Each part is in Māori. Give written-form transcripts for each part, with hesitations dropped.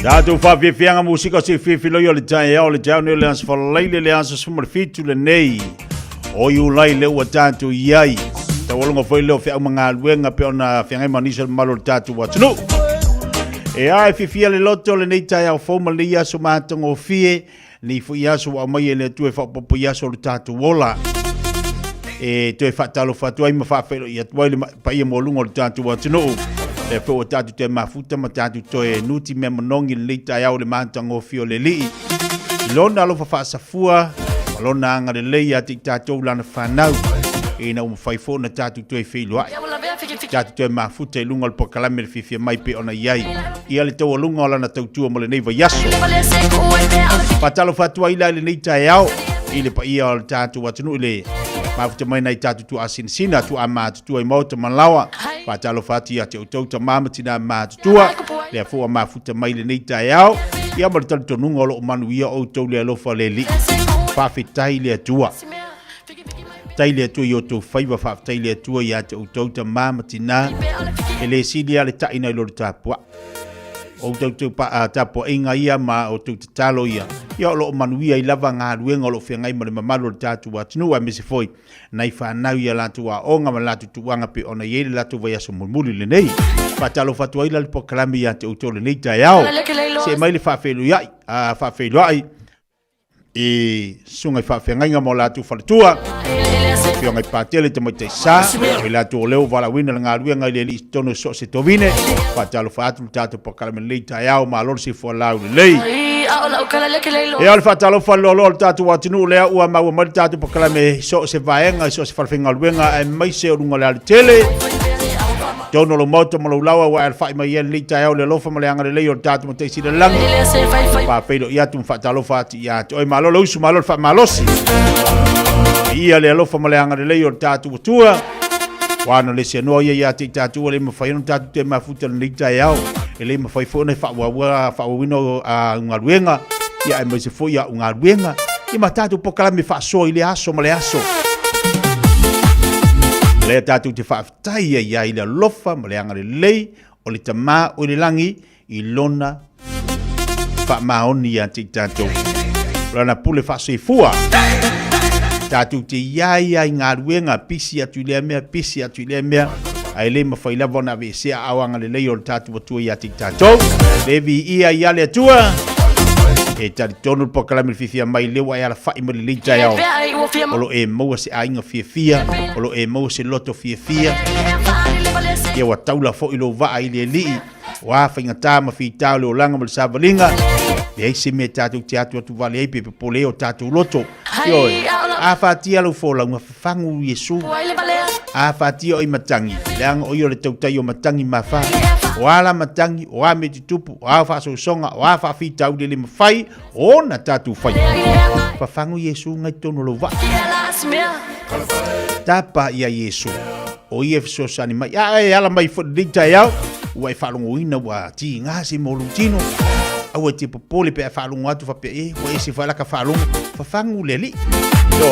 Dato Fiafia Mai musika si fifilo yo le tai o le tau ne le as falai le as sumar fitu le nei o yu lai le wa tatu yai ta wolonga foi le fe mga luenga pe ona Fiafia Mai nisel malo tatu wa tunu e ai fifia le loto le nei tai o fo malia so matongo fie ni fu yaso wa mai le tu e fa popo yaso le tatu wola e tu e fa talo fa tu ai ma fa fe ya tu le pa ia mo lungo le tatu wa tunu e fo o tatu te mafuta ma tatu to e nuti me monongi le tai au le matongo fio le li lona lo fa safua lona anga le leia ti tatu lana fanau e na fai fo na tatu to e filua tatu te mafuta e lungo le pokalame le Fiafia Mai pe ona yai ia le to lungo lana tautua mo le nei va yaso patalo fatua ila le nei tai au ile pa ia le tatu watunu le mafuta mai nei tatu tu asin sina tu amatu tu ai mota malawa patalo fatia te utouta mama tina matu tua le fo mafuta mai le nei tai au ia mo le tonungo lo manuia o to le lo fa le li fa fitai le tua taile tu yo to faiva fa taile tu ya te utouta mama tina ele sidia le taina lo tapua o to pa tapo inga ia ma o tu talo ia ia lo manuia i lava nga ruenga lo Fiafia Mai ma malo tatu wa tunu a misi foi nai fa na ia la tu a onga ma la tu wanga pe ona ye la tu vai so mulmuli le nei pa talo fatua ila le pokalami ya te utole nei ta yao se mai le fa felu ia fa felu ai e sunga fa Fiafia Mai mo la tu faltua Fiafia Mai patele te mai te sa e la tu leo vala wina nga ruenga le li tono so se tovine pa talo fatu tatu pokalami nei ta yao ma lo si fo la lei e al fatalo fallo lo tatu watinu le ua ma ua tatu pokalame so se vaenga so se falfinga luenga e mai se runga le tele tono lo moto mo lawa wa al fai mai le tai le lofa male anga le yo tatu mo te si le lang pa pedo ia tu fatalo fati ia to e malo lo su malo fa malosi ia le lofa male anga le yo tatu tua wana le se no ia te tatu le mo fai no tatu te mafuta le tai ele ma fai fone fa wa wino a unga luenga ia e mo se foi a unga luenga i matatu pokalame fa so ile aso male aso le tatu te fa tai ia ile lofa male anga le lei o le tama o le langi i lona fa maoni ya te tatu lana pule fa se fua tatu te ia inga luenga pisi atu le mea ai le mafai lava na ve se awanga le lei o tatu tua ia titato levi ia le tua e tari tonu pokalame Fiafia Mai le wa ia fai mo le lita yao olo e mo se ainga Fiafia olo e mo se loto Fiafia ia wa taula fo ilo va ai le li wa fainga tama fi tau le olanga mo le savalinga le se me tatu te atu atu vale ai pe pole o tatu loto yo a fatia lo fola nga fangu Yesu a fatia o i matangi lang o yo le tau tai o matangi mafa wala matangi o a me tupu o a fa so songa o a fa fita u le mafai o na tatu fai fa fangu Yesu ngai tono lo va tapa ia Yesu o ia so sani mai ya ala mai fo dita ya o e falongo ina wa ti ngasi mo lutino au te popole pe falongo atu fa pe o e se fala ka falongo fa fangu leli do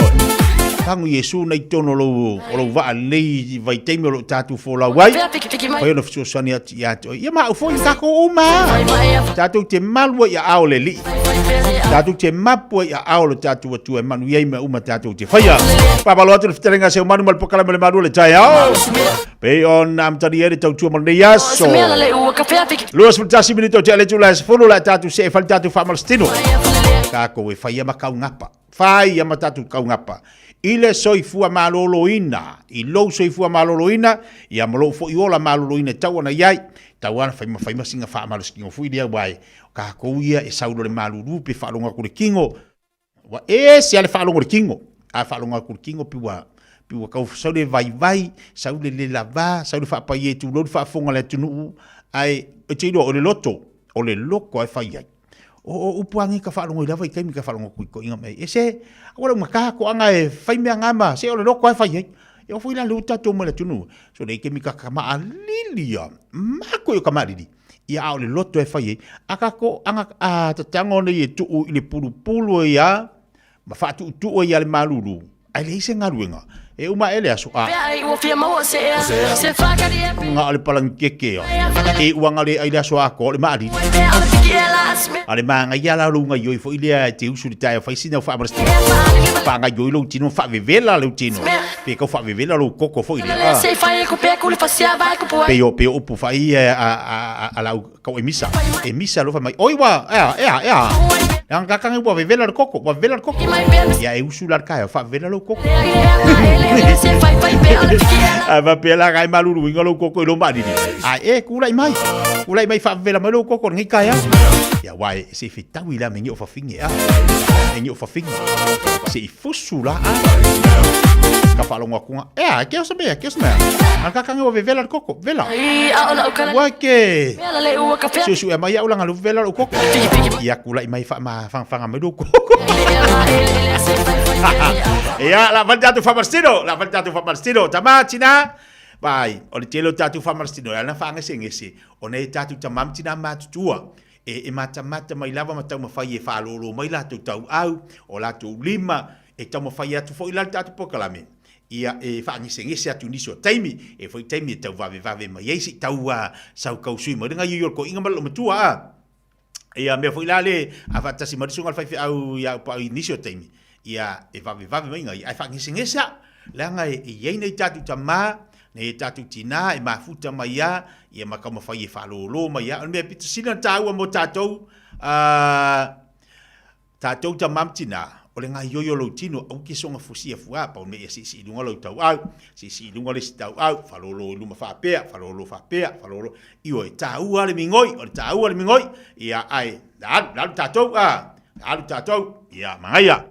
fangu Yesu na tono lo va lei vai temi lo tatu fo la wai o yo no so sani ya ya ma fo ka ko uma tatu te malwa ya au leli tatu te mapu ya au lo tatu tu e manu ye ma uma tatu te faya papa lo atu fiterenga se manu mal pokala mele manu le tai au pe on am tadi ere tau tu mal de yaso luas fantasi minuto te ale tu la folo la tatu se fal tatu fa malstino ka ko e faya ma kau ngapa faya ma tatu kau ngapa ile soifua maloloina i lo soifua maloloina ia malo fo iola maloloina tau na yai tau ana fai singa fa malskingo fu dia bai ka ko ia e saulo le malulu pe fa longa ku kingo wa e se ale fa longa kingo a fa longa ku kingo piwa ka sau le vai sau le lava sau le fa pa ye tu lo fa fonga le tunu ai e tiro o le loto o le loko ai fa ia o puangi ka fa longa lava i kai ka fa longa ku ko inga mai ese agora maka ko anga e fai me ngama se o le loko ai fa ia eu fui lá luta toma le tunu so dei ke mi ka kama alilia mako yo kama lili ia o le loto e fai aka ko anga a tango le tu le pulu ia ma fa tu ia le malulu ai le se ngaruenga e uma ele aso a nga le palang keke e uanga le ai aso a ko le mali ale manga ia la lunga yo fo ile te usu de tai fa sina fa amresti pa nga yo lo tino fa vivela lo tino pe ko fa vivela lo koko fo ile pe o pu fa ia a la ko emisa lo fa mai oiwa yang kakang ibu vivela lo koko ya e usu la kai fa vivela lo koko va pela kai malulu winga lo koko lo mali e kula mai fa vivela lo koko ngi kai ya wai se fitawi la mengi o fa fingi se fusula ka fa longa kunga ke o sabe an ka kanga o vela koko vela wa ke su e mai ulang alu vela o koko ya kula mai fa fanga me do koko ya la valta tu fa marstino tama china vai o le telo tatu fa marstino ya na fanga sengese o nei tatu tamam china matutua e mata mai lava matau mafai e whalolo mai la tau au o la tau lima e tau mafai atu fo ila tatu pokalame ia e whaangisengese atu niso taimi e foi taimi e tau vave mai eisi tau sau kausui mo renga ior ko inga malo matua ia mea foi lale a vatasi marisunga alfai au ia pa niso taimi ia e vave mai ngai ai whaangisengese langa e iei tatu tama ne tatu tina e mafuta mai ia makama fai e whalolo mai ia me pita sina tau mo tatou ta mam tina o le ngai yoyo lo tino au ki songa fusia fua pa me si lunga lo tau au si lunga le tau au whalolo luma fa whalolo io e tau ale mingoi ia ai la tatou ia mangaya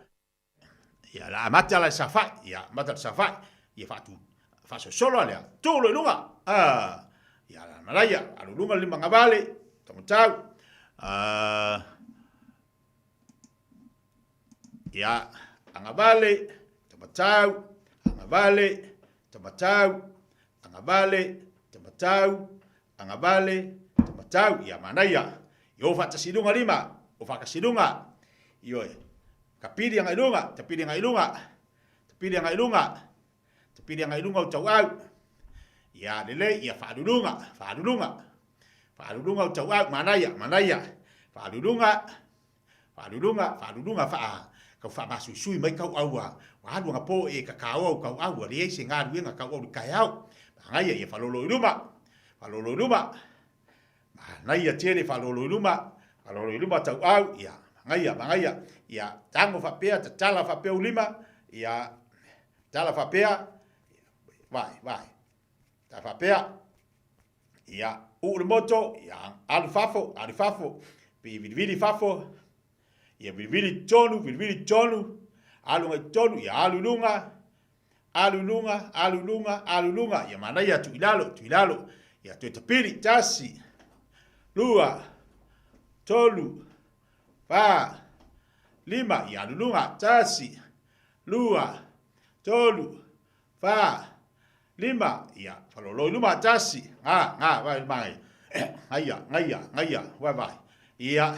ia la mata la safa ia fatu faso solo alea tolo lunga ya la malaya alu lunga lima ngavale tamutau ya angavale tamatau ya manaya yo fata sidunga lima o faka sidunga yo kapiri yang ilunga tapiri yang ilunga tau au ya lele ya fadulunga tau au manaya fadulunga fa ka fa masusui mai kau au wa lunga po e ka kau au le se nga luenga kau au kai au ngaya ya falolo iluma manaya tiene falolo iluma tau au ya ngaya ya tango fa pea tala fa pea ulima ya tala fa pea vai ta fa pea ya u moto ya alfafo pi vidi fafo ia vilivili tonu, alunga tonu, ia alulunga, ia mana ia tuilalo, ia tuitapiri, tasi, lua, tolu, pa, lima, ia alulunga, tasi, lua, tolu, pa, lima, ia faloloi luma, tasi, vai mai, ngaia, vai, ia,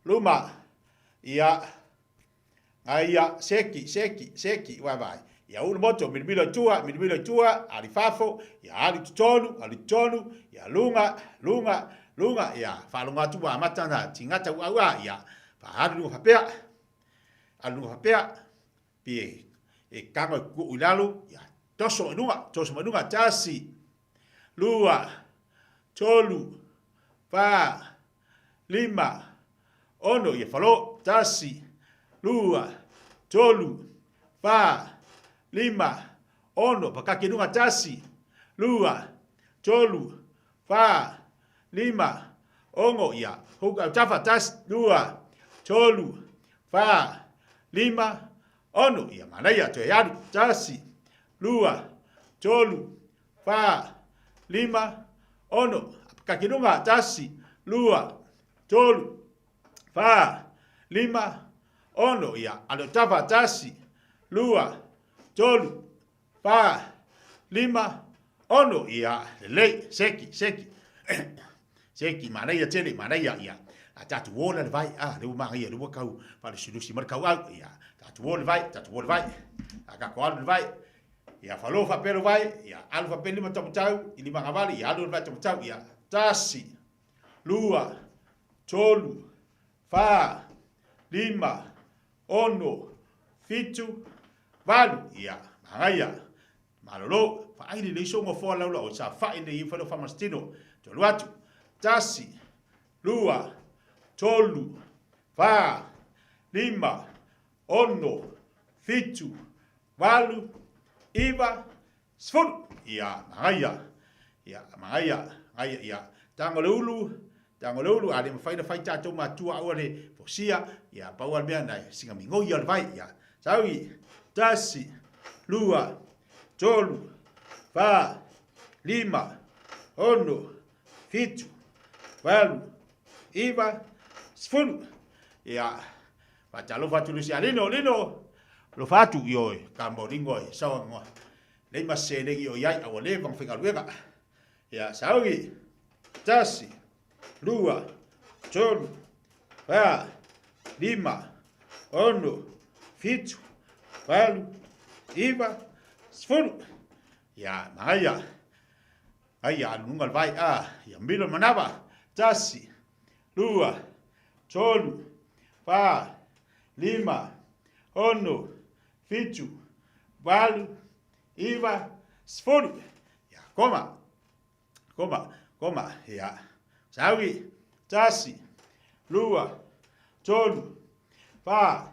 luma, ia, ngaia, seki, vai, ia ulu moto, milibilo tua, alifafo, ia alitonu, ia lunga, ia falunga tua, matana, tingata ua, ia, alunga hapea, pie, kanga kuulalu, ia, toso manunga, tasi, lua, tolu, pa, lima, ono, ia falo, tasi, lua, tolu, pa, lima, ono, pakakinunga, tasi, lua, tolu, pa, lima, ongo, ia, huka, tafa, tasi, lua, tolu, pa, lima, ono, ia, manaya, tuyari, tasi, lua, tolu, pa, lima, ono, pakakinunga, tasi, lua, tolu, pa, lima, ono, ia, alotafa, tasi, lua, tolu, pa, lima, ono, ia, lei, seki, mana ia tele, mana ia, tatu wola le vai, leu manga ia, leu kau, pale sulusi markau au, ia, tatu wola vai, akakoalu le vai, ia falofa pelo vai, ia alfa pelo lima tamutau, ilima ngavali, ia alu vai tamutau, ia, tasi, lua, tolu, fa, lima, ono, fitu, valu, ia, mangaya, malolo, fa aile le songo fo la o sa fa ile i falo famastino, tolu atu, tasi, lua, tolu, fa, lima, ono, fitu, valu, iva, sfun, ia, mangaya, ia, tangolulu, ale mawhaina tatou matua au ale fosia, ia, paua mea nai, singa mingoi ale vai, ia, sawi, tasi, lua, tolu, fa, lima, ono, fitu, valu, iva, sfunu, ia, patalo fatu lusi alino, lo fatu ioi, kamboringo i, sawa ngoa, leima senegi o iai, awa le, vang whengaruega, ia, sawi, tasi, lua, tolu, fa, lima, ono, fitu, valu, iva, sfunu, ia, mangaya, alunga vai, ia, milo manava, tasi, lua, tolu, fa, lima, ono, fitu, valu, iva, sfunu, ia, koma, ia, sawi, tasi, lua, tolu, fa,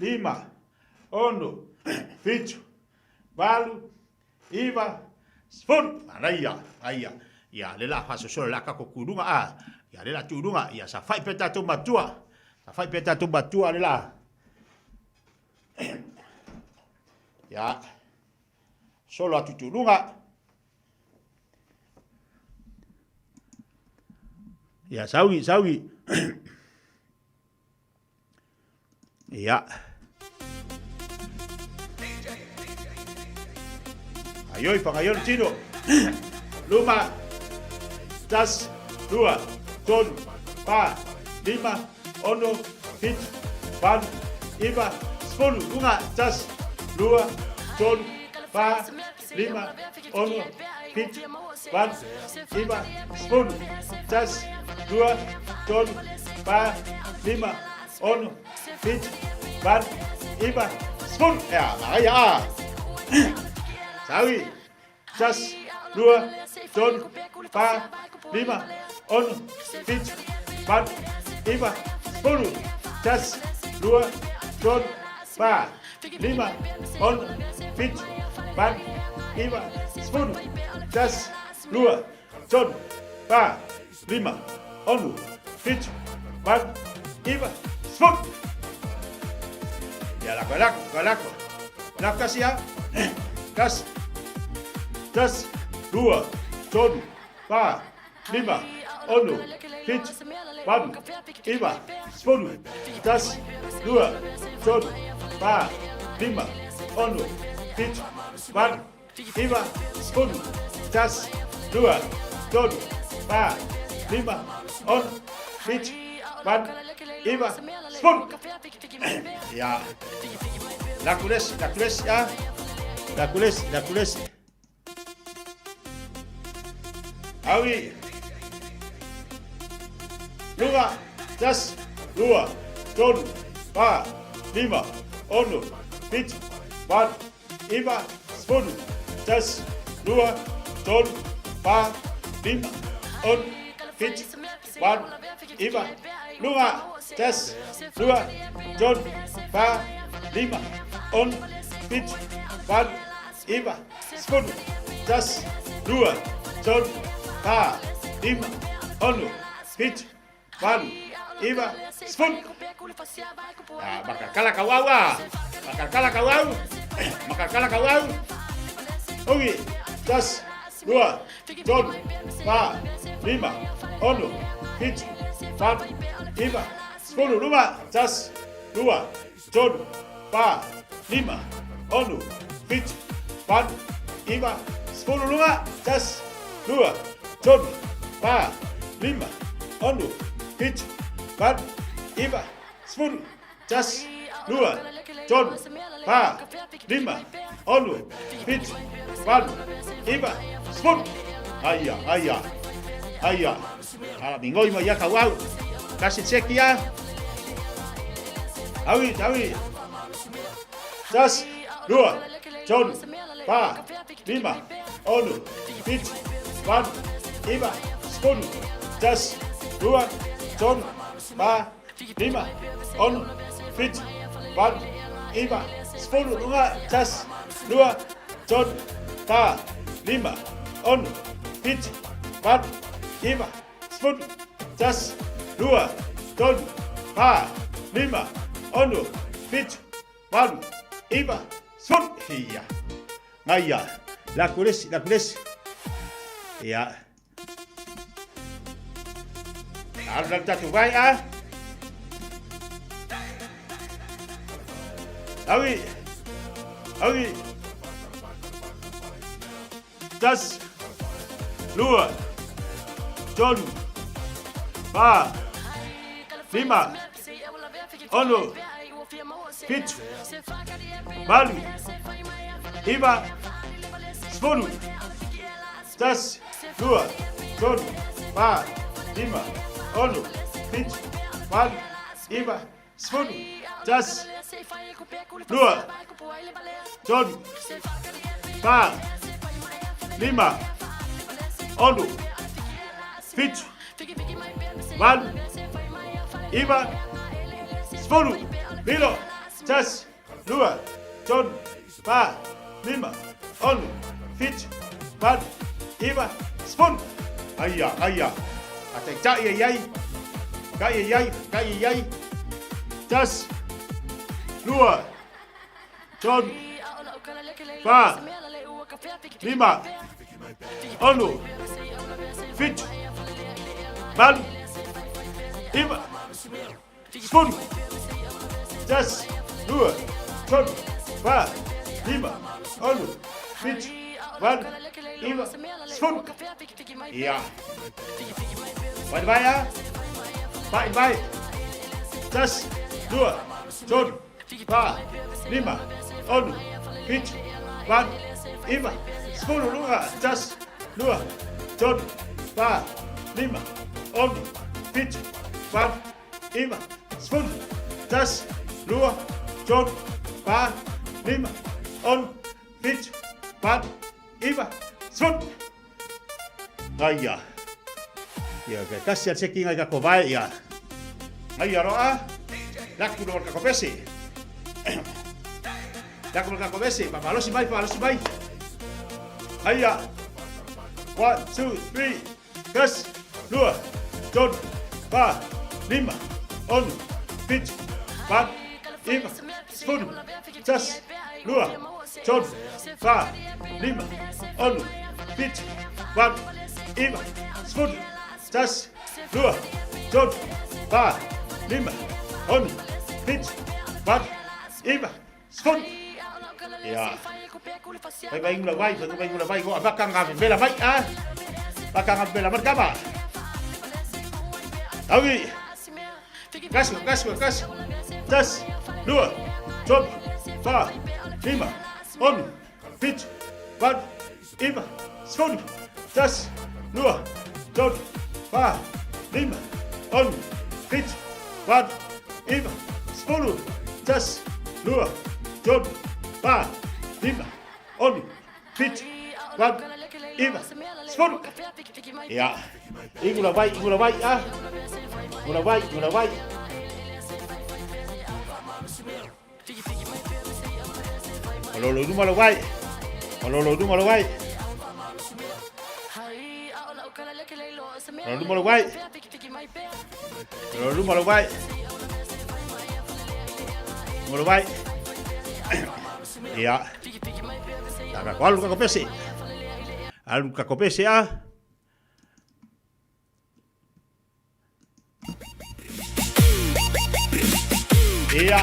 lima, ono, fitu, valu, iva, sfunu, manaya, ia, lela faso solo la kako kudunga, ia, lela tudunga, ia, sa fai peta tu batua, lela, ia, solo atu tudunga, ia, sawi, ia, ayoi pangayol tino, luma, tas, lua, tolu, pa, lima, ono, fitu, valu, iva, sfunu, lunga, tas, lua, tolu, pa, lima, ono, fitu, valu, iva, sfunu, tas, lua, tolu, pa, lima, ono, fitu, valu, iva, sfunu, ya, mangaya, sawi, tas, lua, tolu, pa, lima, ono, fitu, valu, iva, sfunu, tas, lua, tolu, pa, lima, ono, fitu, valu, iva, sfunu, tas, lua, tolu, pa, lima, ono, fitu, valu, iva, sfunu. Ya, laku. Laku kasih ya. Kas. 10, 2, 1, 4, 5, 6, 7, 8, 9, 10, 10, 2, 1, 4, 5, 6, 7, 8, 9, 10, 10, 2, 1, 4, 5, 6, 7, 8, 9, 10. Ya. Lakules ya. Lakules. Awi. Lima, 10, 2, 1, 4, 5, 6, 7, 8, 9, 10, 10, 2, 1, 4, 5, 6, 7, 8, 9, Lima, 10, 2, 1, 4, 5, 6, 7, 8, 9, 10, 10, 2, 1, 4, 5, 6, 7, 8, 9, 10. Makakala kawau. Oke, 10, 2, 1, 4, 5, 6, 7, 8, 9, 10. Lima, 10, 2, 1, 4, 5, 6, 7, 8, 9, 10. Lima, 10, 2, 1, 4, 5, 6, 7, 8, 9, 10, 10, 2, 1, 4, 5, 6, 7, 8, 9, 10. Ayah. Minggoy mo ya kawau. Kasih cek ya. Awi. 10, 2, 1, 4, 5, 6, 7, 8, 9, 10, 10, 2, 1, 4, 5, 6, 7, 8, 9, 10. Lima, 10, 2, 1, 4, 5, 6, 7, 8, 9, 10, 10, 2, 1, 4, 5, 6, 7, 8, 9, 10. Iya. Ngaya. Lakulis. Ya. Harus jatuh baik ah. Awi. 10, 2, 1, 4, 5, 6, 7, 8, 9, 10. 10, 2, 1, 4, 5, 6, 7, 8, 9, 10. 10, 2, 1, 4, 5, 6, 7, 8, 9, 10. Bilo, 10, 2, 1, 4, 5, 6, 7, 8, 9, 10. Ayah. Atek cak yai. Kak yai. 10, 2, 1, 4, 5, 6, 7, 8, 9, 10. 10, 2, 1, 4, 5, 6, 7, 8, 9, 10. Iya. Baik ya. Baik. 10, 2, 1, 4, 5, 6, 7, 8, 9, 10. Luka. 10, 2, 1, 4, 5, 6, 7, 8, 9, 10. 10, 2, 1, 4, 5, 6, 7, 8, 9, 10. Ayah. Ya, kasihan seking agak kau baik ya. Ayah roa. Laku dor kako besi. Papa lo si mai. Ayah. 1, 2, 3. Gas. 2, 1, 4, 5, 6, 7, 8, 9, Sfunu, Tas, Lua, John, Fa, Lima, Onu, Pit, Wan, Iva, Sfunu, Tas, Lua, John, Fa, Lima, Onu, Pit, Wan, Iva, Sfunu. Ya. Baik mula baik, baik mula baik. Kau bakang kami bela baik ah. Bakang kami bela berkapa? Awi. Gas. Tas, dua, coba, fa, lima, on, pitch, one, lima, sepuluh. Tas, dua, coba, fa, lima, on, pitch, one, lima, sepuluh. Tas, dua, coba, fa, lima, on, pitch, one, lima, sepuluh. Ya, ini mulai baik ah. Mulai baik. Malolo du malawai. Malolo du malawai. Ya. Tak kalau ka kopesi. Alu ka kopesi ah. Iya.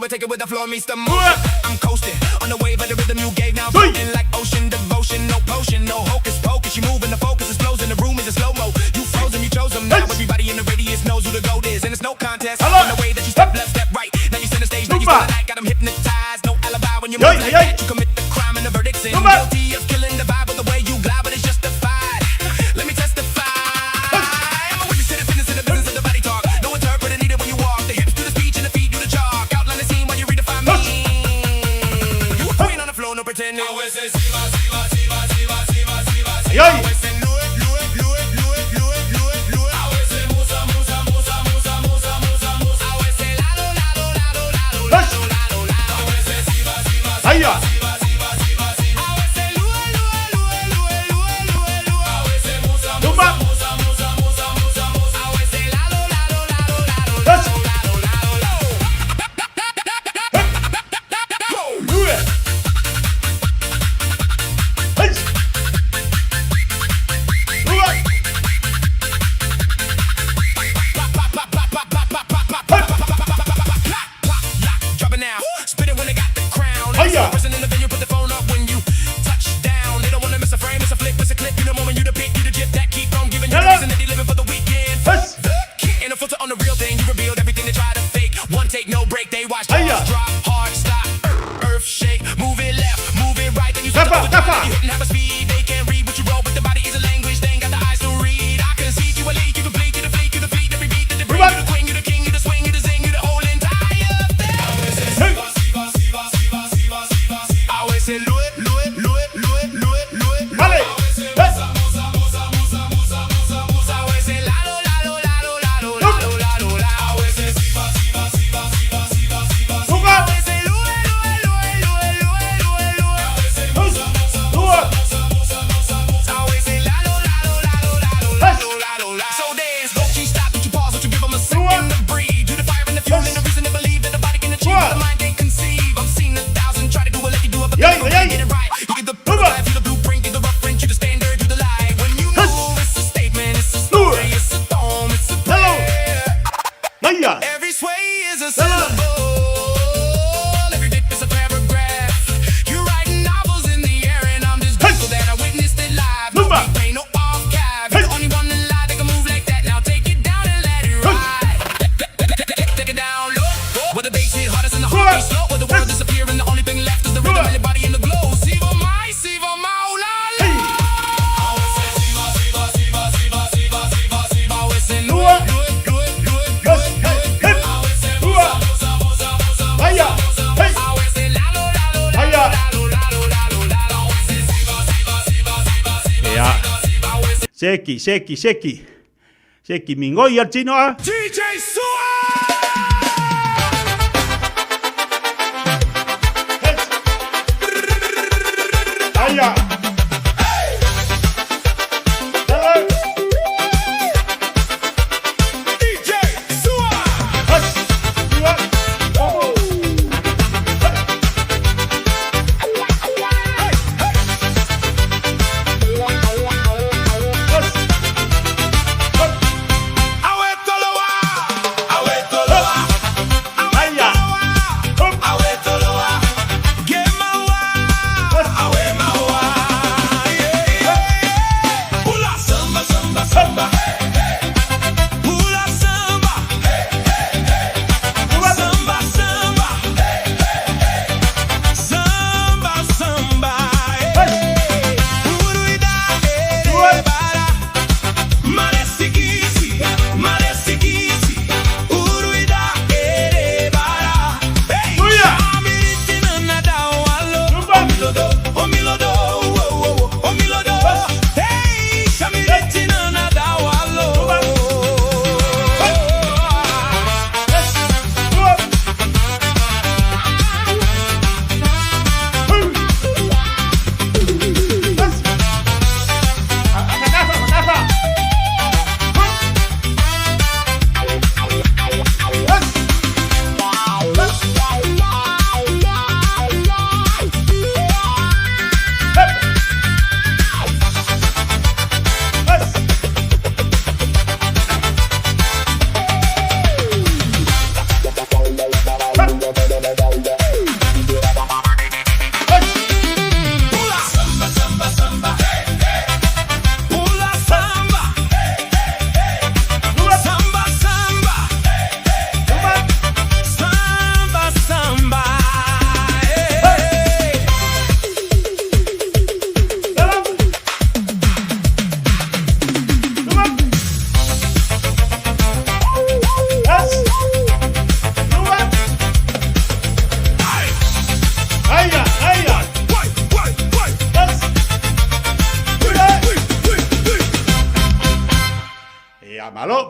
Take it with the floor meets the motion. I'm coasting on the wave of the rhythm you gave. Now floating like ocean devotion. No potion, no hocus pocus. You moving, the focus explosion. The room is in slow mo. You frozen, you chose them. Now everybody in the radius knows who the goat is, and it's no contest. In the way that you step left, step right. Now you center stage. Now you feel like got them hypnotized. No alibi when you move like that. You commit the crime and the verdict's in. Guilty of killing the vibe with the way you glide, but it's justified. Let me testify. I'm a witness to the fitness and the business of the body talk. No interpreter needed when you walk. The hips do the speech and the feet do the chalk. Outline the scene while you redefine me. You a queen on the floor, no pretending. I always say siva. I always say Louis. I always say Musa. I always say Lalo. I always say siva. Hiya. I always say Louis. I always say Musa. I always say Lalo. Drop it now. Spit it when they got the crown. Hiya. Person in the venue, put the phone up when you touch down. They don't wanna miss a frame, miss a flick, miss a clip. You the moment, you the pick, you the jip that keep on giving. Seki mingoi al chino a. DJ Sua! Aya.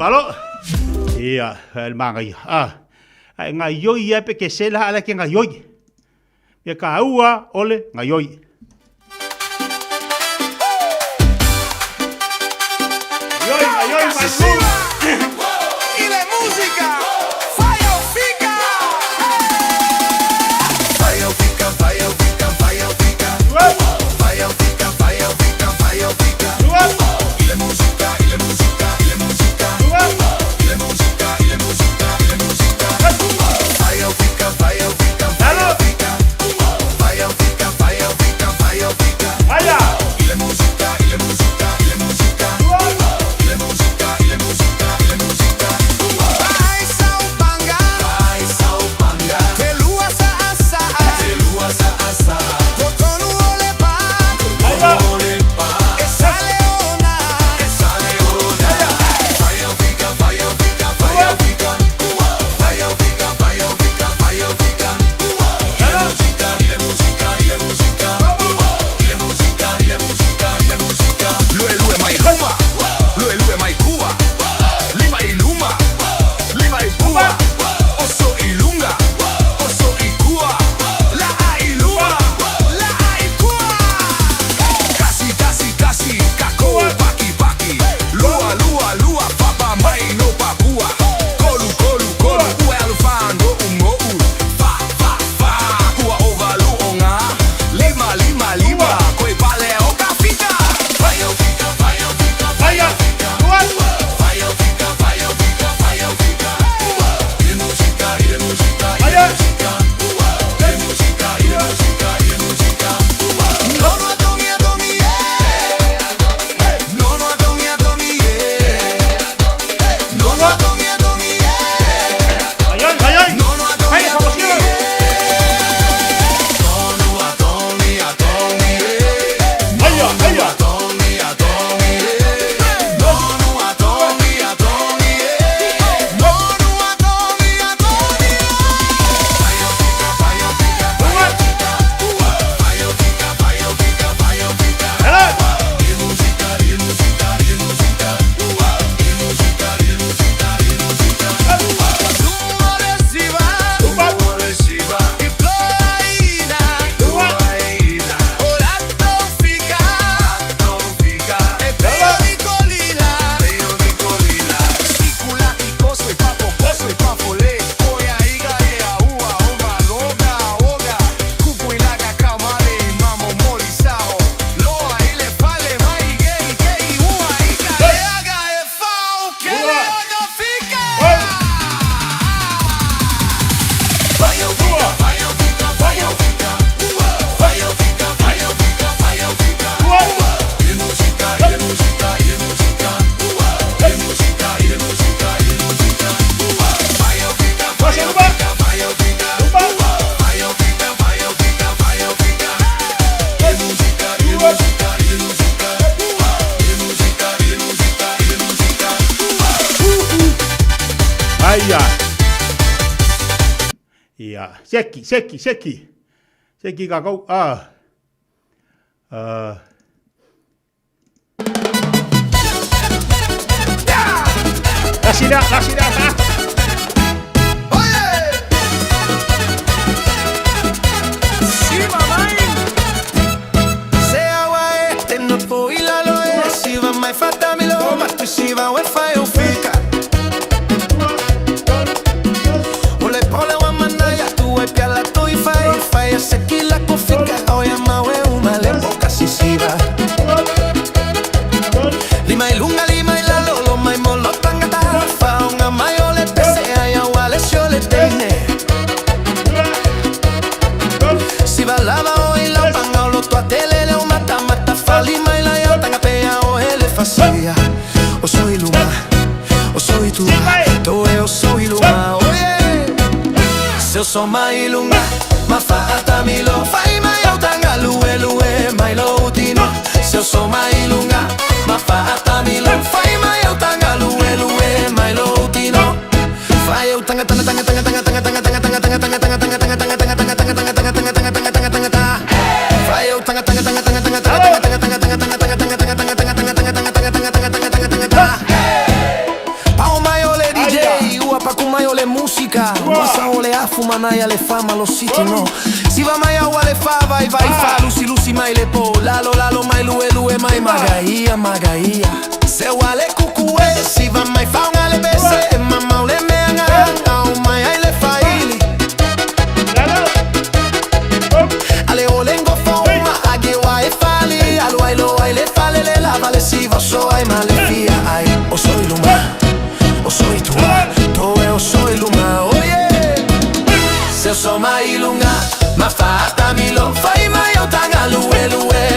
Malo. Ia, el mangai. Ai ngai yoi ia pe ke sela ala ke ngai yoi. Ia ka ua ole ngai yoi. Yoi, Y de música, Fiafia. Fiafia. Y de música. Fiafia. Seki ka kau. Lasida. Fiafia Mai. Sea wae, te no puoi la loe. Siva mai fatamilo, ma tu siva we fai o fica. Ole pole wa manaya, tu e piala tu I fai se kila kofika. Oya mawe uma le boca si siva. Lima y lunga, lima y la lolo, mai molo tangata. Faunga mai ole pese, aya wale shole tene. Si balava oi la panga lo tua tele le mata fali mai la yo tanga pea o ele facia. O soy luma, o soy tu, tu eu soy luma. Oye, se eu sou mai lunga, ma fata mi lo fai mai o tanga lue mai lo utino. Se eu sou mai lunga, ma fata mi lo fai mai o tanga lue mai lo utino. Fai o tanga musica, massa ole afuma mai le fama lo siti no. Si va mai a le fa vai fa lusi mai le po lalo mai lue mai magaia. Se wale kukue si va mai fa un ale bese mamma ole meanga au mai ai le faili. Ale olengo foma age wa e fali alo ai le fale le lava le si va so ai male via ai o soy luma o soy tu eu soy luma, oye. Se eu sou mai lunga, ma fatami lo fai mai o tanga lue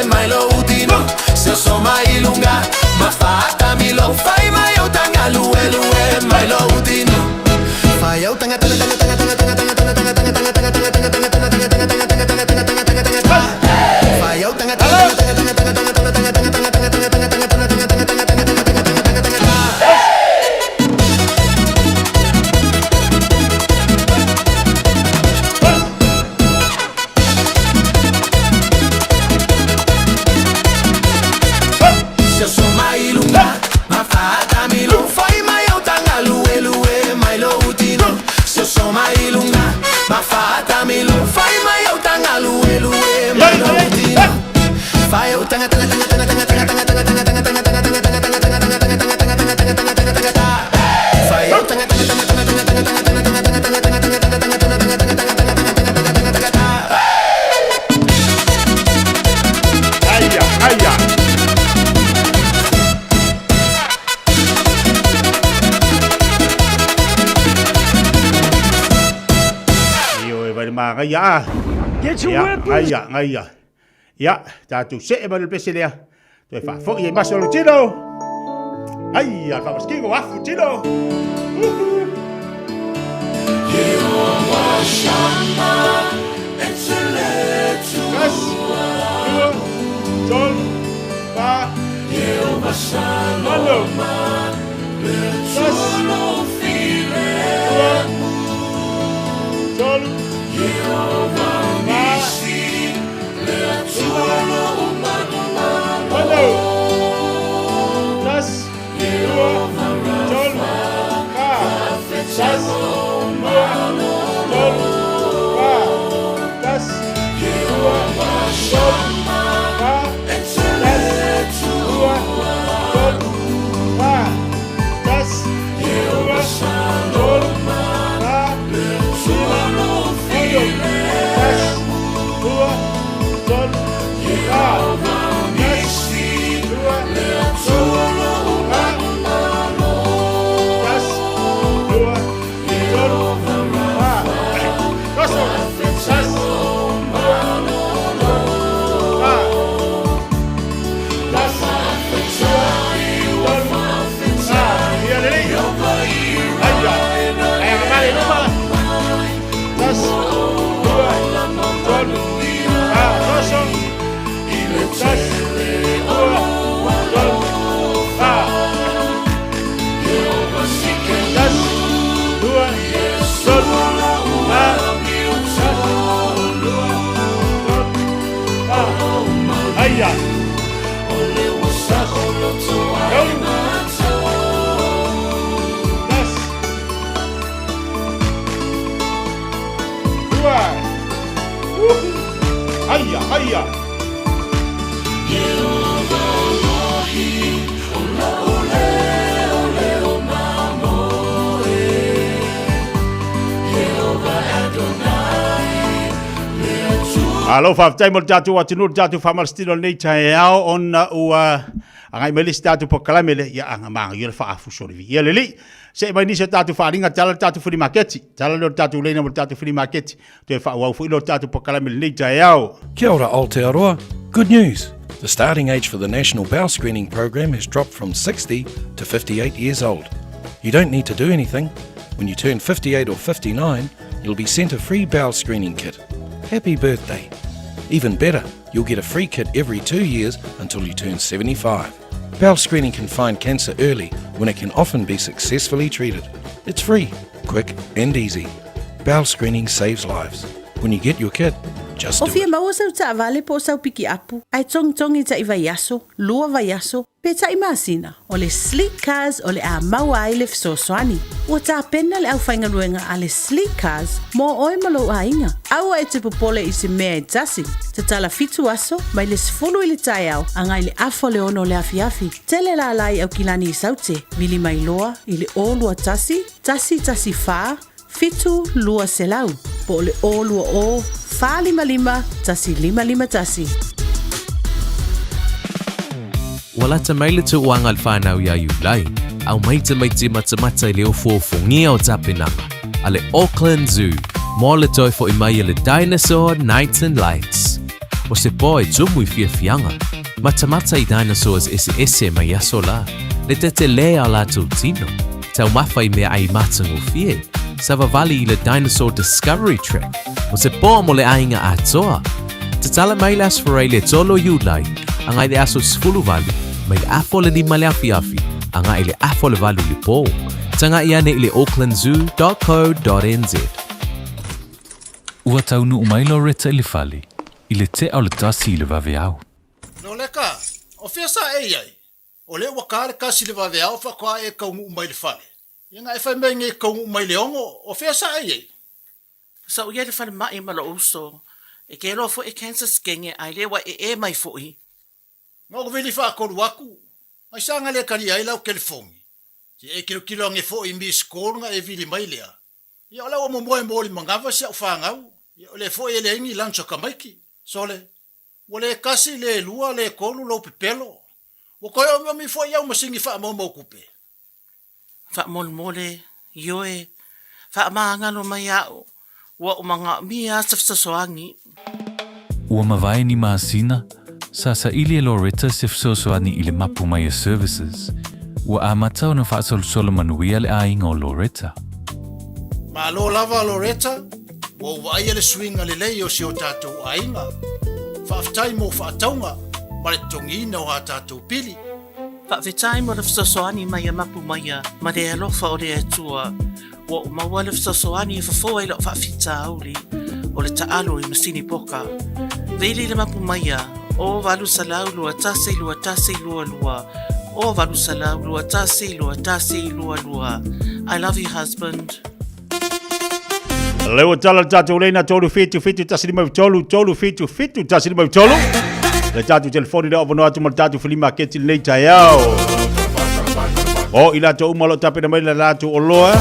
mai lo utino. Se eu sou mai lunga, ma fatami lo fai mai o tanga lue mai lo utino. Fai o tanga fai o tanga Get your weapons. Ya, tu se ba le peselea. Tu fa fo ye maso lo tino. Ai, fa maskingo afu tino. Shama, excellent. Sol, pa, Jehovah Shalom, solo file. Sol, Jehovah Nisi, solo malo. Das, Jehovah Rafa, Shalom, malo. Das, Jehovah Shama, excellent. Das, Jehovah Shalom, solo file. Malo whaftai mo tātou atinur tātou whamarastino nei tae ao ona ua angai mele si tātou po kalamele ia anga manga ia whaafu sorivi. Ia leli, se mai nisa tātou whaaringa tala tātou free marketi. Tala lor tātou leina mo tātou free marketi. Te whaawau fu ilo tātou po kalamele nei tae ao. Kia ora Aotearoa. Good news. The starting age for the National Bowel Screening Program has dropped from 60 to 58 years old. You don't need to do anything. When you turn 58 or 59, you'll be sent a free bowel screening kit. Happy birthday. Even better, you'll get a free kit every 2 years until you turn 75. Bowel screening can find cancer early when it can often be successfully treated. It's free, quick and easy. Bowel screening saves lives. When you get your kit, just do Fiafia it. Mai sau ta vale po sau piki apu. Ai tong i ta ivayaso, lua vayaso, pe ta imasina. O le sleek cars o le a maua ai le fsoswani. Ua ta pena le au whainga luenga a le sleek cars mo oi malo a inga. Au ai te popole i se mea i tasi. Te tala fitu aso, mai le sfulu i le tai au, angai le afo le ono le afiafi. Tele la lai au kilani i saute, mili mai loa i le o lua tasi fa, fitu lua selau. Po le o lua o, fa lima, tasi lima tasi. Wala ta maile tu wanga al whanau ia iulai. Au maita mata leo fōfongia o tapinanga. Ale Auckland Zoo. Mo le toi fo i mai le Dinosaur Nights and Lights. O se boy tumu i fiafianga. Mata i dinosaurs ese mai aso la. Le te lea la tu tino. Tau mawhai mea ai matangu fie. Savavali i le Dinosaur Discovery Trek. O se po mo le ainga atoa. Te tala mai las farai le tolo iulai. Angai le aso sfulu vali. Mai le afo le lima le afiafi. Angai le afo le valu le po. Tanga iane i le aucklandzoo.co.nz. Ua taunu umailo reta i le fali. I le te au le tasi i le vaveau. No leka, o fia sa e iai. O le wakare kasi le vaveau whakoa e kaungu umai le fale. Inga e whai mei nge kaungu umai le ongo, o fia sa e iai. Sa uia le whare mai ma lo uso. E ke lo fo e cancer skenge ai lewa e mai fo i. Ngō vili whaakoru aku. Ai sanga le kari ai lau kelifongi. Si e kilo nge fo i mi skorunga e vili mai lea. Ia o lau o momoe mōli mangawa si au whangau. Ia o le fo e le ingi lancho kamaiki. Sole, o le kasi le lua le kolu lau pepelo. O koe o mi fo i au masingi wha mau kupe. Wha mole, ioe, wha maangalo mai au. Ua o mga mia safsasoangi. Ua mawai ni maasina, sa ili e Loretta sefsosoani i le mapu mai services. Ua amatau na whaasol manuia le ainga o Loretta. Ma lo lava Loretta, o waia le swinga le lei o si o tātou ainga. Whaaftai mo whaataunga, ma le tongina o a tātou pili. Wha vetai mo le fsasoani mai a mapu mai a, ma le alofa o le atua. Ua o maua le fsasoani e whafoa i lo whaafita auli, o le taalo i masini poka. Veili le mapu mai a, o valu salau lua tase lua. O valu salau lua tase lua. I love you, husband. Leo tala tātou leina tolu fitu tasilima tolu fitu tasilima tolu. Le tātou telefoni da opono atu mal tātou free marketi nei tai au. O ila to umalo tapena mai la tātou oloa.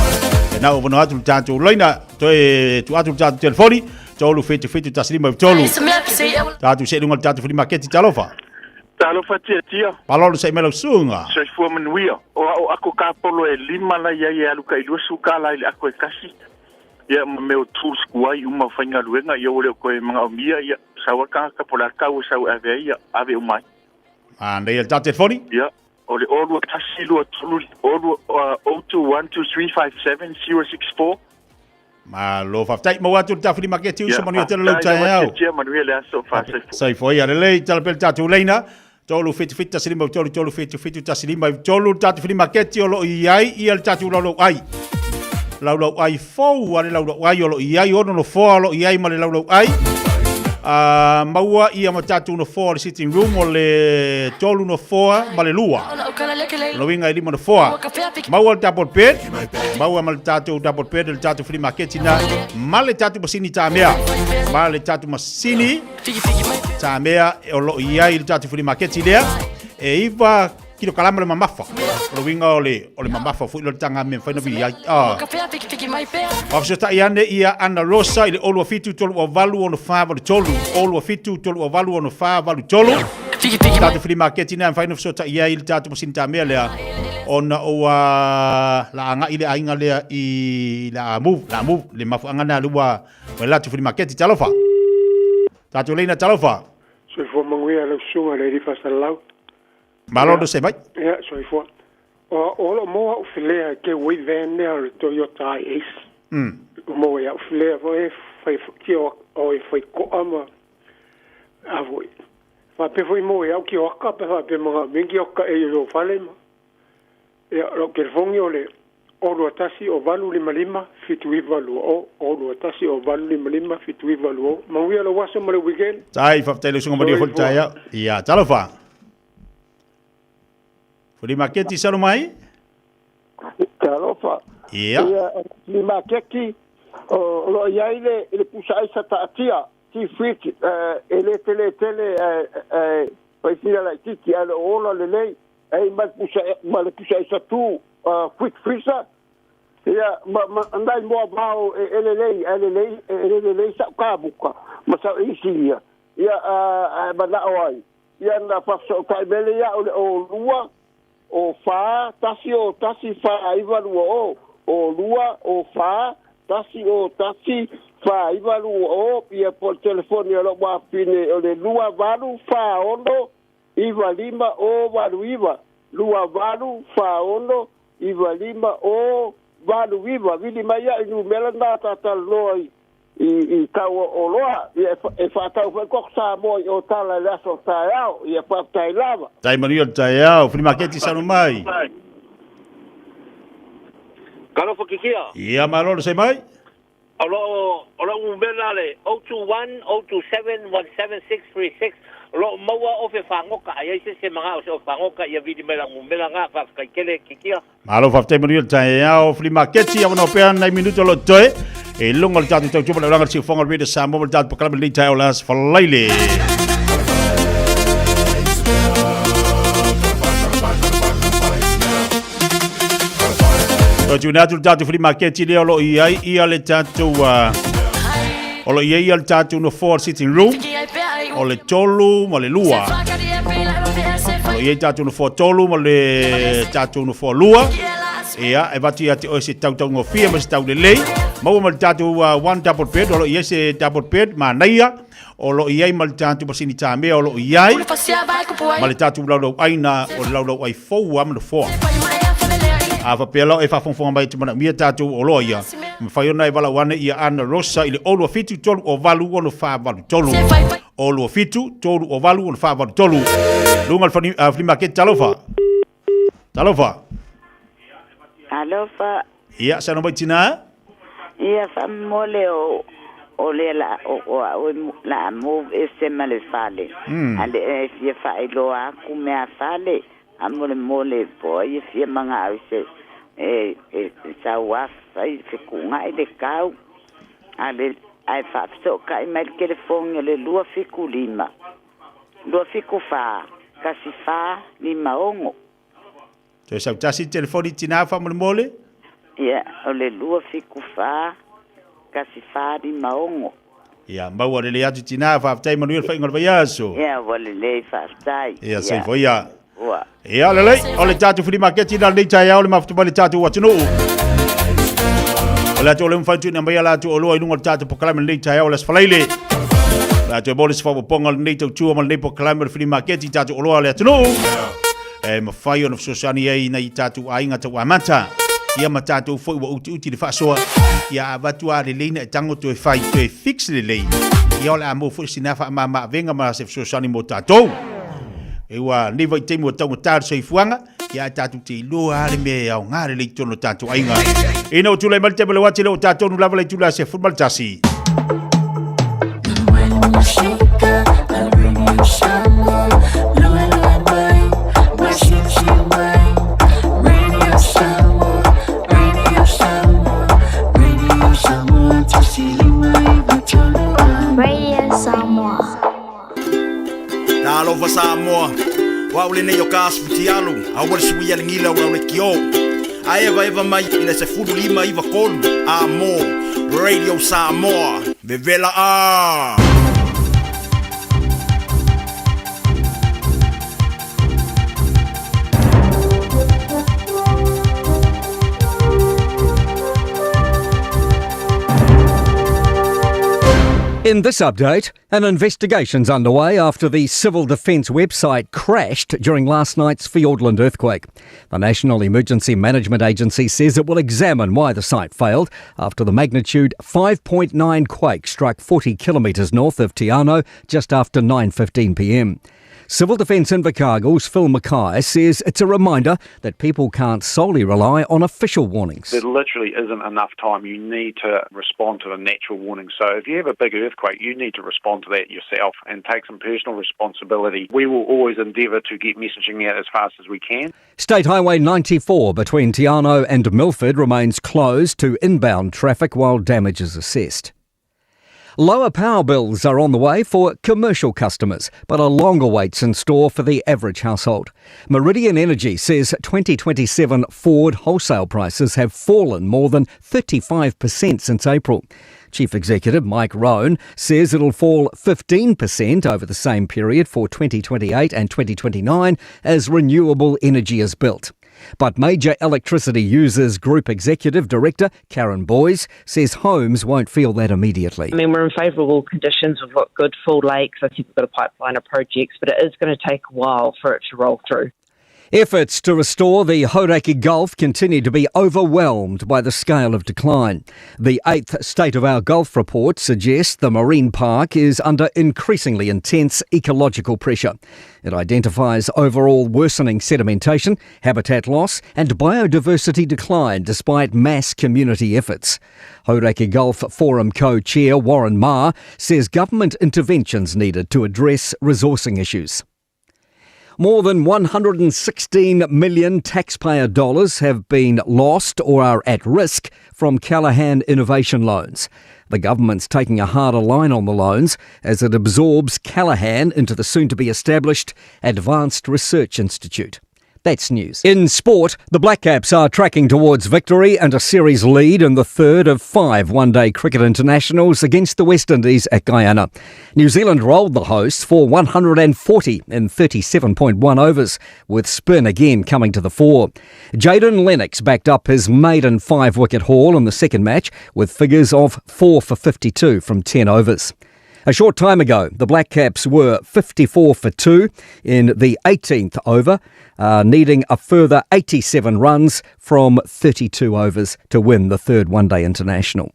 E na opono atu tātou leina tu atu tātou telefoni tolu fitu tasilima tolu. Tātou se lunga tātou free marketi talofa. Talofa tia. Palolo sai melo sunga. Sai fua manuia. O ako kapolo e lima la ia aluka i lusu kala ile ako e kasi. Ia meu tools kuai uma whainga luenga ia ole koe mga omia ia sawaka kapola kau sau ave ia ave umai. Andai el tātou telefoni? Ia ole olu tasi lua tolu olu 0212357064. Ma lo whaftai mo atu ta free market uso manuia tela lau tai au. Ia manuia le aso whasai fu. Sai foi ale lei tala pel tātou leina. Tolu fitu tasilima tolu fitu tasilima tolu tātou free market o lo iai ia le tātou lo ai. Laulau ai fou ale laulau ai o lo iai ono no foa lo iai ma le laulau ai. Maua ia matatu no foa le sitting room o le tolu no foa ma le lua. Lo winga lima no foa. Maua le double bed. Maua ma le tatu double bed le tatu free market na. Ma le tatu masini tamea. Ma le tatu masini tamea o lo iai le tatu free market lea. E iwa kilo kalama le mamafa. O winga o le mamafa fu lo tanga me faina vi ai. Ofisa iane ia Ana Rosa ile olu fitu tolu o valu ono fa valu tolu. Olu fitu tolu o valu ono fa valu tolu. Tatu free market ina faina so ta ia ile tatu musinta me le ona o la anga ile ainga le I la move le mafu anga lua wala tu free market talofa. Tatu leina talofa. So fo manguia le sunga le rifa salau. Malo do se vai. Ja, so fo. O mo filea ke we van there Toyota Ace. Mo ya filea foi ki o foi ko ama. Avoi. Fa pe foi mo ya ki o ka pe mo mingi o ka e yo fale ma. Ya lo ke fongi ole o lo tasi o valu lima fitu valu o lo tasi o valu lima fitu valu ma wi lo waso mo le weekend. Tai fa tele sunga mo di hol taya. Ya, talofa. Lima keti salo mai? Talofa. Ia. Lima keti lo yaile ile pusa isa tatia ti fiti ele tele paisira la tiki ala ola lele ai mal pusa isa tu quick freezer ia andai mo bao ele sa kabuka masa isia ia bana oi ia na paso kai bele ya o lua o fa tasi fa ivalu o lua o fa tasi fa ivalu o pia por telefone lo wa fine o le lua valu fa ono iva lima o valu iva lua valu fa ono iva lima o valu iva vili maya inu melanda tatal loi I tau o loa e whātau whai kok Samoa o tala laso tai au I e whātai lava. Tai maria tai au, whima keti sanu mai. Kalo whakikia. Ia maroro se mai. Alo umbela le 021-027-17636. Alo maua o fe whangoka ai se mga o se o whangoka ia vidi mera umbela ngā whakaikele kikia. Malo whaftai maria tai au, whima keti a wana pēr nei minuto lo toe. E lunga le tatu tau tupa le ranga si whonga reda Samoa le tatu pakalama le tai o las whalaile. Tau natu le tatu whiri maketi leo lo iai ia le tatu o lo iai ia le tatu no 4 sitting room o le tolu mo le lua. O lo iai tatu no 4 tolu mo le tatu no 4 lua. Ia, e vati ati o se tau ngofia ma se tau le lei. Mau mal tatu one double bed o lo iai se double bed ma naia o lo iai mal tatu pasini tame o lo iai ma le tatu lau aina o lau ai fou am le foa a fa pela e fa fonfonga mai te mana mia tatu o lo ia me fai ona e vala wane ia Ana Rosa ile olu fitu tolu o valu ono fa valu tolu olu fitu tolu o valu ono fa valu tolu lunga fani flima ke talofa ia sa no mai tina Ia fa mole o le la la move ese male fale. Ale e fie fa ilo a kume a fale. Amole mole po e fie manga ese sa wa fa se kunga e de kau. Ale ai fa so kai mal telefone le lua fiku lima. Lua fiku fa kasi fa lima ongo. Tu sa tasi telefoni tina fa mole? Ia, o le lua fiku fa kasi fa di maongo. Ia, mau le atu tina fa tai manuel fa ingol vaiaso. Ia, wale le fa tai. Ia, sei foi ia. Ua. Ia, le o le tatu free market ina le tai au le mafutu le tatu watunu. O le atu le mfantu na mai la tu o lo inungo tatu pokalama le tai au le sfalaile. La tu bolis fa ponga le tau tu mal le pokalama free market tatu o lo le atunu. E ma fai ona sosani ai na tatu ainga tu amata. Ia matatu foi wa uti le fasoa ia vatua le leina e tango to e fai to e fix le leina ia ola mo foi sinafa ma venga ma se sosani mo tatou e wa ni vai temo tau tar sei fuanga ia tatu te lo ale me au ngare le tono tatu ainga ina o tule malte bele wati le tatu no lava le tula se football tasi Samoa. All over Samoa. Wa Paule ne yo kasputi alu, awal sui alingila ura le kio. Eva mai ina se fulu lima iva kolu. Amo, Radio Samoa, Vevela A. In this update, an investigation's underway after the Civil Defence website crashed during last night's Fiordland earthquake. The National Emergency Management Agency says it will examine why the site failed after the magnitude 5.9 quake struck 40 kilometres north of Te Anau just after 9:15 p.m. Civil Defence Invercargill's Phil Mackay says it's a reminder that people can't solely rely on official warnings. There literally isn't enough time. You need to respond to the natural warning. So if you have a big earthquake, you need to respond to that yourself and take some personal responsibility. We will always endeavour to get messaging out as fast as we can. State Highway 94 between Te Anau and Milford remains closed to inbound traffic while damage is assessed. Lower power bills are on the way for commercial customers, but a longer waits in store for the average household. Meridian Energy says 2027 Ford wholesale prices have fallen more than 35% since April. Chief Executive Mike Rohn says it'll fall 15% over the same period for 2028 and 2029 as renewable energy is built. But Major Electricity Users Group Executive Director Karen Boyes says homes won't feel that immediately. I mean, we're in favourable conditions. We've got good full lakes. I think we've got a pipeline of projects, but it is going to take a while for it to roll through. Efforts to restore the Hauraki Gulf continue to be overwhelmed by the scale of decline. The 8th State of Our Gulf report suggests the marine park is under increasingly intense ecological pressure. It identifies overall worsening sedimentation, habitat loss and biodiversity decline despite mass community efforts. Hauraki Gulf Forum co-chair Warren Ma says government interventions needed to address resourcing issues. More than 116 million taxpayer dollars have been lost or are at risk from Callaghan Innovation Loans. The government's taking a harder line on the loans as it absorbs Callaghan into the soon-to-be-established Advanced Research Institute. That's news. In sport, the Black Caps are tracking towards victory and a series lead in the third of 5 one-day cricket internationals against the West Indies at Guyana. New Zealand rolled the hosts for 140 in 37.1 overs, with spin again coming to the fore. Jayden Lennox backed up his maiden 5-wicket haul in the second match with figures of 4 for 52 from 10 overs. A short time ago, the Black Caps were 54 for 2 in the 18th over, needing a further 87 runs from 32 overs to win the third one-day international.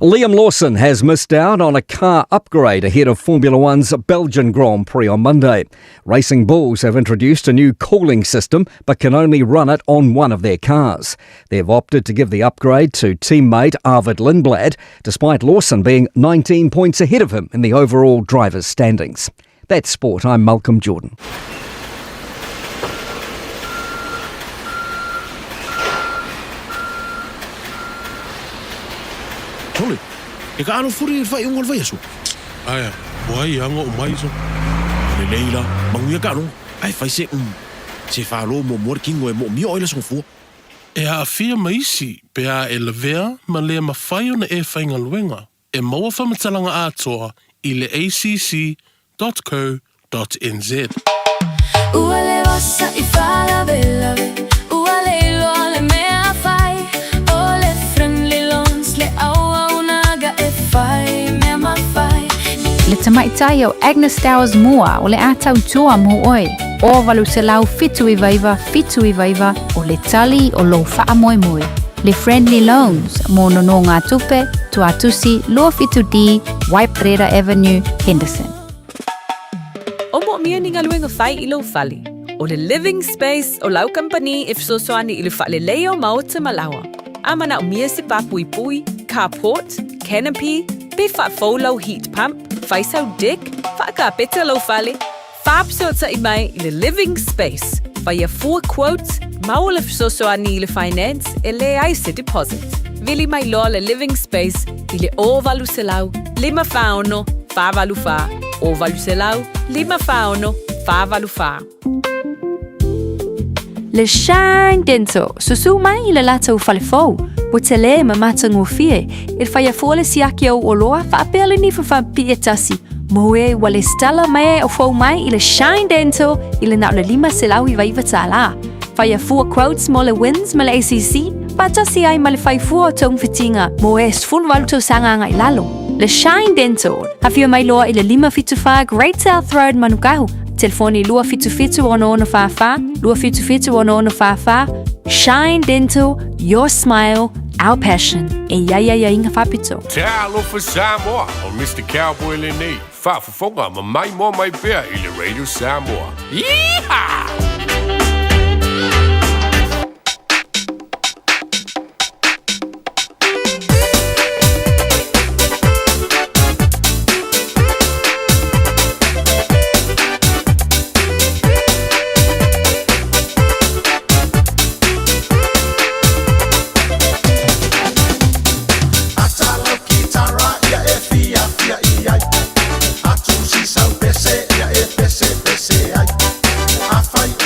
Liam Lawson has missed out on a car upgrade ahead of Formula One's Belgian Grand Prix on Monday. Racing Bulls have introduced a new cooling system but can only run it on one of their cars. They've opted to give the upgrade to teammate Arvid Lindblad, despite Lawson being 19 points ahead of him in the overall drivers' standings. That's sport. I'm Malcolm Jordan. Tole, e ka ano furi e whai ungol vai asu? Aia, wai anga o mai so. Le leila, manguia ka ano, ai whai se se whalo mo morkingo e mo mio oila song fua. E a fia maisi, pe a e levea, ma le ma whai ona e whainga luenga, e maua whamatalanga atoa I le acc.co.nz. Ua le wasa I whala belave, ua leilo ale mea whai, o le friendly loans le aua unaga e whai, mea ma whai. Le tamaitai o Agnes Towers mua o le atau tua mo oi. O walu se lau fitu I vaiva o le tali o lo wha moe moe. Le Friendly Loans mo nono ngā tupe, tuatusi, lo fitu di, Waiparera Avenue, Henderson. O mo mia ni ngaluenga whai I lo whali. O le living space o lau company if so soani I le whale leo mau te malawa. Amana o mia se papui pui, carport, canopy, be wha faulau heat pump, whaisau dick, wha ka peta lo whale. Whaapsota I mai I le living space. Via 4 quotes, mau le sosoani I le finance e le aise deposit. Vili mai loa le living space I le o valu se lau, 5 whaono, 5 valu wha. O valu se lau, 5 whaono, 5 valu wha. Le Shine Dental, susu mai le lato falefou. Botele mamata ngofie. Il faya fole siaki o oloa fa apele ni fa pietasi. Moe wale stella mai o fou mai ile Shine Dental ile na le lima selau i vaiva tala. Faya fua quotes mo le wins ma le ACC. Patasi ai ma le fai fua tong fitinga. Moe full valuto sanga ngai lalo. Le Shine Dental. Hafia mai loa ile lima fitufa Great South Road manukahu. Telefoni lua fitu ono fafa, lua fitu ono fafa. Shine Dental, your smile, our passion. E ya inga fapito. Te alofa Samoa, o Mr. Cowboy Lene. Fafafonga ma mai mo mai bea i le Radio Samoa. Yeehaw! Fight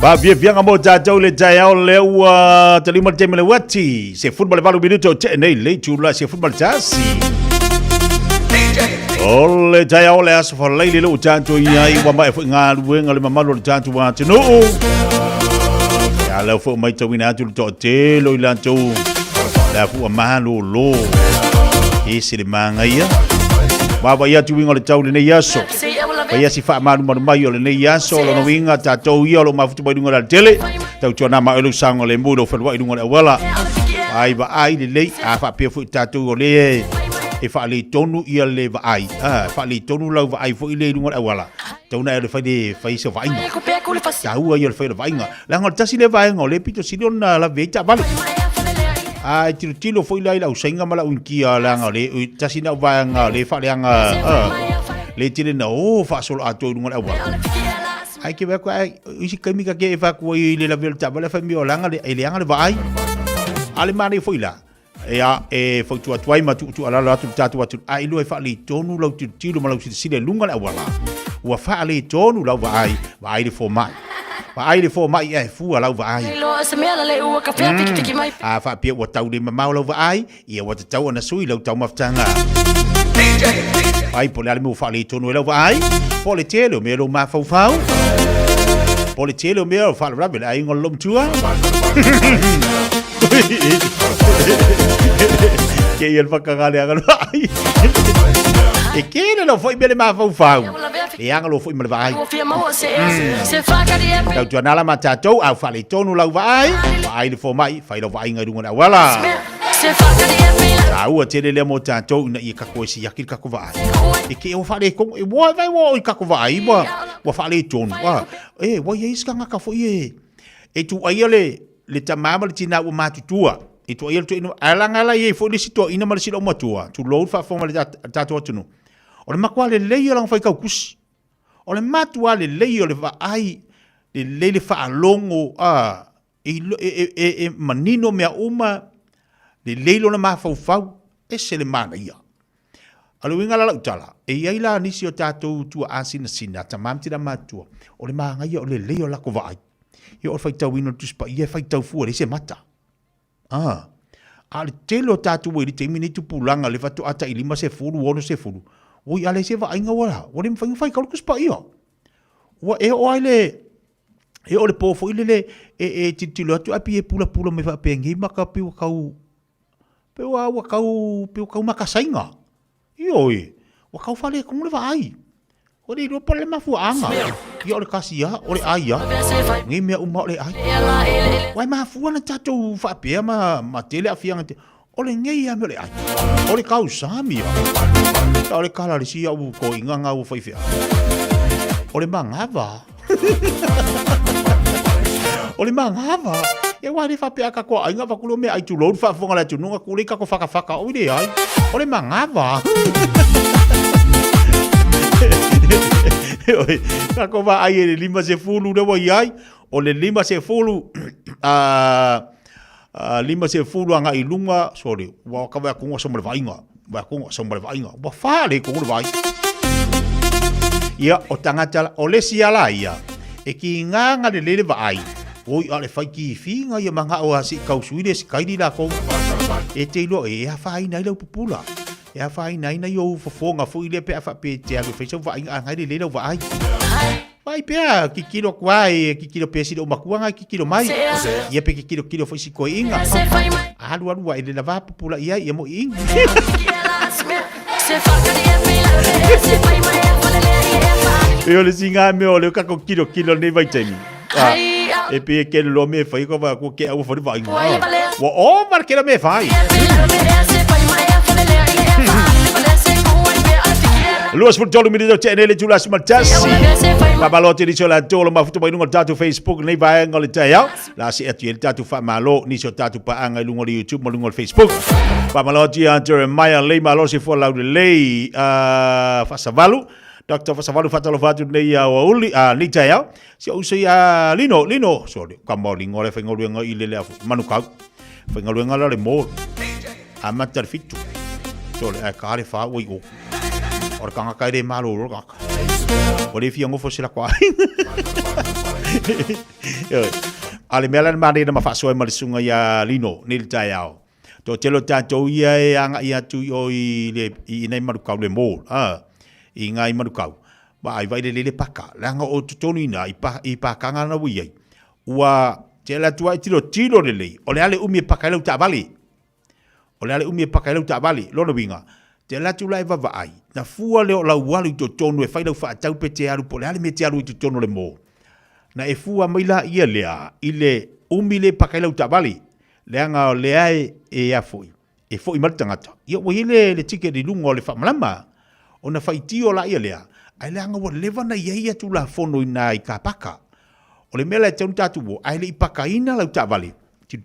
Ba Fiafia mo tātou le tai au le ua talima te mele wati. Se football valu minuto te nei le tula se football tasi. Ole tai au le aso for leile le tātou iai wa mai fu ngā luenga le mamalo le tātou wa te nuu. Ya le fu mai tau ina atu le to te lo i lantou. La fu amalo lo. Ese le manga ia. Baba ia tu winga le tau le nei aso. Ia si fa manu mai o le nei aso lo no winga tatou ia lo mafutu mai dunga le tele. Tau tona ma elu sango le mudo fa wa dunga le wala. Ai ba ai le lei a fa pe fu tatou o le e fa le tonu ia le va ai. Fa le tonu lau va ai fu ile dunga le wala. Tau na le fa de fa iso va inga. Tau ia le fa le va inga. La ngol tasi le va inga le pito silona la veita vale. Ai tilo foi lai lau senga mala unkia langa le tasi na vanga le fa leanga le tire na o fa solo ato dunga awa ai ke ko ai isi kamika ke fa ko ile la velta bala fa mi olanga le leanga le vai ale mani foi la e foi tu atuai ma tu ala tu tatu atu ai lo fa le tonu lau tilo mala sile lunga awa wa fa le tonu lau vai le fo mai ai le fo mai e fu ala vai fa pia wa tau de mamau lau vai ia wa tau na sui lau tau maftanga ai po le mo fa le tonu lau vai po le telo me lo ma fau fau po le telo me fa la bela ai ngol lom tua ke ia fa kagale aga ai e que não foi bem mais fau e anga lo foi mal vai tau tu nala matatou au fale tonu lau vai le fo mai fai lo vai ngai dunga wala au tele le mo tatou na i ka ko si yakil ka ko vai e que o fale ko e wo vai wo i ka ko vai wo fale tonu e wo ye iska ka fo e tu ai le tamama le tina o matutua e tu ai tu ala ye fo le sito ina mal silo matua tu lo fa fo mal tatou tunu o le makua le leio lang fai kau kusi. O le matua le leio le va ai le leile fa alongo e manino mea uma le leilo na mafau fau e se le mana ia. Alu winga la utala e iai la nisi o tatou tua asina sina tamamti na matua o le maanga ia o le leio la ko va ai. Ia o fai tau ino tuspa ia fai tau fua le se mata. A le telo tatou e li te minitu pulanga le fatu ata ilima se furu ono se furu. Oi ale se va inga wala o le fai kalu kuspa ia wa e o ale e o le po fo ile e titilo atu api e pula me va pengi maka pi kau pe wa kau maka sainga ioi wa kau fale como le vai o le ro problema fu anga ia o le kasia o le aia ngi me uma o le ai wai ma fu na tatu fa pe ma tele afianga o le ngai a me le ai o le kau sami o le kala le sia u ko inga nga u faifia o le mangava o le mangava e wa le fa pe aka ko inga fa kulo me ai tu lo fa fonga la tu nunga ku le ka ko faka o le ai o le mangava ka ko va ai le lima se fulu de wa ai o le lima se fulu lima se fulu anga ilunga sorry wa ka va ku so mo vainga ba ko so mo vainga ba fa le ko vai ia o tangata o le siala ia e ki nganga le vai oi ale fai ki finga ia manga o asi kausuide si kaidi la ko e te lo e a fai nai lo pupula e a fai nai na yo fofonga fo ile pe fa pe te a fe so vai ngai le lo vai vai pe ki kilo kwai ki kilo pesi do makuanga ki kilo mai ia pe ki kilo foi si ko inga alu ai le lava pupula ia mo inga eu le singa me o le ka ko kilo ne vai temi e pe ke lo me fai ko va ko ke au fo vai wa o mar ke me fai Luas for tolu minito channel tu las matasi babalote di sola tolo mafuto mai nunga tatu Facebook nei vai ngol taya la si atu tatu fa malo ni so tatu pa anga lungo di YouTube lungo Facebook babalote ante Maya le malo si for laude le fa savalu Dr. Fasavalu fatalo fatu nei ya uli ni taya si o se ya lino sorry kamo lingo le fengol nga ile le manukau fengol nga le mo amatar fitu tole a kare fa oi o or kanga kai de malo ro kaka o le fiango fo sila kwa Ale mela mari na mafaso ma le sunga ya lino ni le tai ao. To telo tatou ia e anga ia tu o i le i nei marukau le mo. I ngai marukau. Ba ai vai le paka. Langa o tutonu ina i pa kanga na wi ai. Ua tela tua tilo le lei. O le ale umi paka le ta vali. O le ale umi paka le ta vali. Lono winga. Tela tu lai va ai. Na fua le o la wali to tonu e fai lau fa tau pe te aru po le ale me te aru to tonu le mo. Na e fua maila ia lea, ile umile pakailau tabali, leanga o leae e afoi, e foi martangata. Ia wahile le tike di lunga o le whamalama, o na whaitio la ia lea, ai leanga wa lewa na ia tu la fono ina i ka paka. O le mela e taunu tatu wo, ai le i pakaina lau tabali,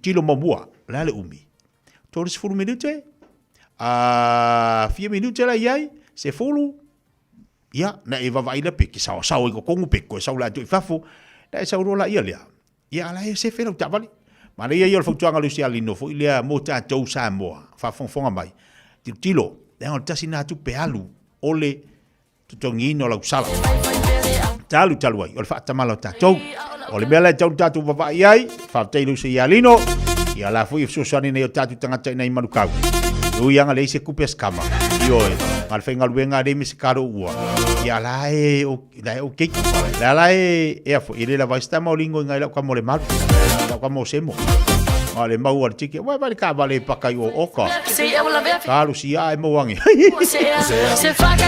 tilo mamua, la le umi. Tore se fulu minute, 4 minute la iai, se fulu, ia, na e vavaila peki, sao i kongu peko, sao la tu i fafu, da e saurola ia lea. Ia ala e se whenau tawali. Ma le ia i o whautuanga lusi alino, fo i lea mo tātou Samoa, whafonga mai. Tilo, leanga o tasi nātu pe alu, ole tutongi ino lau sala. Talu ai, o le whaatamala o tātou. O le mea le tau tātou wawai ai, whautei lusi i alino, ia la fui ifsosani nei o tātou tangata ina i manukau. Ui anga le se kupe skama. Ioe, mal whenga luenga re me se karo ua. Ia la e o keiki. La e afo. Ile la vaista maulingo inga ila kwa mo le maru. La kwa mo semo. Ma le mau ar tiki. Wai ka vale pakai o oka. Karu si a e moangi.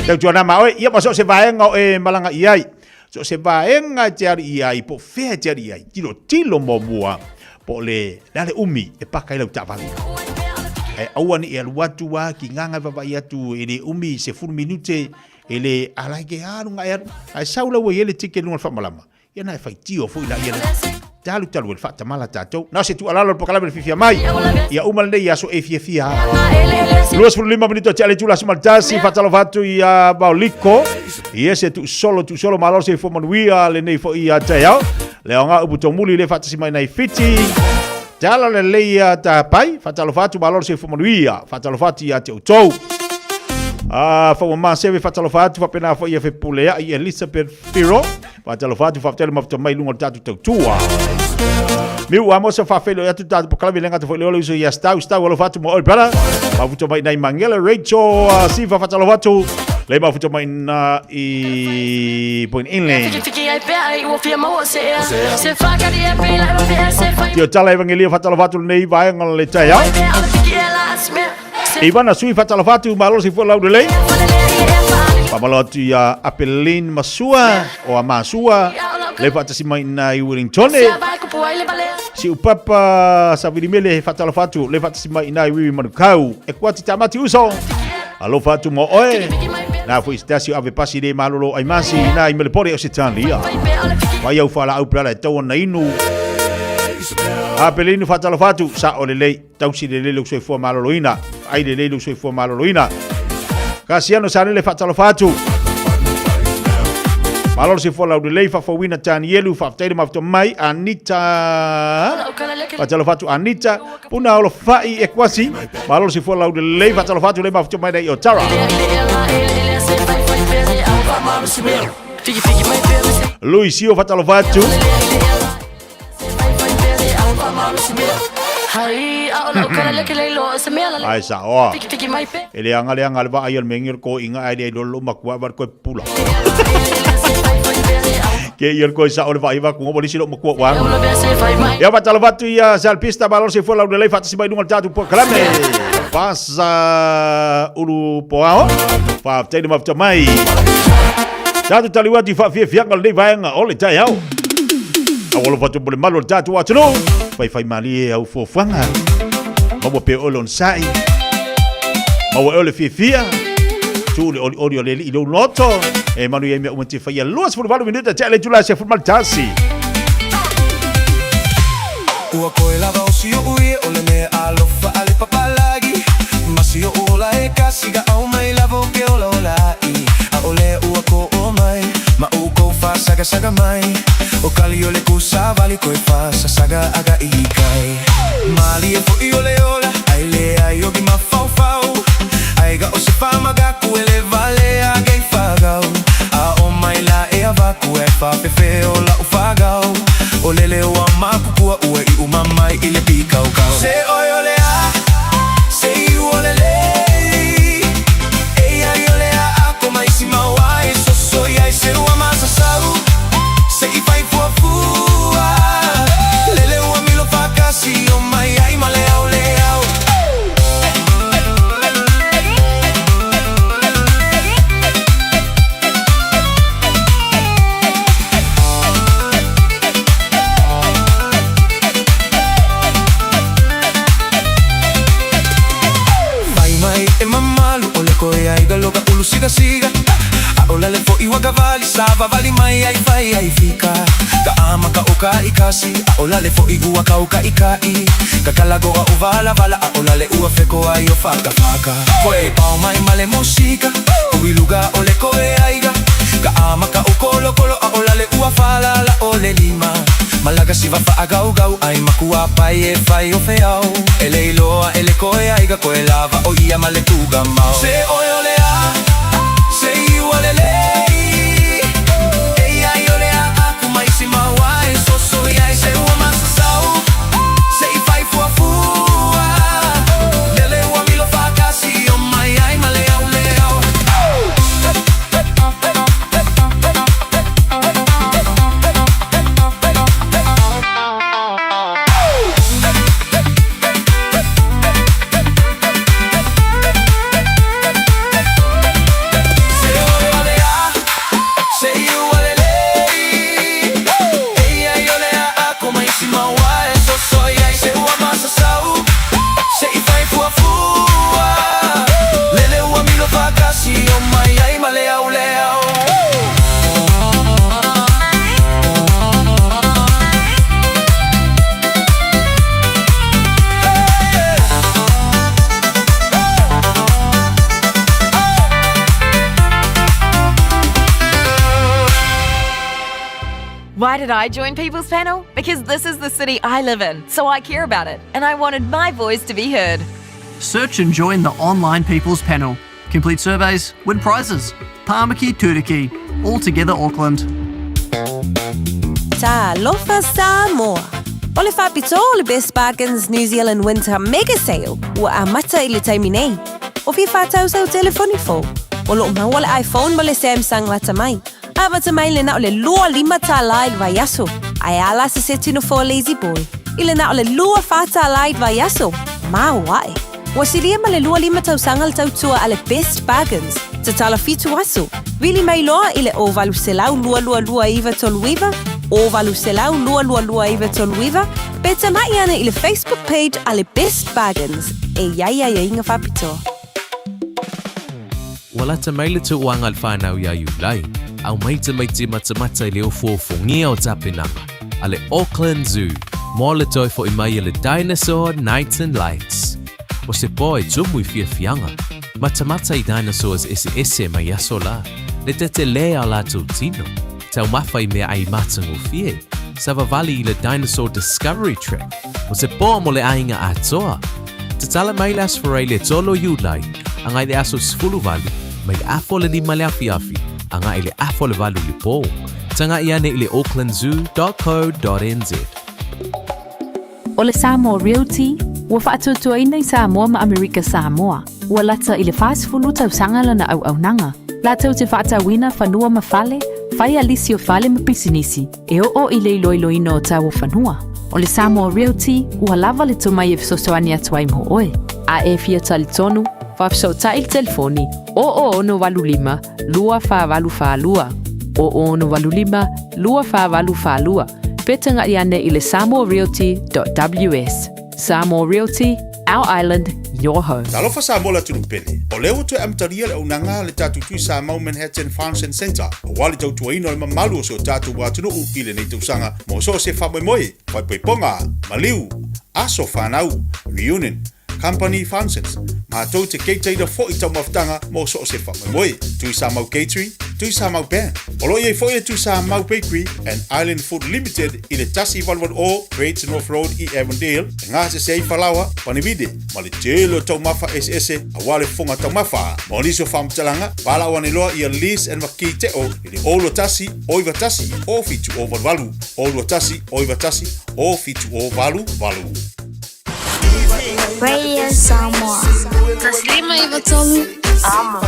Tau tuana ma oe. Ia maso se vaenga o e malanga iai. So se vaenga tiari iai. Po fea tiari iai. Tilo mo mua. Po le umi e pakai lau tavali. E aua ni e aluatu wa ki nganga vavai atu e le umi se 4 minute e le alaike aru ngai aru. Ai saula wa ele tike lunga whamalama. Ia na e whai tio fui la ia le. Talu e le whatamala tātou. Nā se tu alalo le pokalame le Fiafia Mai. Ia umal nei aso e Fiafia. 25 minuto te ale tula sumaltasi whatalo vatu i a Bauliko. Ia se tu solo malolo se fo manuia le nei fo i a teiao. Leo ngā uputomuli le whatasi mai nei fiti. Tala le leia ta pai, fatalo fatu balor se fumanuia, fatalo fatu ia te utou. Fa ma seve fatalo fatu fa pena fa ia fe pulea i Elizabeth Firo, fatalo fatu fa tele mafta mai lunga tatu tua. Miu amo se fa felo ia tu tatu pokala lenga te fo leo iso ia stau alo fatu mo oi bala. Fa futo mai nai mangela Rachel, si fa fatalo fatu. Le ma futo mai na i point inland. Tio tala evangelia fatalo fatu nei vai ngala le taia. Ivana sui fatalo fatu malo si lau de lei. Pamalotu ya Apelin Masua o Amasua. Le fatasi mai na i Wellington. Si upapa savirimele fatalo fatu le fatasi mai na i Wiwi Manukau. E kwati tamati uso. Alo fatu mo oe. Na fu istasio ave pasi de malolo ai masi na i melepore o sitalia. Vai au fala au plala tau na inu. Apelino fatalo fatu sa o lei tau si le lu soi fo malolo ina. Ai le lu soi fo malolo ina. Kasiano sa le fatalo fatu. Malolo si fo la de lei fa fo wina tani yelu fa tele mafto mai Anita. Fatalo fatu Anita puna o fai e quasi. Malolo si fo la de lei fatalo fatu le mafto mai dai Otara. Luisio fatalo fatu. Ai sa o. Ele anga le va ai mengir ko inga ai lo makwa bar ko pula. Ke ier ko sa o va iva ko bolisi lo makwa wa. Ya fatalo fatu ya salpista balor se fola de lei fatasi mai dungal tatu po kalame. Pasa ulu poao. Fa tede mafta mai. Tatu taliwati fa Fiafia ngal nei vaenga ole tai au. Awolo fatu bole malo tatu wa tino. Fai mali au fofanga. Mawa pe olon sai. Mawa ole Fiafia. Tu le oli le ilo loto. E manu ye me umti fa ya luas fu valu minuta te ale tula se fu maltasi. Ua koe lava o si o ue o le mea alofa ale papalagi. Masi o ola e kasiga au mai lavo ke ola ola i. A ole ua ko o mai, ma u ko fa saga mai. O kali o le kusa vali koe fa saga aga i kai. Mali e fo i ole ola, ai le ai o ki ma fau fau. Ai ga o se fa maga ku ele vale a gei fagau. A o mai la e a vaku e fa pefe o la u fagau. mai e mamalu o le koe ai galoka ulu siga siga a ola le fo iwa kavali sava vali mai ai vai ai fika ka ama ka oka ikasi a ola le fo igua ka oka ikai ka kalagoa o vala vala a ola le ua feko ai o faka faka koe pao mai male musika o iluga o le koe aiga ka ama ka o kolo kolo a ola le ua fala la o le lima malaga si va fa agau gau ai makua pai e fai o feau ele iloa ele koe aiga koe lava o ia male tuga mau se oi ole a se iu ole lei e ai ole a aku mai si maua e so so ia se ua masa sau se i fai fua fua lele ua milo fa kasi o mai ai male au leo Why did I join People's Panel? Because this is the city I live in, so I care about it, and I wanted my voice to be heard. Search and join the online People's Panel. Complete surveys, win prizes. Pāmaki Turiki, all together Auckland. Talofa Samoa. O le whapito o le Best Bargains New Zealand Winter Mega Sale ua amata i le taimi nei. O fi whātau sau telefoni fo. O lo maua le iPhone ma le Samsung lata mai. Awata mai le na o le lua 5 tālai vai aso. Ai ala se tino for lazy boy. I le na o le lua 4 tālai vai aso. Ma wae. Wa siria ma le lua 5 tausanga le tautua a le Best Bargains. Te tala fitu aso. Vili mai loa i le o valu selau lua iwa toluiva. O valu selau lua iwa toluiva. Peta mai ana i le Facebook page a le Best Bargains. E ia inga whapito. Wala ta maile tu uanga le whanau ia iulai. Au maita mata i leo fuafongia o tapinanga. A le Auckland Zoo. Mo le toi fo i mai le Dinosaur Nights and Lights. O se poe tumu i fiafianga. Mata i dinosaurs ese mai aso la. Le tete lea la tau tino. Tau mawhai mea ai matango fie. Sava vali i le Dinosaur Discovery Trip. O se poa mo le ainga atoa. Te tala mai le asfarai le tolo iulai. Angai le aso sfulu vali. Mai afo le 5 le afiafi. Anga i le afo le valu li po. Tanga i ane i le aucklandzoo.co.nz. O le Samoa Realty, ua whaatutua i Samoa ma Amerika Samoa. Ua lata i le whaasfulu tau sangala na au nanga. Latau te whaatawina whanua ma whale, whai alisi o whale ma pisinisi. E o i le iloiloino o tau whanua. O le Samoa Realty, ua lava le tumai e fisosoani atuai mo oe. A e fia tali tonu, whafsauta i telefoni o ono walu 5 lua wha walu wha lua. O ono walu 5 lua wha walu wha lua. Petanga i ane i le samoarealty.ws. Samoa Realty, our island, your home. Talofa Samoa la tunu pene. O leo tu amtaria le unanga le tatu tui Samoa Manhattan Function Center. O wali tau tuaino le mamalu o so tatu watunu u ile nei tausanga. Mo so se whamoimoe, whaipoiponga, maliu, aso whanau, reunion, company functions. Mātou te keiteira fo i tau maftanga mo so se whamoimoe. Tui Samoa Catering, Tui Samoa Band. Olo ye fo ye Tui Samoa Bakery and Island Food Limited i le tasi valwan o Great North Road i Avondale. Ngā se sei whalawa, panivide, ma le telo tau mafa ese a wale fonga tau mafa. Mo niso whamtalanga, wala wane loa i a lease and maki te o i le olo tasi, oiwa tasi, o fitu o valu. Olo tasi, oiwa tasi, o fitu o valu. Radio Samoa. Taslima Ivatolu. Amo.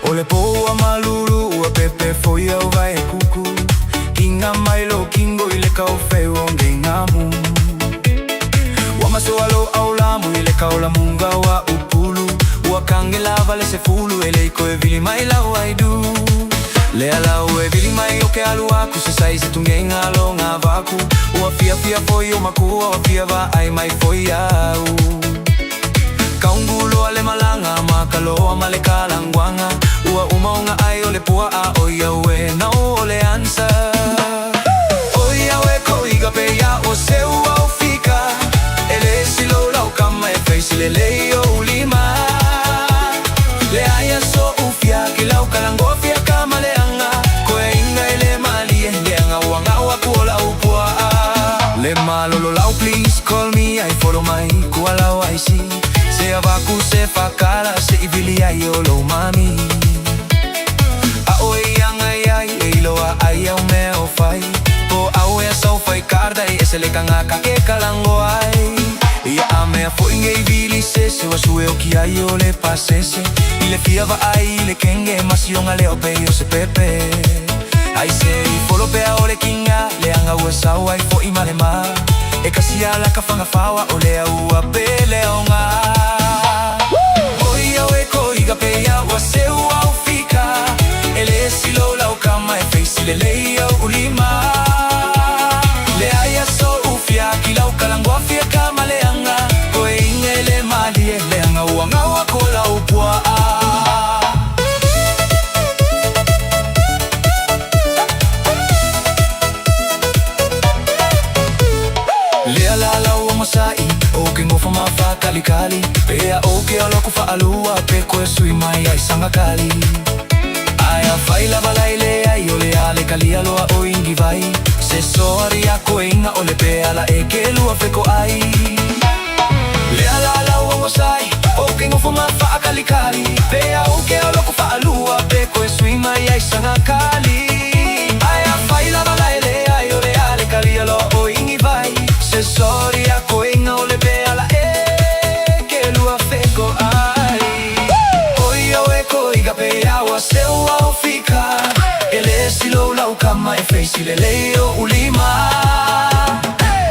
Ole poa maluru ua pepe foi au vai kuku. Kinga mailo kingo ile kau feo ngengamu. Wamaso alo aula muile kaula munga wa upulu Ua kange lava le se fulu ele ko e vili mai la waidu Le ala ue vili mai o ke alu aku se sai se tungenga lo ngā vaku Ua fia foi o makua ua fia va ai mai foi au Kaungulo ale malanga makaloa male kalangwanga Ua umaunga ai o le pua a oia ue na o le ansa Oia ue ko iga pe ya o se ua o fika Ele silo lau kama e feisi le leo ulima Le aya so ufia ki lau kalangofia kama le anga Koe inga ele mali e le anga wanga waku o lau pua Le malolo lau please call me I follow my kua lau I see Se avaku se fakala se ivili ai o lo mami A oi anga ai e iloa ai au me o fai Po au e sau fai karda e se le kanga ka ke kalango ai Ia a mea fo inge i vili se se wa sue o ki ai o le pasese I le fia va ai le kenge masionga le o pe o se pepe Ai se i folo pea o le kinga le anga ua sau ai fo i male ma E kasia la ka whanga whawa o le ua pe le o ngā Oi au e ko iga pe ia ua se ua o fika E le silo lau kama e feisi le lei au ulima Le aia so ufia ki lau kalangwa fia kama le anga Koe inge le mali e le anga ua ngawa ko lau pua Le ala lau o masai o ke ngofa mawha kalikali Pea o ke aloku wha alua pe koe sui mai ai sanga kali Ai a whai lava laile ai o le ale kali aloa o ingi vai Se soari a koe inga o le pe ala e ke lua wheko ai Le ala lau o masai o ke ngofa mawha kalikali Pea o ke aloku wha alua pe koe sui mai ai sanga kali Ai a whai lava laile ai o le ale kali aloa o ingi vai Se sori a koe inga o le pe ala e ke lua wheko ai Oia o e ko iga pe awa se ua o fika E le silo lau kama e feisi le leo ulima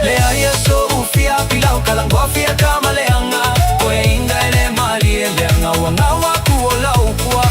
Le aia so ufia pi lau kalangwa fia kama le anga Koe inga e le mali e le anga ua ngawa ku o lau pua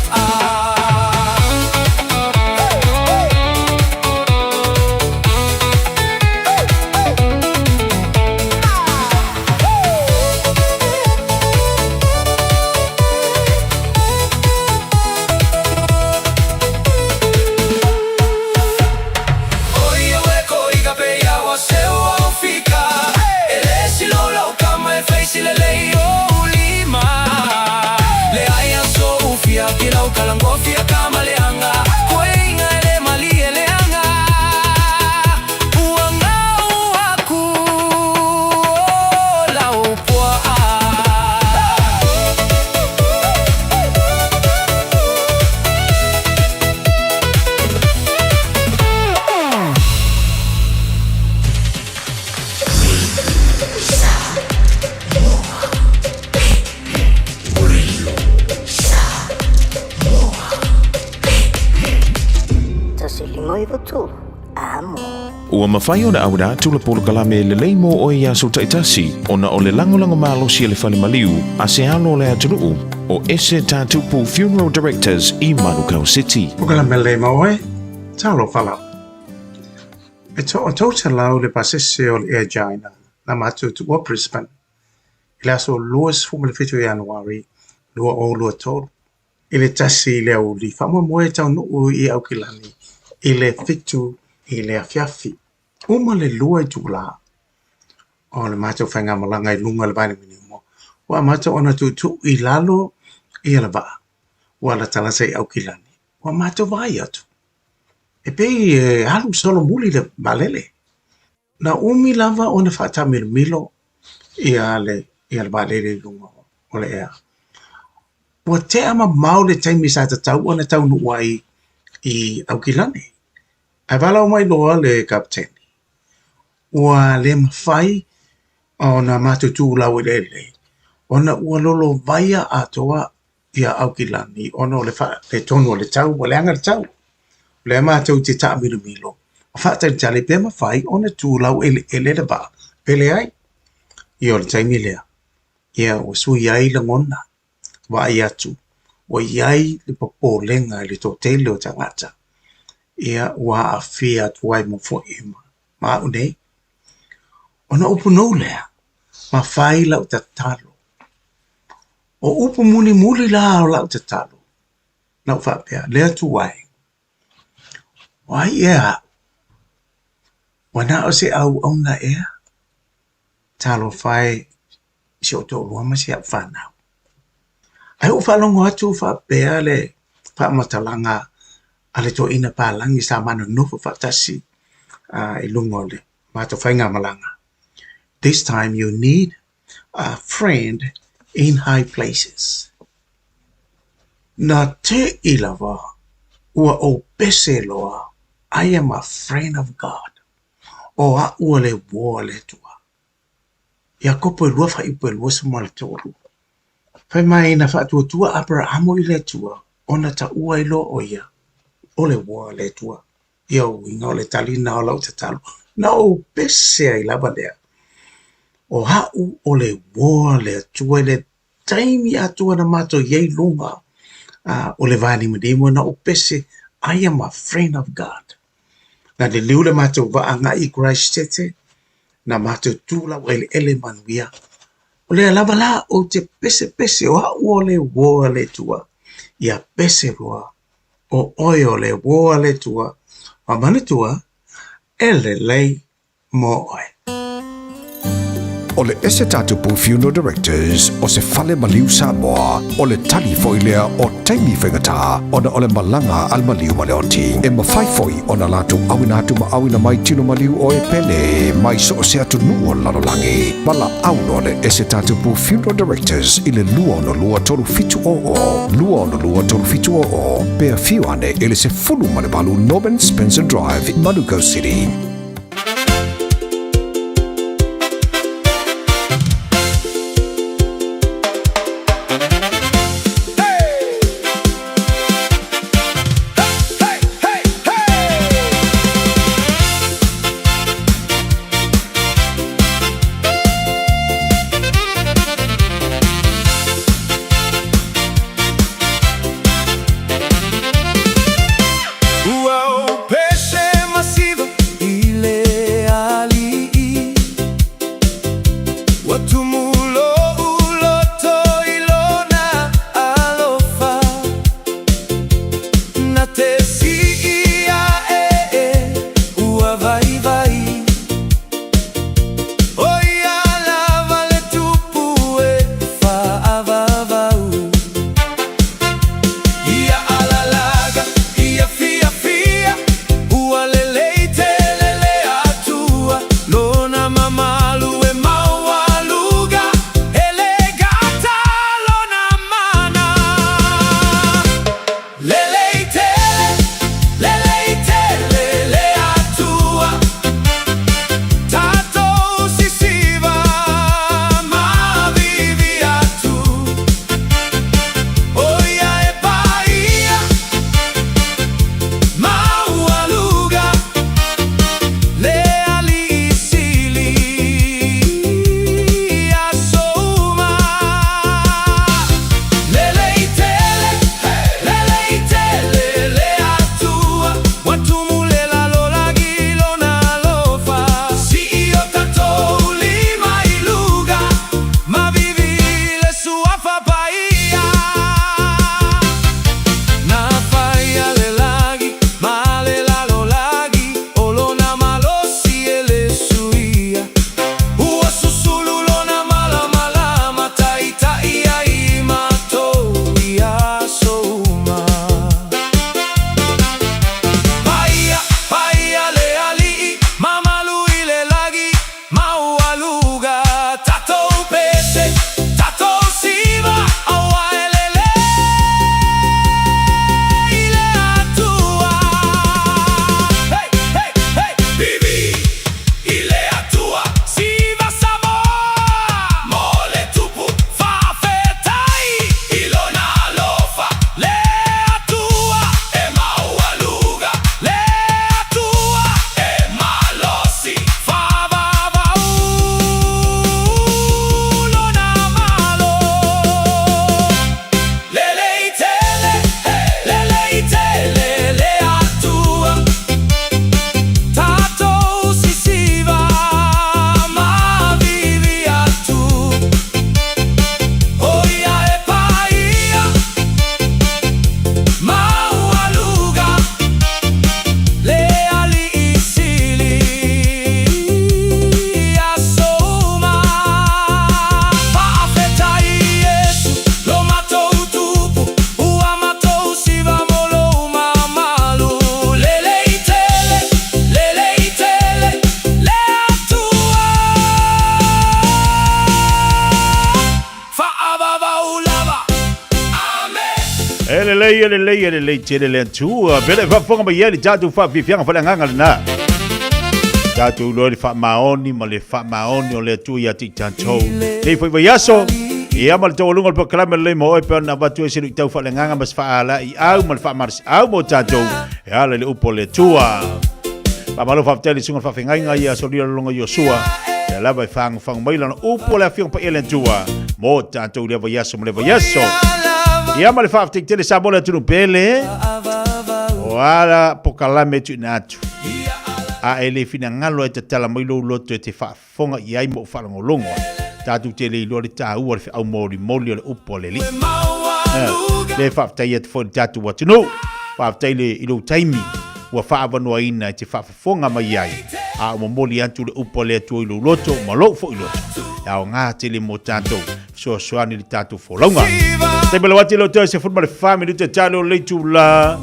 Kalangofia kama leanga Koe inga ele mali ele anga Uanga uaku lau pua Ua mawhai o na aura tula polo kalame le leimo o ia so taitasi o na o le langolango malosi le whale maliu a se alo le atunuu o ese tātupu Funeral Directors i Manukau City. O kalame le maoe, talo whala. E to o tauta lau le pasese o le Aegina na matu tu o Brisbane. I le aso luas fumale fitu Januari, lua o lua tolu. I le tasi le au li whamua moe tau nuu i au kilani. I le fitu I le afiafi. Uma le lua I tūla. O le mātou whainga malanga I lunga le vaina mini mo. Wa mātou ona tūtu I lalo I ala vaa. Wa la talasa I au kilani. Wa mātou vai atu. E pei halu solo muli le malele. Na umi lava ona whata milo I ale valele lunga o le ea. Wa te ama mau le taimi sa tau ona tau nuai I au kilani. Ai walau mai loa le kapteni. Ua le mawhai o na matutu lau le. Ona ua lolo vaia atoa ia au kilani. Ona le tonu o le tau, o le anga le tau. Le matau te taa milo. O whata le tale pe mawhai, ona tu lau ele le ba. Pele ai. Ia o le taimi lea. Ia o sui ai la ngona. Wa ai atu. O iai le popolenga le totele o tangata. Ia wa a fia tuai mo fo ima. Ma unei. Ona upu nou lea. Ma fai lau ta talo. O upu muni muli la o lau ta talo. Lau whapea. Lea tuai. Wai ea. Wana o se au na ea. Talo fai. Si o to luama si ap whanau. Ai o whalongo atu whapea le. Whamatalanga. Ale to ina palangi sa manu nufu whatasi. Ilungo le. Mato whainga malanga. This time you need a friend in high places. Na te ilawa. Ua o pese loa. I am a friend of God. O a ua le woa le tua. Ia kopo lua wha ipo lua suma le toru. Whai mai na wha tua Abrahamo I le tua. Ona ta ua ilo o ia. O le woa le tua. Ia o inga o le talina o lau te talo. Na o pese ai lava lea. O hau o le woa le tua le taimi atua na mato yei lunga. O le vani mademo na o pese. I am a friend of God. Na le liu le mato wa anga I Christ tete. Na mato tula wa ele manuia. O le alava la o te pese o hau o le woa le tua. Ia pese roa. O oio le woa le tua. Ma mani tua. Ele lei mo oi. O le ese tatu pu funeral directors o se fale maliu Samoa o le tali foilea o taimi whengata ona o le malanga al maliu maleoti e mawhaifoi o na latu awina atu ma awina mai tino maliu o e pele mai so o se atu nuo lalolangi mala auno le ese tatu pu funeral directors i le lua ono lua tolu fitu o pea fiuane ele se fulu male balu Norman Spencer Drive Manuka City. Lona mamalu e maua luga le tele le tu vele fa fonga mai ele tatu fa fianga fa nganga na tatu lo le fa maoni ma le fa maoni o le tu ya ti tanto le foi yaso ia mal to lungo pe klame le mo pe na ba tu se tau fa nganga mas fa ala I au mal fa mars au mo tanto ya le upo le tua pa malo fa tele sunga fa nganga ia so dia longo Joshua ya la ba fang mai la upo le fianga pa ele tua mo tanto le yaso mo le yaso ia mal fa tele sa bola tu pele wala pokalame tu natu a ele fina ngalo e te tala mai lo loto te fa fonga I ai mo fa ngolongo tatu te le lo le ta u au mori le upo le li le fa tai et fo tatu what no fa tai le ilo taimi wa fa va no ina te fa fonga mai ai a mo moli atu le upo le tu ilo loto ma lo fo ilo ya nga te le mo tatu so swani le tatu fo longa te belo wati lo te se football family te talo le tu la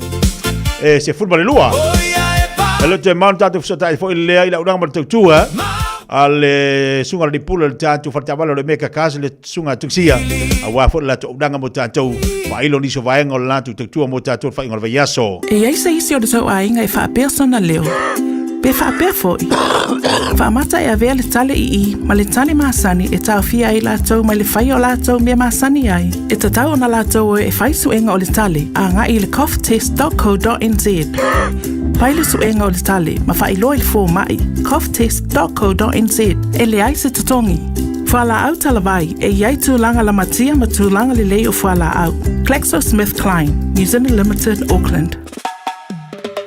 se football lua Hello te mount out of sota fo ile ila urang mal tu ale sunga di pula le tatu fatavalo le meka casa le sunga tuxia awa fo la tu udanga mo tatu wa ilo ni so vai ngol la tu mo tatu fa ngol vayaso e ai sei se o so ai ngai fa personal leo pe fa pe fo fa mata e ave le tale I ma le tale masani e tau fia I la tau ma le fai o la tau me masani ai e tau na la tau e fai su enga o le tale a nga I le coughtest.co.nz Paile su enga o le tale ma fai lo il fo mai coughtest.co.nz e le ai se tatongi Fala au talavai e iai tūlanga la matia ma tūlanga le lei o fala au GlaxoSmithKline New Zealand Limited Auckland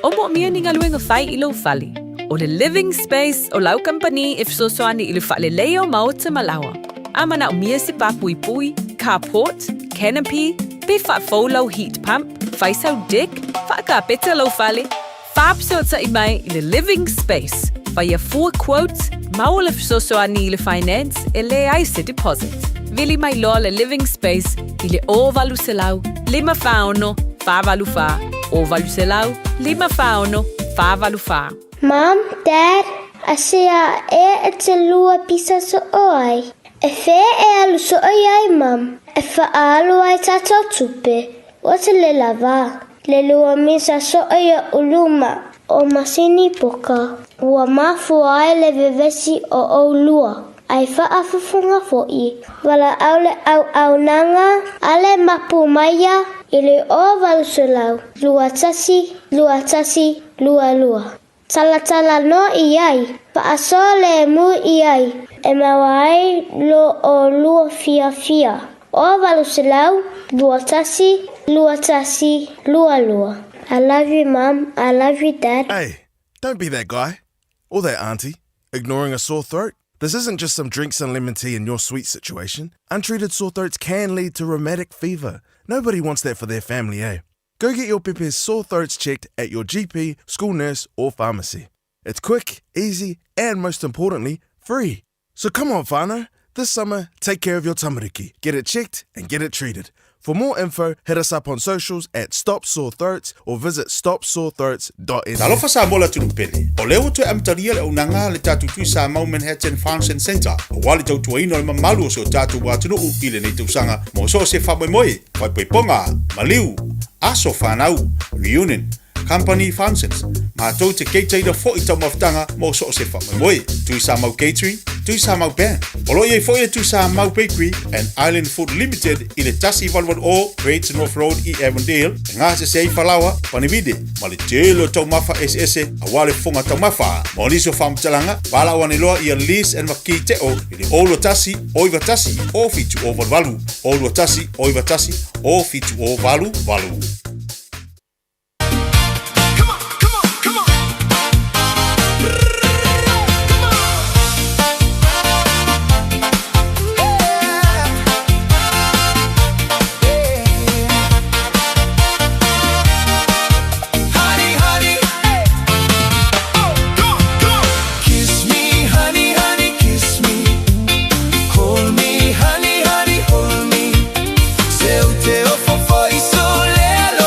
O mo mia ni ngaluenga fai ilo fali. O le living space o lau company if so soani ilu fale leo mau te malawa. Amana o mia se pa pui pui, carport, canopy, pe fa folo heat pump, fai sau dick, fa ka peta lo fale. Fab so ta I mai I le living space. Fai a 4 quotes, mau le so soani ilu finance e le aise deposit. Vili mai lo le living space I le o valu se lau, lima faono, fa valu fa. O valu se lau, lima faono, fa valu fa. Mom, Dad, asia e te lua pisa so oi. E fe e alu so oi ai, Mom. E fa alu ai tato tupe. O te le lava. Le lua misa so oi a uluma. O masini poka. Ua mafu ai le vevesi o lua. Ai fa afufunga fo I. Wala aule au nanga. Ale mapu maya. Ile o valuselau. Lua tasi, lua. Tala no iai. Pa asole mu iai. E mawai lo o lua fia. O valuselau. Lua tasi, lua. I love you, Mom. I love you, Dad. Hey, don't be that guy. Or that auntie. Ignoring a sore throat. This isn't just some drinks and lemon tea in your sweet situation. Untreated sore throats can lead to rheumatic fever. Nobody wants that for their family, eh? Go get your Pepe's sore throats checked at your GP, school nurse, or pharmacy. It's quick, easy, and most importantly, free. So come on, whānau. This summer, take care of your tamariki. Get it checked and get it treated. For more info, hit us up on socials at Stop Sore Throats or visit stopsorethroats.nz. Talofa sa mola tunupele. O leo tu amtaria le unanga le tatu tui sa mau Manhattan Farms and Center. O wale tau tuaino le mamalu o so tatu watunu ile nei tausanga. Mo so se whamoimoe, waipoiponga, maliu, aso whanau, reunion, company functions. Mātou te keiteira fo I tau maftanga mo so se whamoimoe. Tui sa mau catering, tui sa mau band. Olo ye fo ye tui sa mau bakery and Island Food Limited I le tasi valwan o Great North Road I Avondale. Ngā se sei whalawa, panivide, ma le telo tau mafa SS, a wale fonga tau mafa. Mo liso whamtalanga, wala wane loa I a lease and maki te o, I le olo tasi, oiwa tasi, o fitu o valu. Olo tasi, oiwa tasi, o fitu o valu. Honey, hold me. Seu teu fofo e solelo.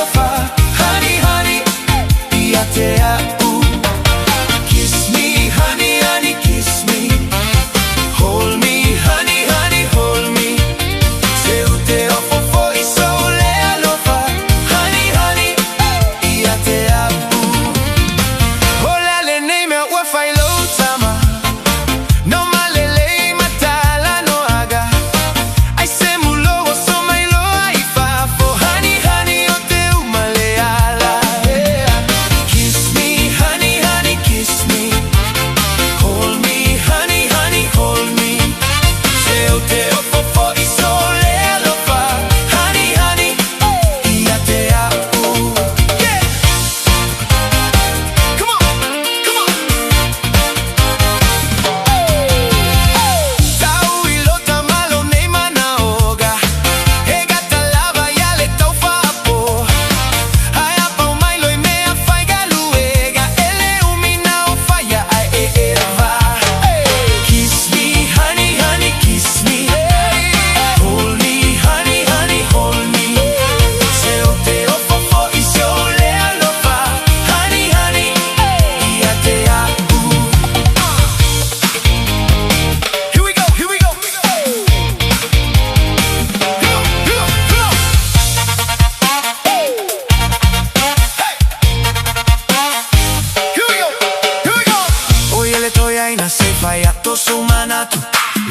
to sumanatu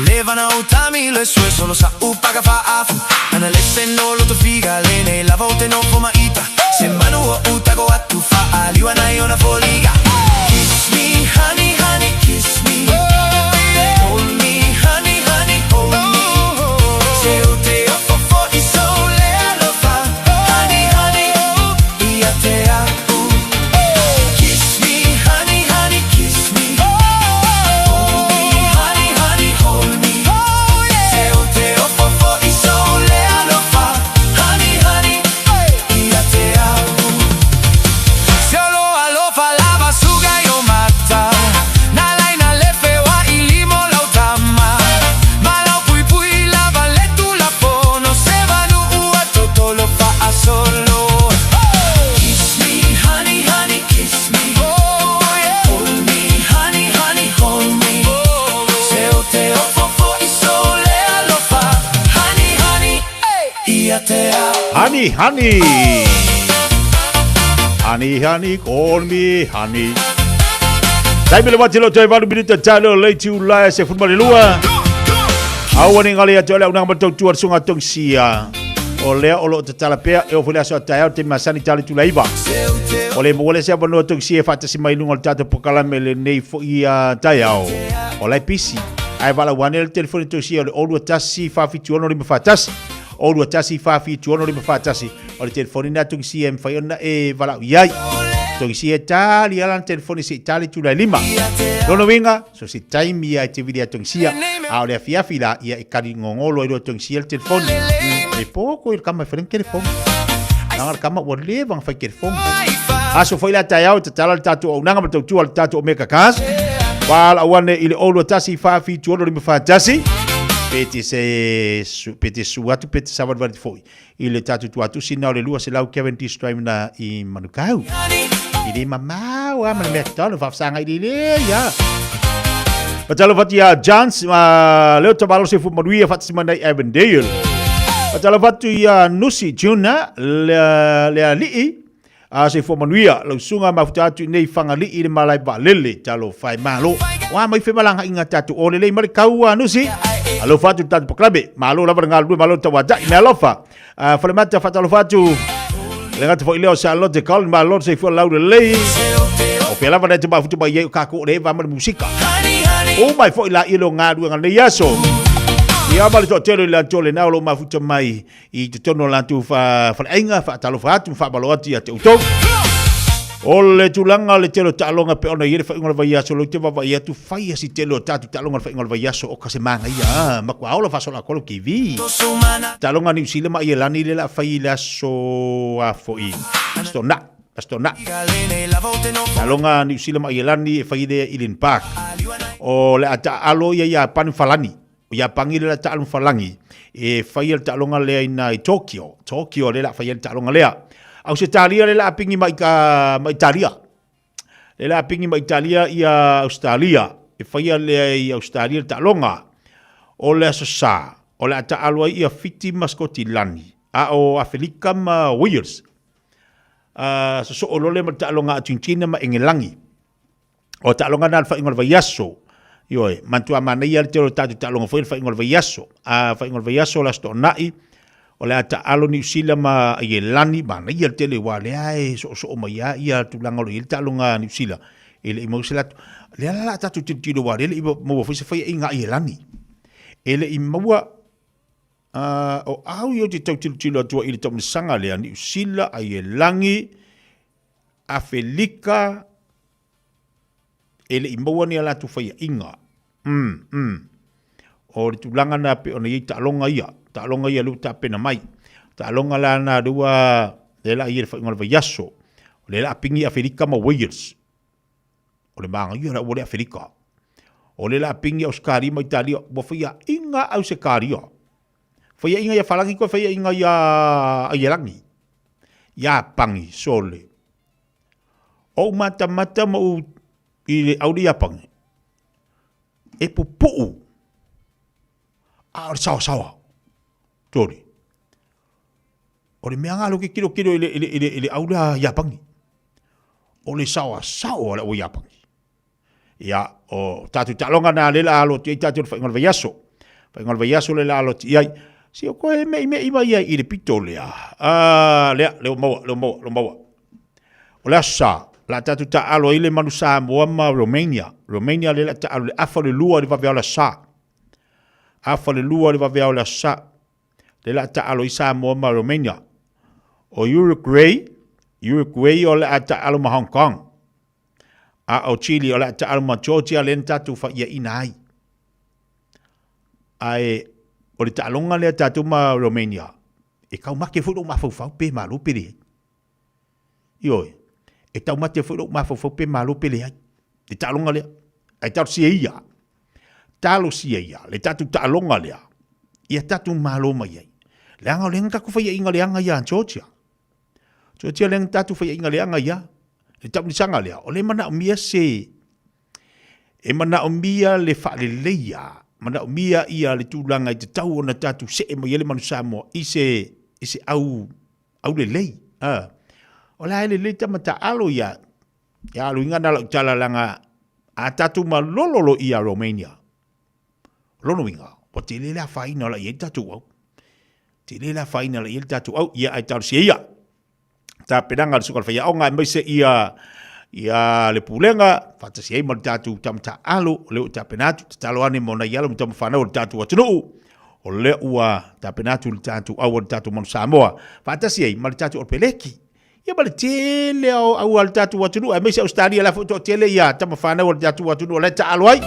levana utami le sue solo sa upaga fa afu ana le se no lo to figa le ne la volte non fo maita se manu utago atu fa aliwana io una foliga kiss me honey honey kiss me hold me honey honey hold me se te fo I sole lo fa honey honey ia te amo kiss me honey honey kiss me hold me honey honey hold me se te fo I sole lo fa honey honey ia te amo se lo alo fa la basuga yo mata na lai na le fe wa I limo la utama ma la pui pui la vale tu la pono se va nu ua toto lo fa a solo kiss me honey honey kiss me hold me honey honey hold me se te fo I sole lo fa honey honey ia te amo Honey, honey. Honey, honey, call me honey. Dai bila wati lo tai valu binita talo le tiu la se futbol lua. Awani ngali atu le unang batong tuar sunga tong sia. Ole olo tatala pea e ofole so tai au te masani tali tu laiba. Ole mo ole se abano tong sia fata si mai lungal tata pokala mele nei fo ia tai au. Ole pisi. Ai vala wane le telefoni tong sia ole olu tasi fa fitu ono rimba fatasi. Olu tasi fa fitu ono rimba fatasi. Ole telefoni na tong sia mfa ona e vala yai. Tong sia tali alan telefoni si tali tu lima. Dono winga so si time ia te video tong sia. A ole fiafila ia ikari ngongolo e tong sia telefoni. E pouco il kama fren telefoni. Nang kama wole bang fa telefoni. Aso foi la tayau te tala tatu o nanga matou tu al tatu o meka kas. Wal awane ile olu tasi fa fitu ono rimba fatasi. Peti peti suatu peti sabat vart foi. Ile tatu tu atu sina ole lua se lau Kevin T stream na I manukau. Ile mama wa man metal va sanga ile ya. Patalo fatia Jans leo tabalo se fu maduia fatsi mandai Avondale. Patalo fatu ya Nusi Juna le ali se fu maduia lo sunga mafuta tu nei fanga li ile malai ba lele talo fai malo. Wa mai fe malanga inga tatu ole le mari kau Nusi. Alo fatu tatu paklabe malo la ngal malo tawada me alofa. Falemata fatalo fatu lengat fo ileo sa lo de call malo se fu laude le. O pela va te ba futu ba ye ka ko re va mar musika. O mai fo ila ilo ngadu ngal yaso. Ia bali to tele la tole na lo mafuta mai I te tono la tu fa inga fa talo fatu fa baloti ya te uto. Ole tulanga le telo talonga pe ona yere fa ingol va yaso lo te va ya tu fa ya si telo tatu talonga fa ingol va yaso o ka se manga ia ma kwa ola fa so la kolo ki vi. Talonga ni sile ma yelani le la fa ila so a fo I. Astona. Talonga ni sile ma yelani fa ide Ilin Park. O le ata alo ya pan falani. Ya pangile la ta alun falangi. E fa il talonga le ina I Tokyo. Tokyo le la fa il talonga le. Australia le la pingi mai Italia. Le la pingi mai Italia ia Australia. E fa le Australia talonga. O le sa. O le ta alo ia fiti maskoti lani. A o Afrika ma Wales. So o le talonga Argentina ma Engelangi. O talonga na fa ingol vayaso. Yoi, mantua mana ia le tero tatu talonga foi fa ingol vayaso. Fa ingol vayaso la sto nai. O le ata alo New Zealand ma ia lani mana ia tele wa le ai so ma ia tulanga lo ia talonga New Zealand. Ele I mo se la le la tatu tiro wa le mo foi se fa inga ia lani. Ele I maua o au yo te tau tilo tua ili tau sanga le New Zealand ia langi Afrika ele I maua ni ala tu fa inga. O le tulanga na pe ona ia talonga ia lu ta pena mai talonga la na dua le la ia fa ngol vayaso le la pingi Afrika ma Wales o le manga ia o le Afrika o le la pingi Australia ma Italia bo fa inga au se karia fa inga ia falangi ko fa inga ia langi ia pangi sole o mata mo I au dia pangi e pupu a sawa tori o le mea ngalo ke kilo ile aula yapangi o le sawa la o yapangi Ia, o tatu talonga na le la alo ti tatu fa ngol vayaso. Fa ngol vayaso le la alo ti ai. Si o koe me ima ia i le pito lea. Leo maua. O lea sa, la tatu ta alo ile manu Samoa ma Romania. Romania le la ta alo le afa le lua le vavea o la sa. Afa le lua le vavea o la sa. Le la ta alo i Samoa ma Romania. O Uruguay o le ta alo ma Hong Kong. A o Chile o le ta alo ma Georgia le tatu fa ia ina ai. Ai o le ta'alonga lea tātou ma Romania. E kau make fulo ma fau pe malo pe le. Ioi. E tau mate fulo ma fau pe malo pe le ai. Le ta'alonga lea. Ai tau sia ia. Talo sia ia. Le tātou ta'alonga lea. Ia tātou malo mai ai. Leanga o lenga kako whaia inga leanga ia Georgia. Georgia lenga tātou whaia inga leanga ia. Le tau nisanga lea. O le mana o mia se. E mana o mia le wha le leia. Mana o mia ia le tūlanga i te tau o na tātou se e mai ele manu Samoa i se au le lei. O la ele lei tamata alo ia. Ia alo inga nala utala langa a tātou ma lololo ia Romania. Lono inga. Po te le la whaina la i e tātou au. Te le la whaina la i e tātou au. Ia ai tātou se ia. Tā penanga le sukal whaia o ngai mai se ia le pulenga fata si mo tatu tamta alo le ta penatu talo ane mo na yalo mo fana o tatu atunu o le ua ta penatu le tatu au tatu mo Samoa fata si mo tatu o peleki ia bale tele au al tatu atunu ai mesi Australia la foto tele ia tama fana o tatu atunu le ta alo ai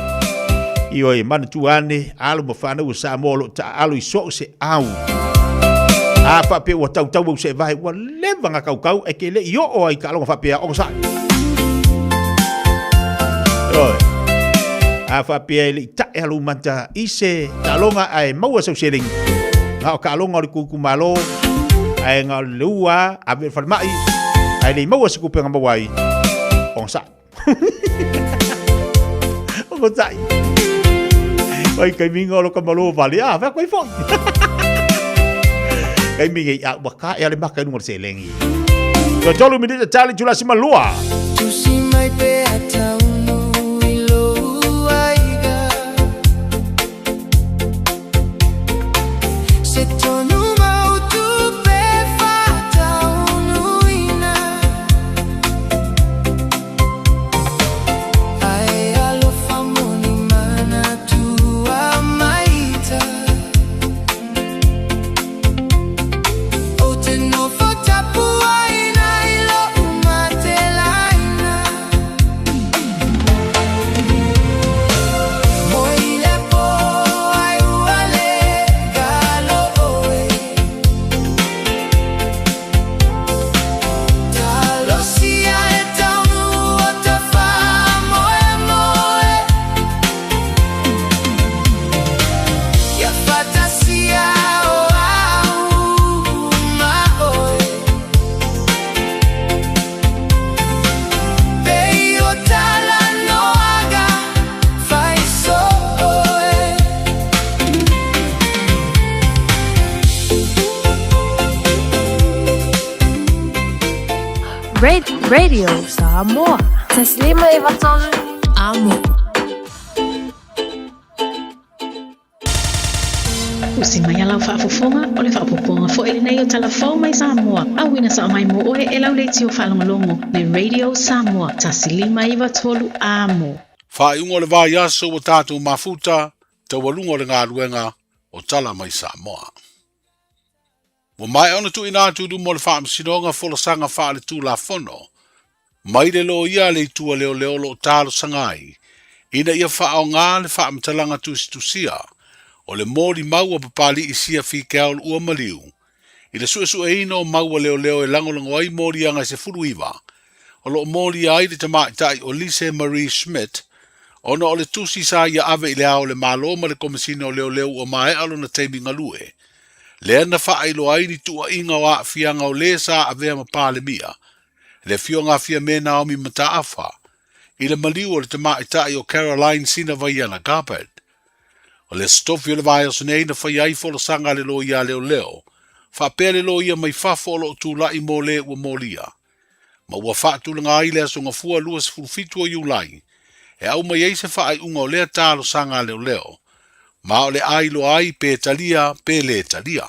io e man tu ane alo mo fana o Samoa lo ta alo i so se au a fa pe o tau se vai wa leva nga kau e ke le io o ai ka lo fa pe o sa a fa pia le ta e alu manta i se talonga ai maua sau sering nga o ka longa le kuku malo ai nga lua a ver farmai ai le maua se kupe nga mawai on sa o sai ai kai minga lo ka malo vale a va koi fon kai minga ya waka e le maka no se lengi to tolu mi de tali jula si malua to see my beata Radio Samoa. Taslima ivatol amo. Usimaya lau whaafofonga o le whaapoponga fo ele nei o talafau mai Samoa. Awina sa mai mo oe e lau leiti o whalongolongo le Radio Samoa. Taslima ivatolu amo. Whaiunga o le vai aso o tātou mafuta, te walunga o le ngā ruenga o tala mai Samoa. Wa mai ona tu ina tu du mo le whaamsinonga fola sanga wha le tū la fono. Mai le lo ia le tua leo lo talo sangai. Ina ia wha o ngā le wha amtalanga tusia. O le mōri maua papali i sia fi kea ua maliu. I le sue eina o maua leo e langolango ai mōri anga se furuiwa. O lo mōri ai le tamaitai o Lise Marie Schmidt. Ona o le tusi sa ia ave i le ao le maloma le komisina o leo o mae alo na teimi ngalue. Le ana wha ailo ai ni tua inga o a fianga o le sa avea mapale mia. Le fio ngā fia me Naomi Mataafa, i le maliu o le tamaitai o Caroline Sina Vaiana Garpet. O le stofi o le vai o senei na whai ai fola sanga le lo ia leo, wha pēr le lo ia mai whafo o lo tūlai mō le ua mō lia. Ma ua wha tūlanga ai le aso ngā fua luas fulfitu o iulai, E au mai eise wha ai unga o lea tālo sanga leo leo. Ma o le ailo ai pe talia pe le talia.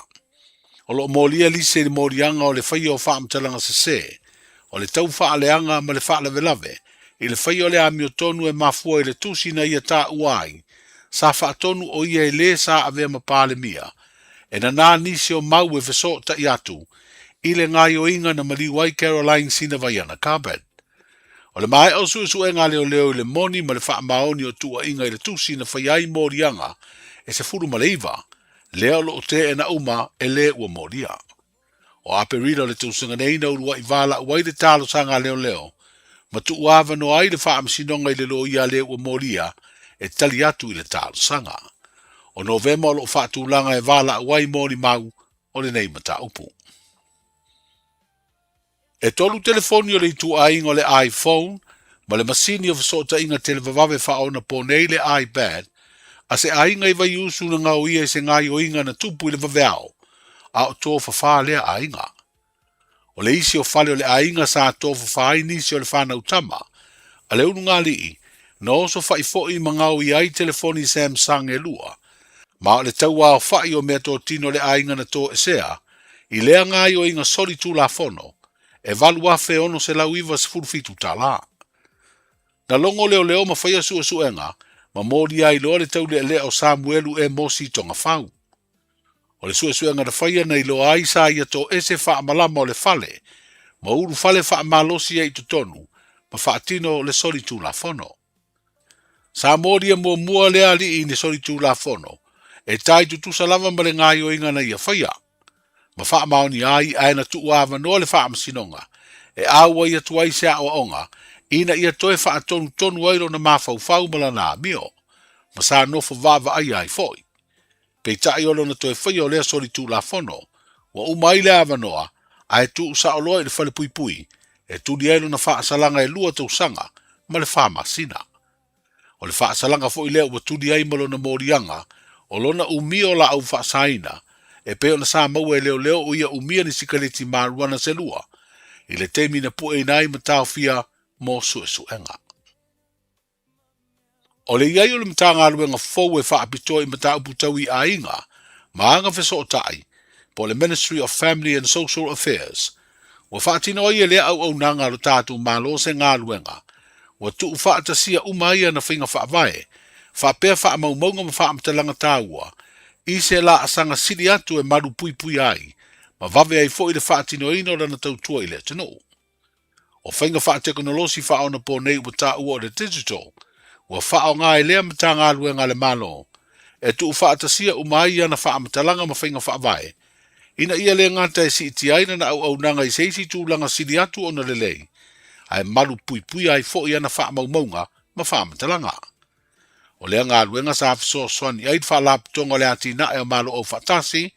O lo molia lise le morianga o le whaia o whaamtalanga se se. O le tau wha leanga ma le wha lave lave. I le whaia o le ami o tonu e mafua i le tusi na ia tā uai. Sa wha tonu o ia e le sa avea ma pāle mia. E na nā nisi o mau e feso ta i atu. I le ngai o inga na maliwai Caroline sina vaiana Carbet. O le mai au su e ngā leo leo i le moni ma le wha maoni o tua inga i le tusi na whaiai morianga. E se furu maleiva. Leo lo te e na uma e le ua moria. O aperira le tūsanga neina urua i wala uai le talo sanga leo leo. Ma tu uava no ai le wha amsinonga i le lo ia le ua moria e tali atu i le talo sanga. O novema o lo wha tūlanga e wala uai moni mau o le nei mata upu. E tolu telefoni o le itu ainga o le iPhone, ma le masini o fasota inga televavave wha ona po nei le iPad, a se ainga i vai usu na ngau ia se ngai o inga na tupu i le vaveao, a o tō whawha lea ainga. O le isi o whale o le ainga sa tō whawha ai nisi o le whana utama, a le unu ngā lii, na oso whai fōi ma ngau i ai telefoni Samsung e lua, ma o le taua o whai o mea tō tino le ainga na tō esea, i lea ngai o inga sori tū la fono, e valu afe ono se lau iwa se furufitu ta la. Na longo leo leo ma whaia sua suenga, ma mōri ai loa le tau le o Samuelu e mosi tonga whau. O le sua suenga na whaia nei loa ai sa ia tō ese wha malama o le fale, ma uru fale wha malosi e i tonu, ma wha atino le sori tū la fono. Sa mōri e mua lea li i ne sori tū la fono, e tai tutusa lava ma le ngai o inga na ia whaia. Ma wha maoni ai aena tu uawa no le wha amasinonga. E aua ia tuai se a onga, ina ia toe wha atonu tonu airo na mawhau whau mala nā mio. Ma sa nofo vava ai ai foi. Pei tai olo na toe whai o lea sori tu la fono. Wa umai le awa noa, a e tu usa oloa i le whale pui pui, e tu di ailo na wha asalanga e lua tau sanga, ma le wha masina. O le wha asalanga fo i lea ua tu di aimalo na morianga, o lona umio la au wha saina, e peo na sa maua e leo leo o ia umia ni sikaleti maruana se lua, i le temi na pu e nai ma tau fia mo suenga. O le iai o le mta ngā ruenga fau e wha apito i mata uputau i a inga, maanga feso o tai, po le Ministry of Family and Social Affairs, wa wha atino ia lea au nanga lo tātu malo se ngā ruenga, wa tu wha atasia umaia na whinga wha avae, wha pēr wha amaumaunga ma wha amtalanga tāua, i se la asanga siri atu e maru pui pui ai, ma vave ai fo i le whaatino ino rana tau tua i le tino. O whainga wha teknolosi wha ona po nei ua tā ua o le digital, ua wha o ngā e lea mata ngā ruenga le malo, e tu wha atasia umai ana wha amatalanga ma whainga wha avae, ina ia le ngata e si iti aina na au nanga i seisi tūlanga siri atu ona le lei, ai maru pui pui ai fo i ana wha amaumaunga ma wha amatalanga. O lea ngā ruenga sa afiso swani aid wha laptonga le ati na e malo o fatasi,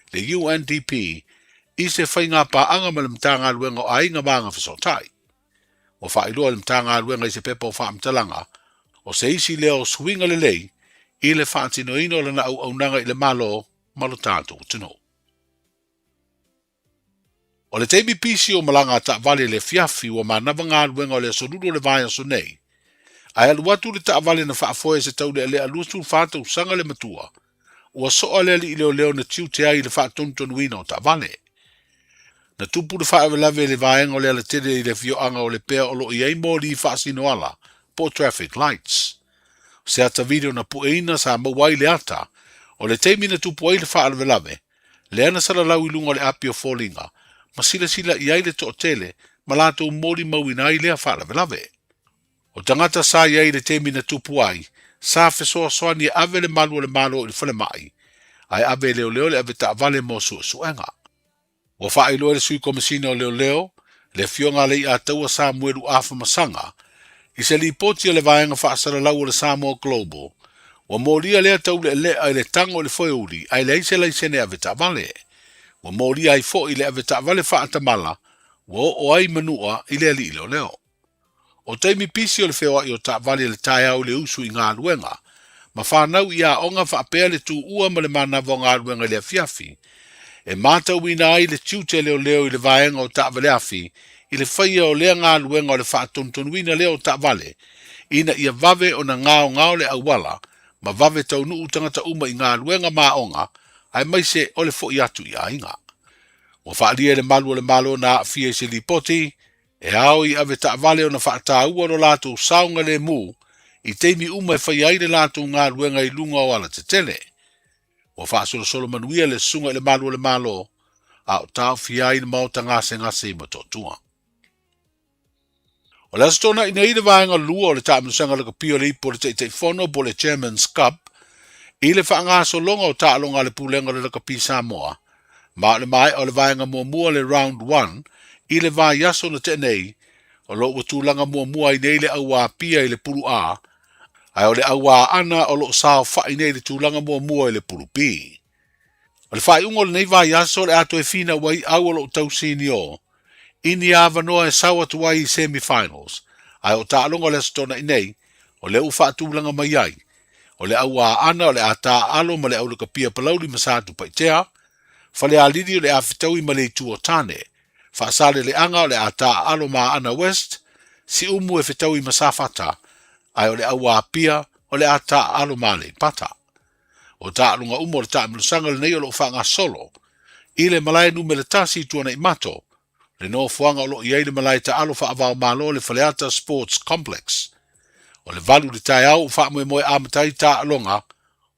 le UNDP, i se whainga pa anga ma le mta ngā ruenga o ainga maanga fiso tai. O wha iloa le mta ngā ruenga i se pepa o wha amtalanga, o se isi leo swinga le lei, i le wha atino ino le na au nanga i le malo tātou tino. O le teimi pisi o malanga ta vale le fiafi o manava ngā ruenga o le sorudo le vaya so nei, ai alu watu le taavale na whaafoe se tau le aluasu whātau sanga le matua, ua soa le li leo leo na tiu te ai le whātontonu wina o taavale. Na tupu le whaawelawe le vaenga o le ala tere i le fioanga o le pea o lo i eimo li whaasino ala, po traffic lights. Se ata video na pueina sa mawai le ata, o le teimi na tupu ai le whaawelawe, le ana sala lau ilunga le api o fōlinga, ma sila i ai le to tele, ma lato mori mawina ai le whaawelawe. O tangata sa iai le temi na tupu ai, sa fesoa soani ave le malo i le whale mai, ai ave leo leo le ave ta vale mo suenga. O wha ilo le sui komisina o leo leo, le fionga le i a taua Samuelu afa masanga, i se li poti le vaenga wha asara lau le Samoa Global, wa moria lea tau le ai le tango le foeuri, ai le ise sene ave ta vale, wa moria ai fo i le ave ta vale wha atamala, wa o ai manua i le li ilo leo. O teimi pisi o le whewa i o ta vale le tai au le usu i ngā ruenga, ma whanau i a onga whaapea le tū ua ma le manawa ngā ruenga le fiafi, e mātau ina ai le tiute leo leo i le vaenga o ta vale afi, i le whaia o lea ngā ruenga o le whaatontonu ina leo ta vale, ina ia vave o na ngao le awala, ma vave tau nuu tangata uma i ngā luenga maonga, ai mai se o le fo i atu i ainga. Wa whaalia le malo na fie se lipoti, e ao i ave ta vale o na whaata ua ro lātou saunga le mū, i teimi uma e whai aile lātou ngā luenga i lunga o ala te tele. Wa whaasolo solo manuia le sunga le malo, a o tau fia i na mauta ngase i matotua. O le asitona ina ina vaenga lua o le taamisanga le kapio le ipo le te fono po le Chairman's Cup, i le whaangaso longa o taalonga le pulenga le kapi Samoa, ma le mai o le vaenga mua le round 1, i le vai yaso na te nei, o lo watulanga mua i nei le aua pia i le pulu A, ai o le aua ana o lo sao wha i nei le tūlanga mua i le pulu B. O le whai ungo le nei vai yaso le ato e fina wai au o lo tausini o, ini ava noa e sawa tuai i semi-finals, ai o taalonga le stona i nei, o le ufa tūlanga mai ai, o le aua ana o le ata alo ma le au le kapia palauli masatu paitea, fale alidi o le afitaui ma le tu o tane, whaasale le anga o le ata alo ma ana west, si umu e fitaui masafata, ai o le aua pia o le ata alo ma le pata. O taalonga umo o le taamilusanga le nei o lo whanga solo, i le malai nume le tasi tuana i mato, le no fuanga o lo iei le malai ta alo wha avao malo le Faleata Sports Complex. O le valu le tai au wha moe amatai ta alonga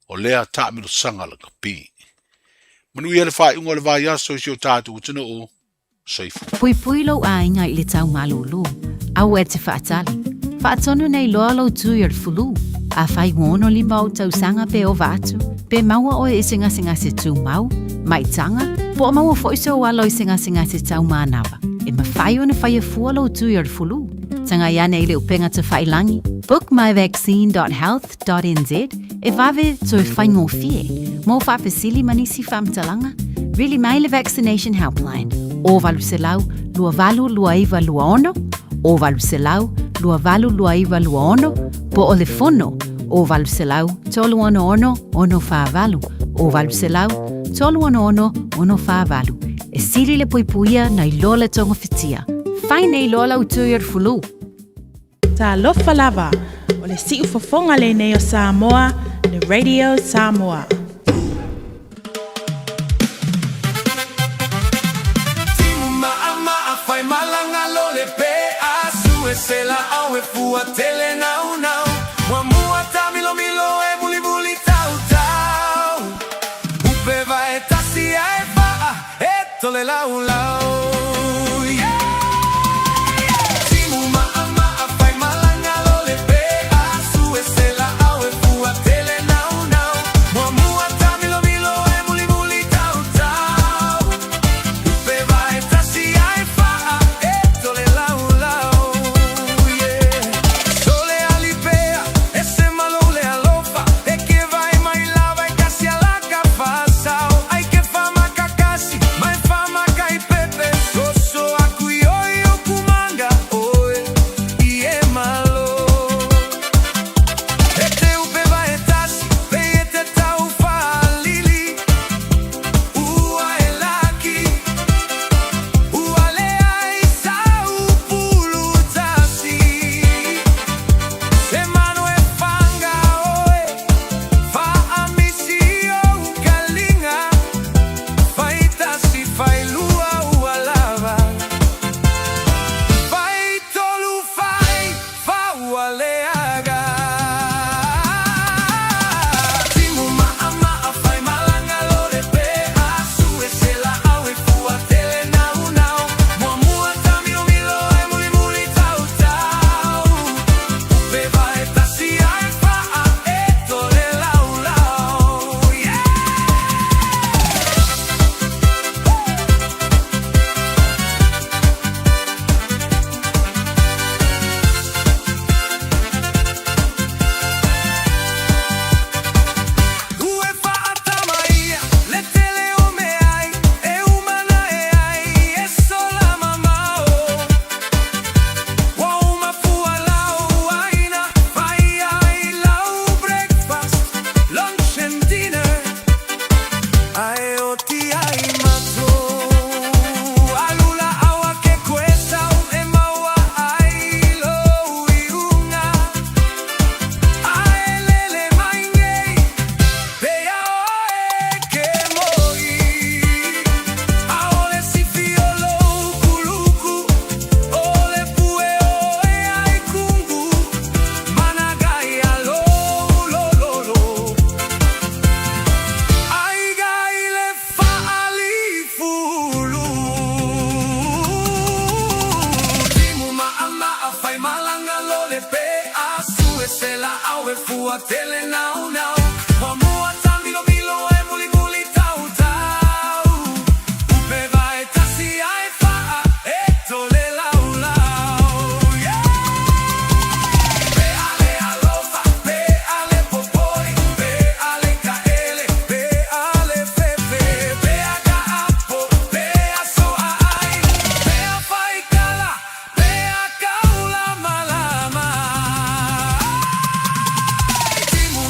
o lea taamilusanga le kapi. Manu ia le whai unga le vai aso si o tātu utino o seifu. Pui lo ainga i le tau malulu, au e te whaatali. Whaatonu nei loa lo tu i ar fulu, a whai ngono lima o tau sanga pe o vatu, pe maua o e singa se tu mau, mai tanga, po o maua fo iso walo i singa se tau manawa. E ma whai o na whai a fua lo tu i ar fulu. Tanga iane i le upenga te whai langi, bookmyvaccine.health.nz, e vave to e whai ngō fie, mō whapesili manisi whamtalanga, really mai le vaccination helpline, o valu se lau, lua valu lua iwa lua ono, o valu se lau, lua valu lua iwa lua ono, po o le fono, o valu se lau, tolu ono ono wha valu, o valu se lau, tolu ono wha valu, e siri le puipuia na i lola tonga fitia, whai nei lola utui ar fulu. Ta lofa lava, o le siu fofonga le nei o Samoa, le Radio Samoa. Se la au e fua tele nau nau, wa mua ta milo e buli buli tau tau, upe va e tasi ai fa e tole lau lau. Pepe tele now now. O mua tambilo bilo e muli muli tau tau. Upe vai tasi ai faa e tole lau lau. Pe ale alofa, pe ale popoi, pe ale kaele, pe ale fefe, pe aga apo, pe aso ai, pe a faikala, pe a kaula malama. Timu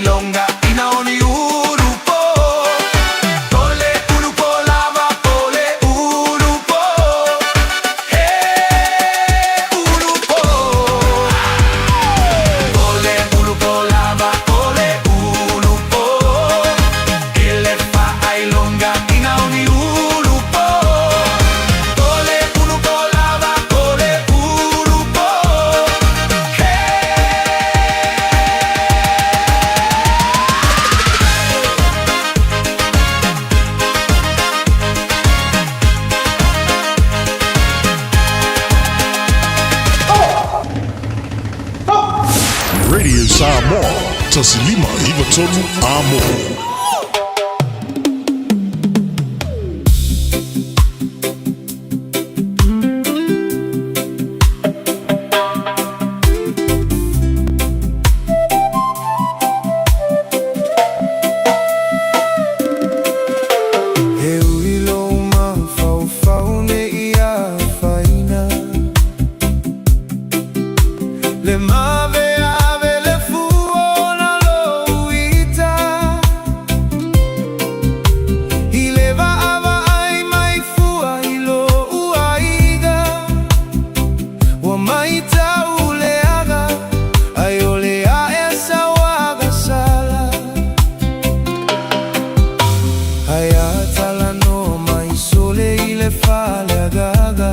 ailonga ina oni urupo. Ole urupo lava, ole urupo. Hey urupo. Ole urupo lava, ole urupo. Ele fa ailonga ina oni urupo. Ole urupo lava, ole urupo. Radio Samoa, tasilima iwa tolu amo. Le mave ave le fuona lo uita. Ile va ava ai mai fua ilo uaiga. Wa mai tauleaga ai olea esa waga sala. Ai atala no mai sole ile fale agaga.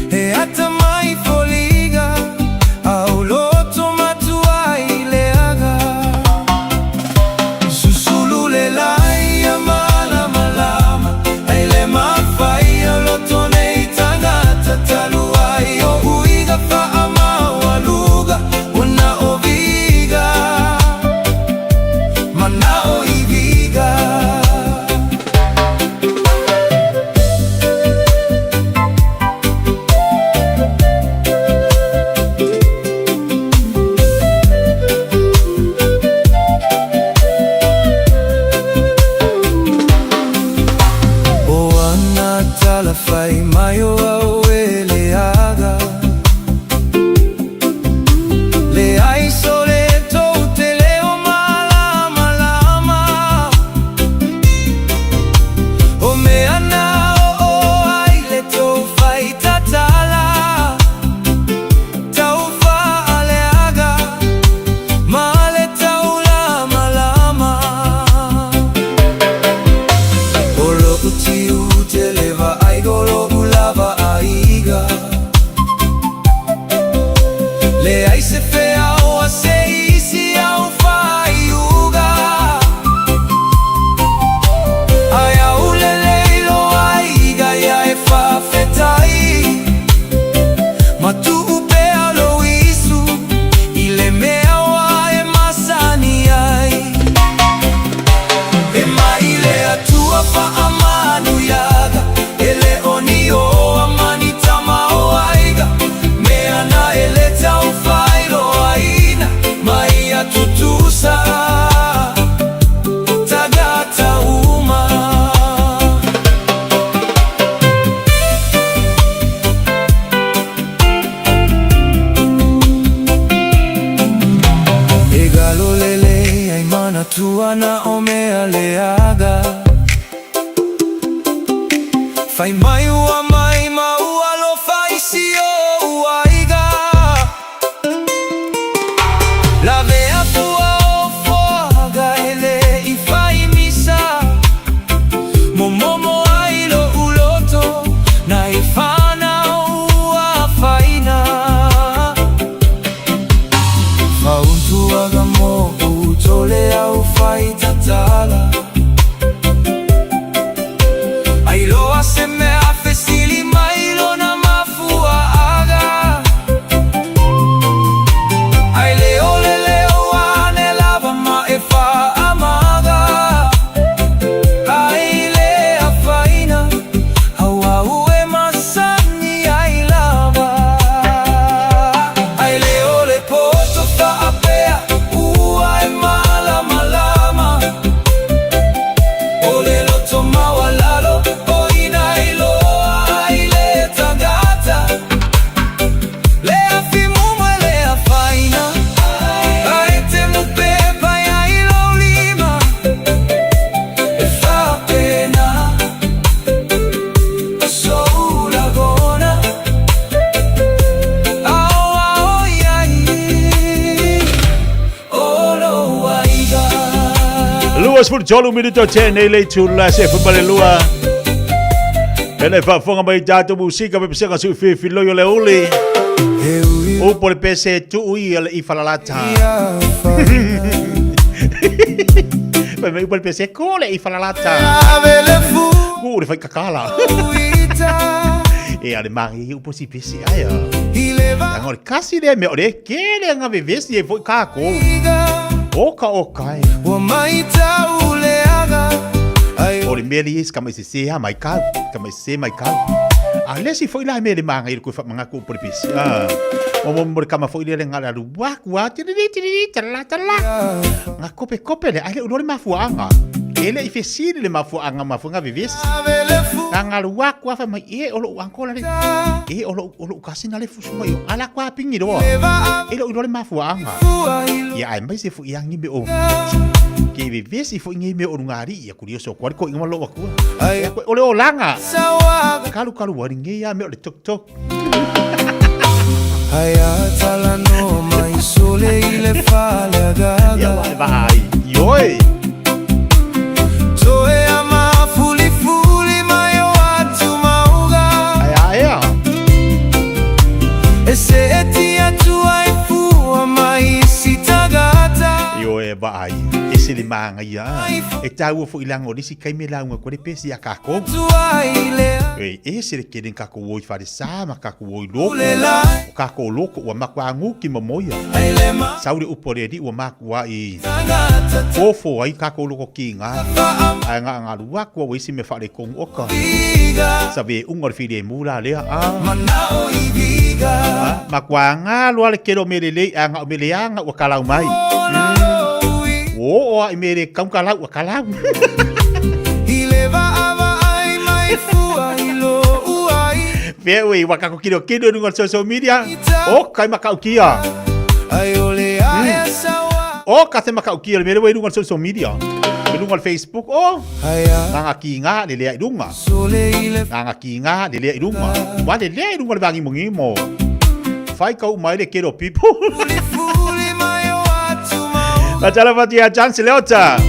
Fiafia Mai le aga. Le ai sole te leo malama lama. O me ana o ai le tau fai tatala. Tau fa ale aga. Ma le tau lama lama. O loko tiu te leva ai golo lava aiga. Le ai se fea o a se isi au fai uga. Ai au le leilo aiga ia e fa fetai. Ma tu upe alo isu i le mea wa e masani ai. E mai le atua fa amanu iaga. Ele oni o amani tama o aiga. Mea na ele tau failo aina. Mai atutusa tagata uma. E galo lele ai mana tua na o mea leaga. Fai mai ua mai ma ua lo fai si o uaiga. La vea fua o foaga ele i fai misa. Momomo ai lo uloto na i fana ua faina. Fauntu aga mo utole au fai tatala. Ai loa se me afesili mai lo na mafua aga. Ai leo le leo ane lava ma e fa amaga. Ai le a faina au au e masani ai lava. Ai leo le poto fa apea ua e mai. was for Jolu Minuto 10 ele tula se fubalelua. Ele fa fonga mai tato musika pe pesa su Fifi loyo le uli. O por pese tu ui ele I falalata. Pe me por pese kole I falalata. Ku le fai kakala. E ale mari u posi pese aya. Ngor kasi de me ore kele nga vivesi e foi kako. Oka okai. Wa mai tauleaga. Ore meri is kama se ha mai kau, kama se mai kau. Alesi foi lá meri manga ir ku fa manga ku porpis. O mo kama foi le ngala ru wa tiri tala. Nga kope le ale uri mafuanga. Ele I fesiri le mafuanga mafunga vivis. Nga ru wa fa mai e olo ankola le. E olo kasina le fusu mai. Ala kwa pingi do. Ele uri mafuanga. Ya ai mai se fu yang ni o. Ke vivis I fu ngi me o ngari ya kurioso kwa ko ngama lo aku. Ole olanga. Kalu wari ngi ya me o tok. Hayatala no mai sole ile fale agaga. Ya vai. Yoi. Toe ama fuli mai watu mauga. Aya. Ese etia tu ai fu mai sitagata. Yoi vai. Ese le manga ya. E tau fu ilango disi kai me la ngwa ko de pesi ya kako. Ese le keden kako woi fa de sama kako woi loko. Kako loko wa makwangu ki momoya. Sauri upore di wa makwa I. Fofo ai kako loko kinga. Nga luwa ko woi si me fa de kong oka. Sabe ungor fi de mula le Manao ibiga. Makwanga lua le kero melele anga meleanga wa kalau mai. O ai mere kam kalau wa kalau. Ileva ava ai mai fua ilo uai. Vewe wakako kido nungal social media. O kai makaukia. Ai ole ai sawa. O kase makaukia mere we nungal social media. Nungal Facebook o. Nga kinga lele idunga. Nga kinga lele idunga. Wa lele idunga bangi mungimo. Fai kau mai le kero people. Batala fatia chance leota.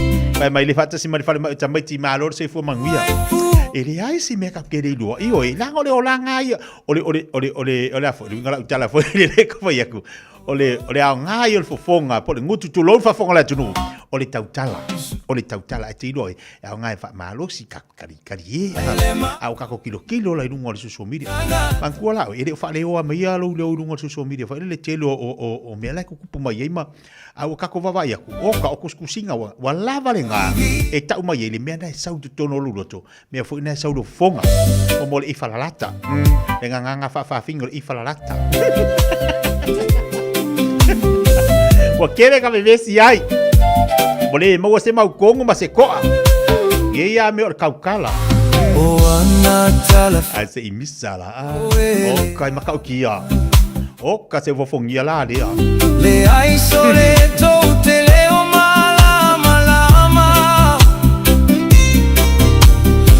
Mai le fata si mai fale mai tamai ti malor se fu manguia. Ele ai si make up kere lo. Io e lang ole olanga ia. Ole afo ngala utala fo le ko fa yaku. Ole au ngai o fofonga po le ngutu tu lo fa fonga la tunu. Ole tautala e te loi. Au ngai fa malo si kari. Au kako kilo la idunga le social media. Mankuala ele fa le o mai lo idunga social media. Fa le telo o me la ku pu mai ma. Au kako vava yaku. O ka okuskusinga wa lava le nga. E tau mai ele me na sau tu tono luloto. Me fo ina sau do fonga. O mo le ifalalata. Le nga fa fingo ifalalata. Wa kere ka bebe si ai. Bole mo se mau kongo ma se koa. Ye ya me or kaukala. O ana tala. Ai se imisala. O kai makaukia. O ka se vofongia la dia. Le ai sole to te leo malama.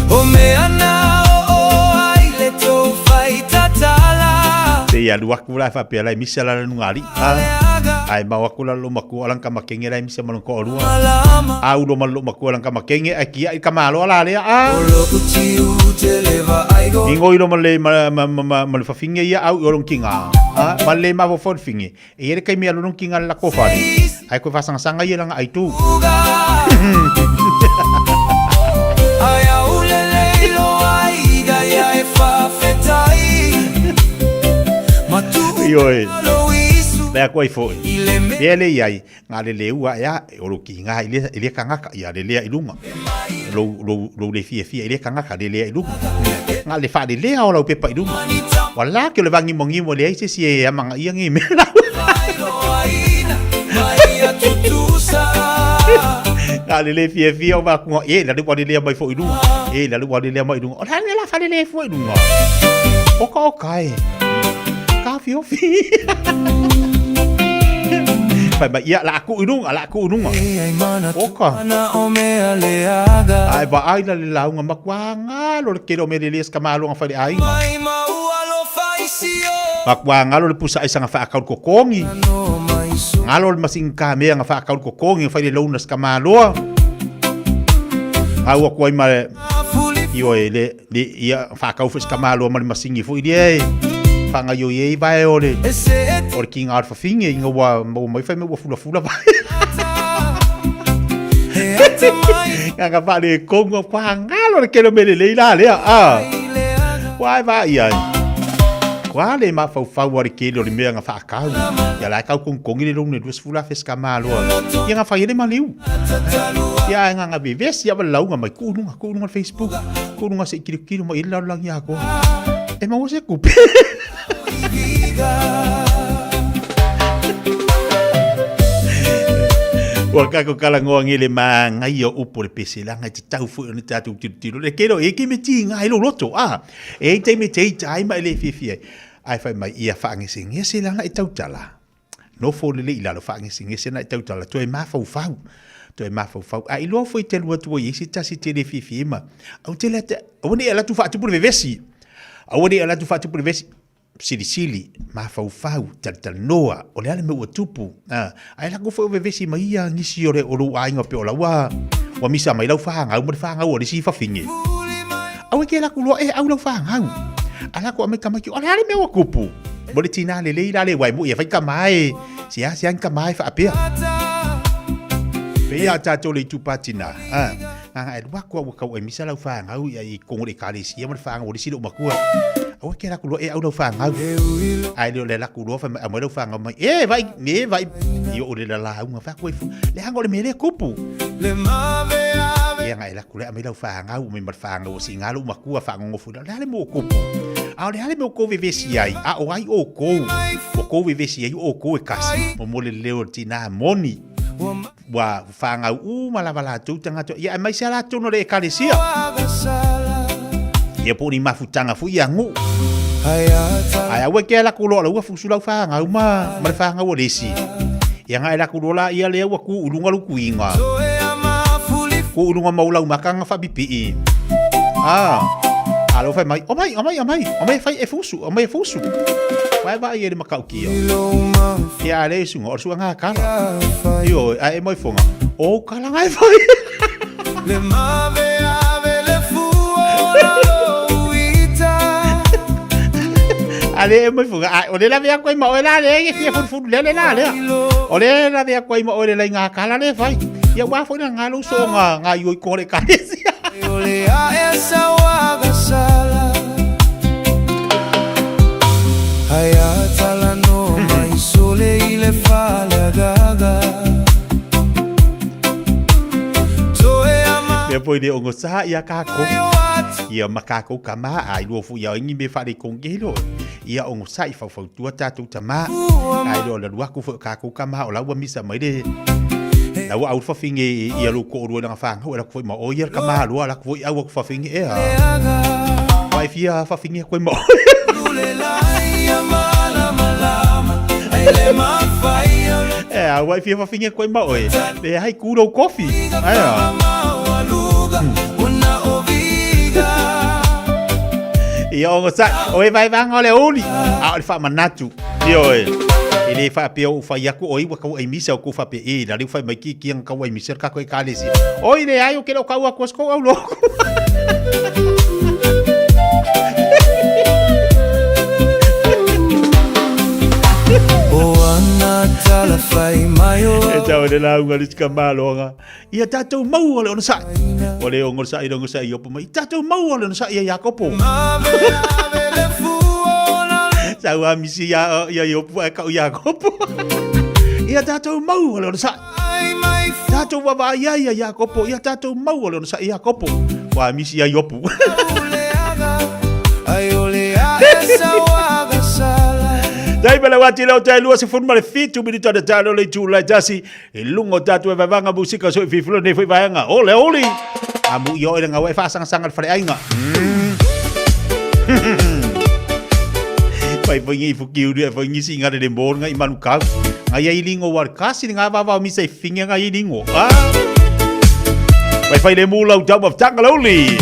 O me ana o ai le to fai tatala. Se ya luak kula fa pe la misala la nungali. Ai ma wakula lo maku alang kama kenge la misa malon ko rua. Au lo malo maku alang kama kenge aki ai kama lo ala le a. Ingo ilo male mal fa finge ya au olong kinga. Male ma fo finge. E ele kai mi alon kinga la ko fa. Ai ko fa sanga ye lang ai tu. Ai au le lo ai ga ya e fa fetai. Matu Yoi. Le ko ai foi. Ele ai ngale le ua ya olo kinga ile kanga ya le ilunga. Lo le fia ile kanga ka le ilunga. Ngale fa le o lo pepa ilunga. Wala ke le vangi mongi mo le ai se e amanga ia ngi me. Ngale le fia o ba ko e la le wa le mai fo ilunga. E la le wa le mai ilunga. O la le fa le fo ilunga. O ka o kai. Ka fi. Ba ia la aku ununga oka ai ba ai la launga makwanga lo kero me les kamalo nga fale ai makwanga lo pusa ai sanga fa akau kokongi ngalo masing ka me nga fa akau kokongi fale lo nas kamalo Au ko ai male io ele ia fa ka ufis kamalo mal masingi fu idie fanga yo ye vai ole or king out for finge inga wa mo mai fa me wa fula vai nga vale kongo kwa ngalo ke no mele leila le wai vai ai kwa le ma fa wa ke lo me nga fa ka ya la ka kong ile long ne dus fula fes kamalo ya nga fa ile maliu ya nga vives ya balau nga mai kununga Facebook kununga se kilo mo ila lang ya ko e ma wose kupe Waka ko kala ngoang ile manga yo upo le pesela nga tau fu ni tatu tiro le kero e ki me tinga ilo loto e te me te ai mai le Fiafia ai fa mai ia fa ngising e sela nga tau tala no fo le ila lo fa ngising e sela tau tala to e ma fa fa to e ma fa a ilo foi te lo to e si ta si te le Fiafia ma au te la oni ela tu fa tu por vesi oni ela tu fa tu por vesi sili ma fa tal noa o le ale me o tupu ai la go fo vesi mai ia ngisi ore o lu ai nga pe o la wa misa mai lau fa nga mo fa nga o le si fa fingi au ke la ku lo au lau fa nga ala ko me kama ki o le ale me o kupu mo le tina le le wai mo ia fa kamai sia kamai fa apia pe ya ta to le tu patina nga e wa ko ka o misa lau fa nga ia i ko le kali sia mo fa nga o le si lo makua o ke la ku lo au lau fa nga ai le la ku lo fa mo lau fa nga mai vai io o le la nga fa ko le hanga le me le kupu le mave ia nga la ku le mai lau fa nga o me mar fa nga o si nga lo makua fa nga fu le mo kupu le hale me ko vivesi ai o ai o ko vivesi ai o ko e kasi mo le leo tina moni wa fanga malavala tu tanga to ya mai sala tu no le kalesia ya poni mafutanga fu yangu ai awe ke la kulo la fu sula fanga ma fanga o lesi ya ngai la kulo la ia le wa ku ulunga lu kuinga ku ulunga maula makanga fa bipi alo fai mai o mai fai e fusu vai ele makau kia ya le sunga o sunga kala yo ai mai fonga o kala ngai fai le mave ave le fu o ita ale mai fonga o le la via koi ma o la le ke fu le la o le la via koi ma o le nga kala le fai ya wa fo nga lu so nga yo ko le kalesia yo le a esa wa gasala hayatala no mai sole ile fala gaga depois de ongo sa ia kako ia makako kama ai lo fu ia ngi me fa de kongelo ia ongo sa i fa tua tatu tama ai lo la ku fu kako kama o la wa misa mai de la wa au fa finge ia lo ko ro na fa ho la ko ma o ia kama lo la ko au fa finge vai fia fa finge ko mo vai fia fa finge ko mo le hai ku ro coffee ia o sa o vai vanga le oli le fa manatu io ele fa pe o fa yaku oi wa ko ai misa ko fa pe la le fa mai ki ang ka wai misa ka ko kalesi oi le ai o ke lo ka wa ko au lo tala fai mai o e tau de la unga liska malonga ia tatou mau ole ona sa ole ongo sa idongo sa io mai tatou mau ole ona sa ia Jakopo sa wa misi ya io ka Jakopo ia tatou mau ole ona sa tatou wa ia Jakopo ia tatou mau ole ona sa Jakopo wa misi ya io ai ole a esa wa gasala dai bela wati leo tai lua se forma le fitu minuto da talo le tu la jasi e lungo tatu e vanga musika so fiflo ne foi vanga ole oli amu yo e nga we fa sang fare ainga pai vangi fukiu de vangi singa de mbor nga imanu ka nga ia ilingo war kasi nga va mi sai finga nga ilingo pai le mula job of tangaloli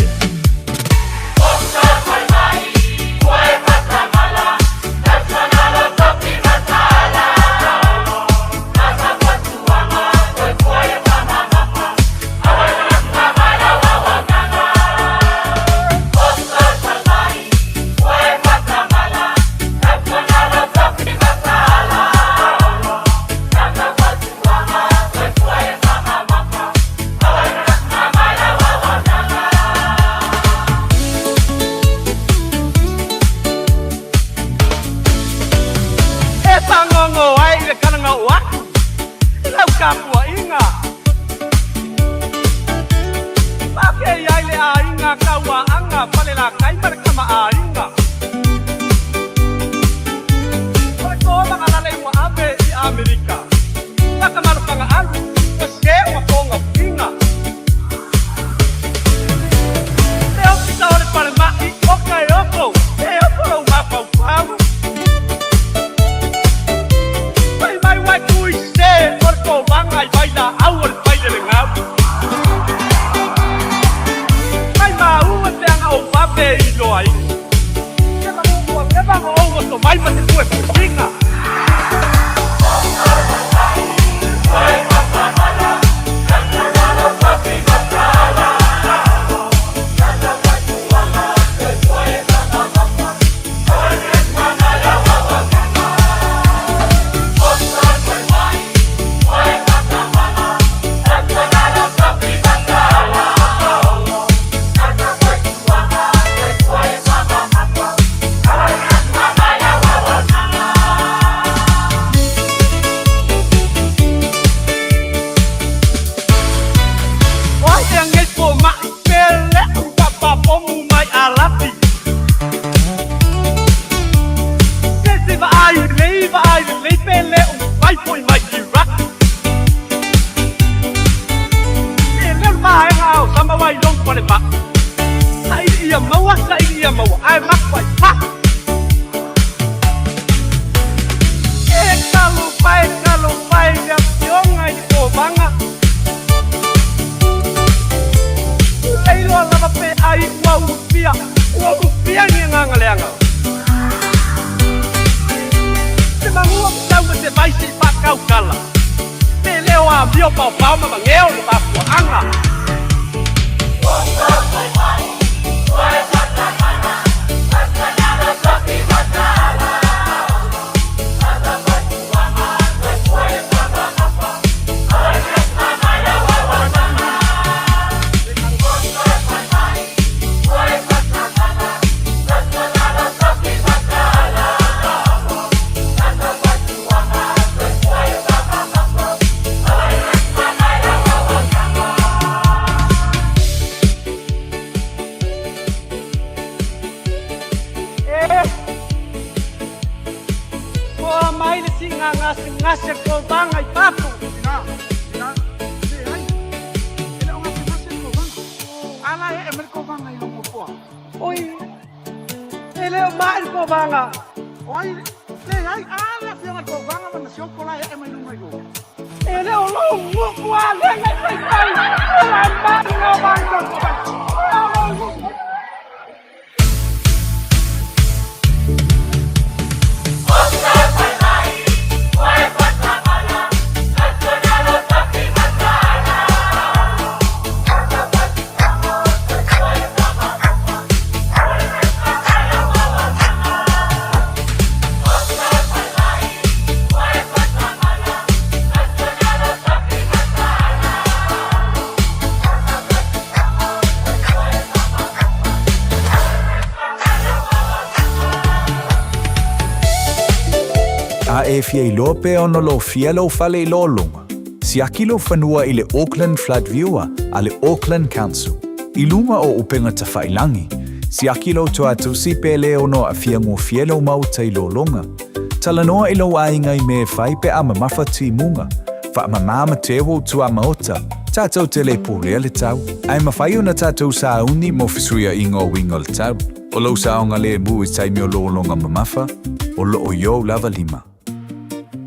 la kai mar kama ainga. Oi ko mga lalay mo abe I Amerika. Nakamar panga alu, paske wa konga pinga. Leo kita ore pare mai okay oko. Leo poro ma pau pau. Mai wai kui se or ko bangai baila awal baila lengau. Mai mau te anga o pape I loai. Never go over to my mother to a finger. e fia I lope ono lo fia lo fale I lo lunga. Si aki lo fanua I le Auckland Flood Viewer a le Auckland Council. I lunga o upenga ta whailangi. Si aki lo toa tusi pele ono a fia ngu fia lo mau tai lo lunga. Talanoa I lo ainga I me whai pe ama mawhati munga. Wha ama mama tewo tu ama ota. Tātou te le pōrea le tau. Ai mawhai o na tātou sa uni mo fisuia I ngō winga le tau. O lau saonga le mu I taimi o lo longa mamafa. O lo o yo lava lima.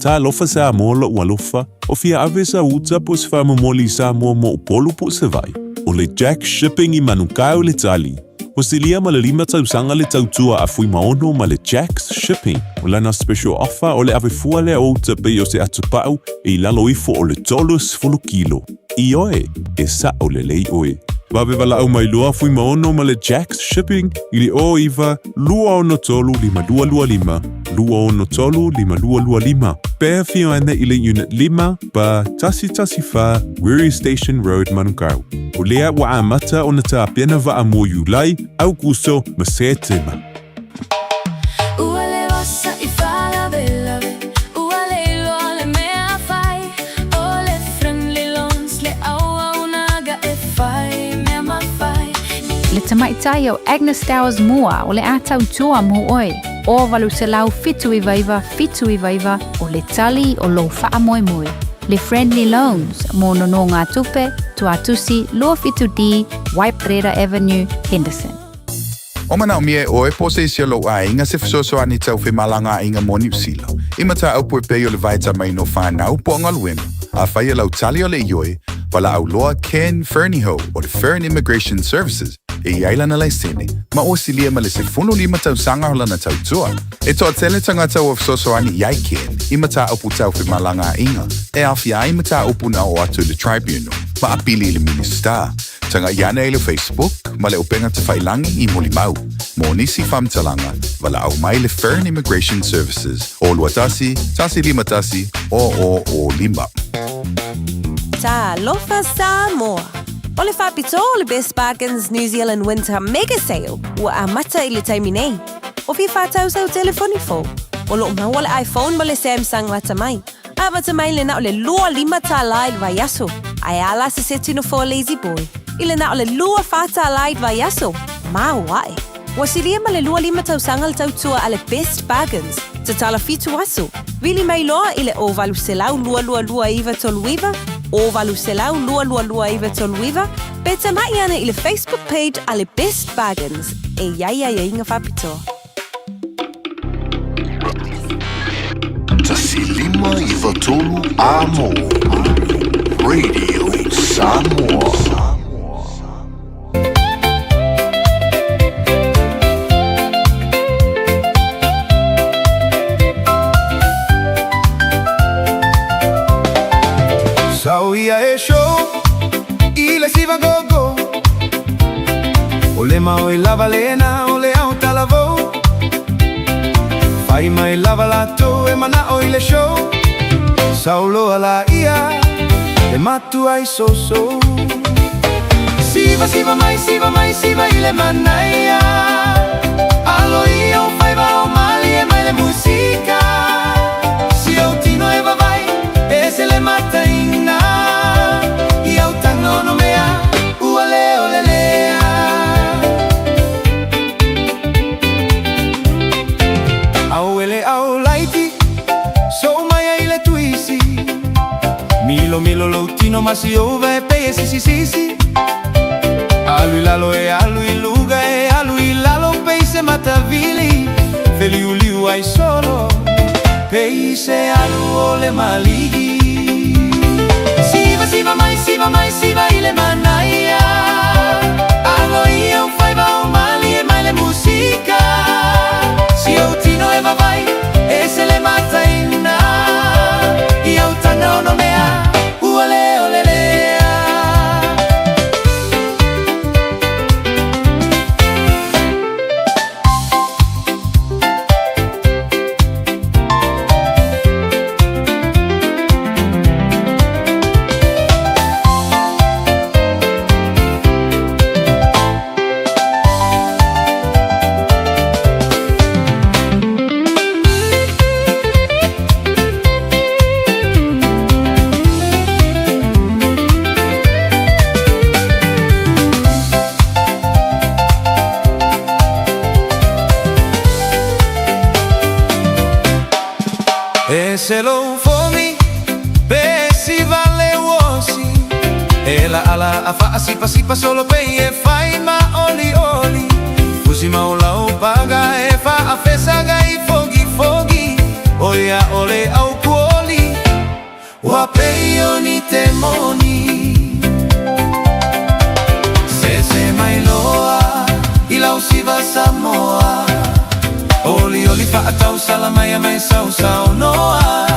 Ta lofa sa mo lo walofa, o fia ave sa uta po se wha momoli sa mo mo polo po se vai. O le Jack Shipping I manukau le tali. O se lia ma le 5 tausanga le tautua a fui maono ma le Jack's Shipping. O lana special offer o le ave fua le o ta pe o se atupau I lalo ifo o le tolus fulu kilo. I oe, e sa o le lei oe. Wawe wala au mai lua fui maono ma le Jack's Shipping I le o iwa lua ono tolu 5225. Lua ono tolu 5225. Pea fio ane I le unit 5 ba tasi fa Weary Station Road Manukau. O lea wa amata o na ta pena wa a mo Julai, Augusto, ma se tema. Le tamaitai o Agnes Towers mua o le atau tua mo oi. O valu se lau fitu i vaiva o le tali o lo faa moi moi. Le Friendly Loans mo nono ngā tupe, tuatusi, lua fitu di, Waiprera Avenue, Henderson. O mana o mie o e pose isi lo a inga se fisoso ani tau whi malanga inga mo New Zealand. Ima ta au pue peo le vaita mai no whanau po ngaluenu. A whaia lau tali o le ioi, wala au loa Ken Ferniho o le Fern Immigration Services e iailana lai sene, ma o silia ma le se funu lima tau sanga hola na tau tua. E toa tele tanga tau o fisoso ani iai Ken, ima ta au putau whi malanga inga, e awhia ima ta au puna o atu le tribunal, ma apili le minister. Tanga iana e le Facebook, ma le upenga te whailangi I Molimau. Mo nisi whamtalanga, wala au mai le Fern Immigration Services. O luatasi, tasi lima tasi, o lima. Ta lofa Samoa. O le whapito o le Best Bargains New Zealand Winter Mega Sale, ua a mata I le taimi nei. O fi whatau sau telefonifo. O lo mau le iPhone ma le Samsung wata mai. A wata mai le na o le lua lima ta laid vai yaso. Ai ala se se tino for lazy boy. Ile na o le lua fata laid vai yaso. Ma wae. Wasilia ma le lua lima tau sangal tau tua a le Best Bargains. Te tala fitu aso. Vili mai loa ile o valu selau lua iwa toluiva. O valu selau lua iwa toluiva. Beta mai ana ile Facebook page a le Best Bargains. E ia inga whapito. Tasilima iwa tolu amo. Radio Samoa. Sauia e show, ile siva gogo. Ole mau I lava lena, ole au talavo. Fai mai lava lato e mana o ile show. Saulo ala ia, e matu ai so. Siva mai, siva ile manaia. Alo io fai va o mali e mai le musica. Si o tino e va vai, e se le mata inna. I au tango no mea, uale ole lea. Au ele au laiti, so mai ile tuisi. Milo lo tino masi ove pe si. Alui lalo e alui luga e alui lalo peise matavili. Feliu ai solo, peise alu ole maligi. Siva mai, siva ile manaia. Alo io fai va o mali e mai le musica. Si o tino e va vai e se le mata inna. Io tano no mea, uale ole lea. Se lo fomi, be si vale uosi. E la ala a fa sipa solo pei e fai ma oli. Fusi ma ola o paga e fa a fesaga I foghi. Oia ole au kuoli. Wa pei oni temoni. Se mai loa, ila usiva Samoa. Oli fa atau salamaya mai sau noa.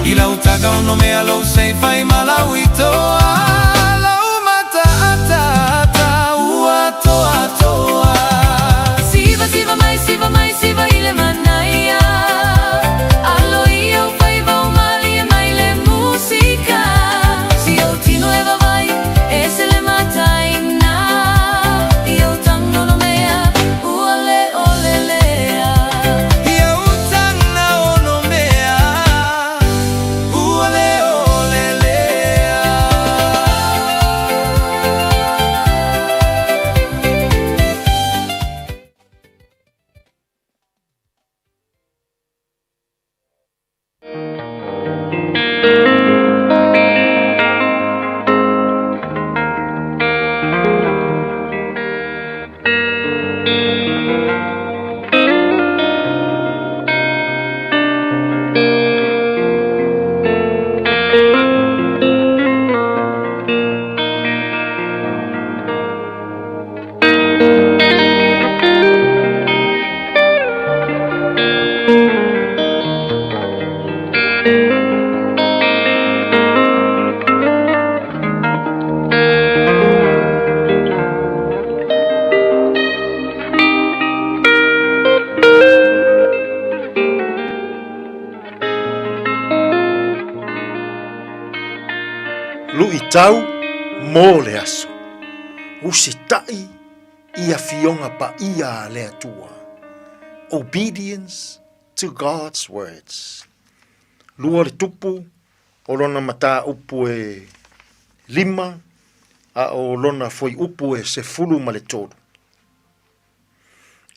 Ila utaga no me alo sei fai malawi toa. Lau mata ata ua toa. Siva mai, siva ile manaia. Alo io fai va o mali e mai le musica. Si o tino e va vai e se le mata inna. Io tango no mea, uale ole lea. Io tango no mea, uale ole lea. tau mō le aso. Usi tai ia fionga pa ia le atua. Obedience to God's words. Lua le tupu, o lona mata upu e 5, a o lona foi upu e 10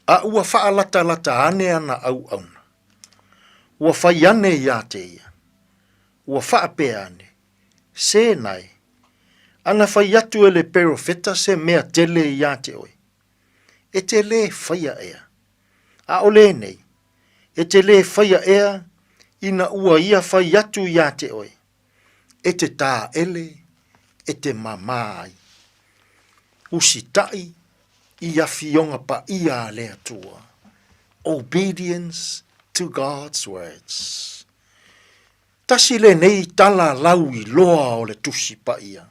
A ua faa lata ane ana au auna. Ua fai ane ia te ia. Ua faa pe ane. Se nai. Ana fai atu e le perofeta se mea tele ia te oi. E te le faia ea. A ole nei. E te le faia ea. Ina ua ia fai atu ia te oi. E te tā ele. E te mamai. Usi tai. Ia fionga pa ia le atua. Obedience to God's words. Tasi le nei tala laui loa o le tusi pa ia.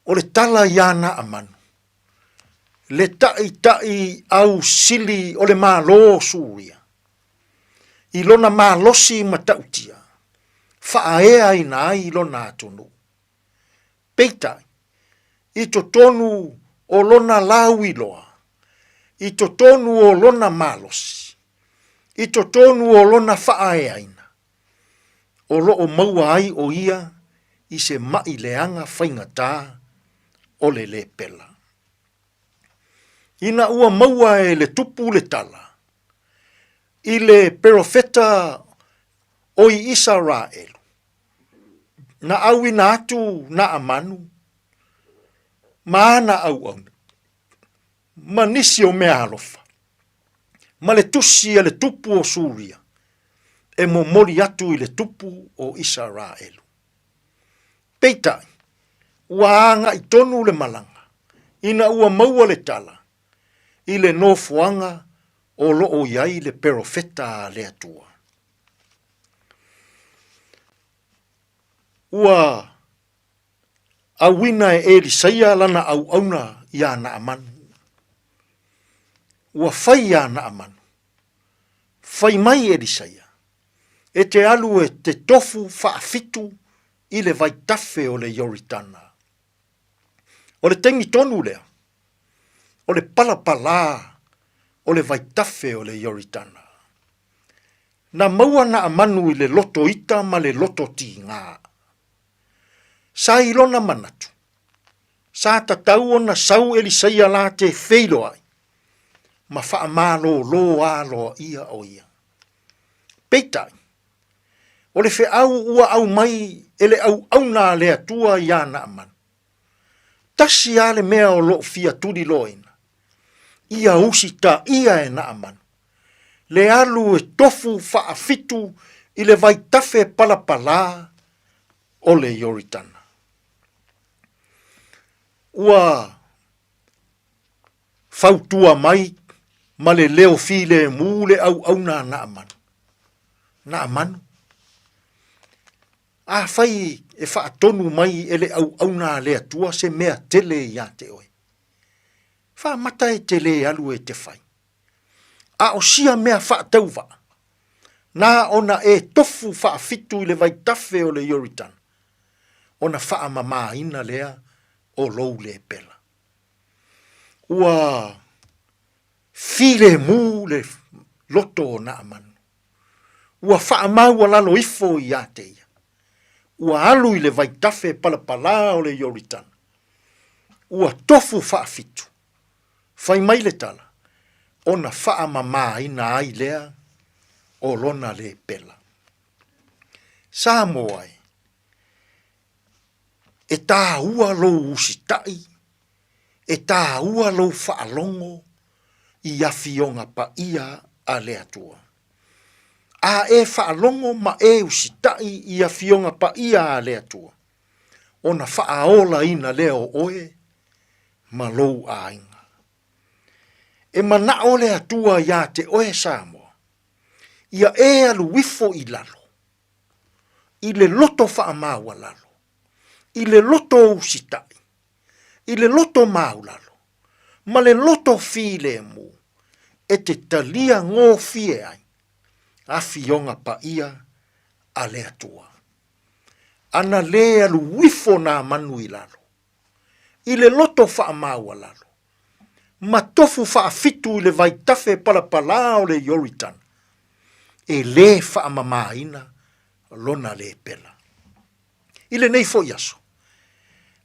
O le tala ia na amanu. Le tai au sili o le malo suria. I lona malosi matautia. Faaea ina ai lona atunu. Peitai. I to tonu o lona laui loa. I to tonu o lona malosi. I to tonu o lona faaea ina. O loo maua ai o ia. I se mai leanga whaingata o le pela. Ina ua maua e le tupu le tala. I le perofeta o i Israelu. Na awi na atu na amanu. Maana au. Manisi o mea alofa. Ma le tusi e le tupu o Suria. E mo mori atu i le tupu o Israelu. Peitai. Ua anga i tonu le malanga. Ina ua maua le tala. I le nofuanga o loo iai le perofeta le atua. Ua awina e Elisaia lana au auna ia na amanu. Ua fai ia na amanu. Fai mai Elisaia. E te alu e te tofu faafitu i le vaitafe o le Yoritana. O le tengi tonu lea. O le palapala o le vaitafe o le Yoritana. Na maua na amanu i le loto ita ma le loto ti ngā. Sa ilona manatu. Sa tatau o na sau Elisaia la te feilo ai. Ma faa malo lo alo ia o ia. Peitai. O le fe au ua au mai ele au na le atua ia na amanu. Tasi ale mea o lo fia tuli loina. Ia usita ia e na amanu. Le alu e tofu faafitu i le vaitafe palapala o le Yoritana. Ua fautua mai ma le leo file mule au na amanu. Na amanu. A fai e faatonu mai ele au na le atua se mea tele ia te oi. Fa mata e tele alu e te fai. A o sia mea faatauva. Na ona e tofu faafitu i le vaitafe o le Yoritana. Ona faa mama ina lea o lou le pela. Ua file mu le loto na amanu. Ua faa maua lalo ifo i ate ia. Ua alu i le vaitafe palapala o le Yoritana. Ua tofu faafitu. Fai mai le tala. Ona faa mama ina ai lea o lona le pela. Samoa e tā ua lo usitai. E tā ua lo faalongo i afionga pa ia a le atua. A e faalongo ma e usitai i afionga pa ia a le atua. Ona faaola ina leo oe ma lou a inga. E mana o le atua ia te oe Samoa. Ia e alu wifo i lalo. I le loto faamaua lalo. I le loto usitai. I le loto mau lalo. Ma le loto file mu. E te talia ngō fie ai. A fionga pa ia a le atua. ana le alu wifo na manu i lalo. I le loto wha maua lalo. Ma tofu wha fitu i le vai tafe palapala o le Yoritan. E le wha mamaina lona le pela. I le nei fo yaso.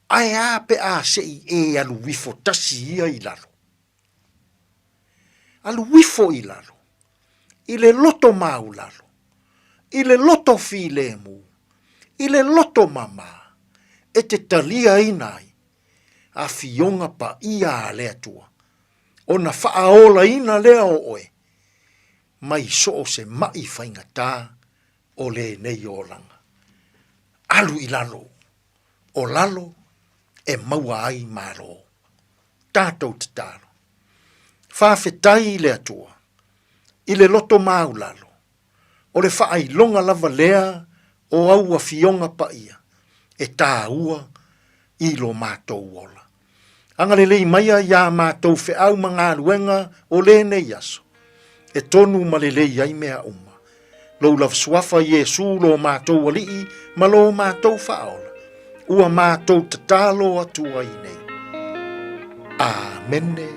Ai a pe a se i e alu wifo tasi ia i lalo. Alu wifo i lalo. I le loto mau lalo. I le loto fi le mu. I le loto mama. E te talia inai. A fionga pa ia lea tua. O na whaaola ina lea o oe. Mai so se mai whaingata o le nei o langa. Alu i lalo. O lalo e maua ai maro. Tātou te tāro. Whawhetai lea tua. I le loto mau lalo. O le whaai longa lava lea o aua fionga pa ia. E tā ua i lo mātou ola. Anga le lei maia ia mātou fe au mga luenga o le ne yaso. E tonu ma le lei ai mea uma. Lo laf suafa Yesu lo mātou alii ma lo mātou whaola. Ua mātou tatalo atua i nei. Amene.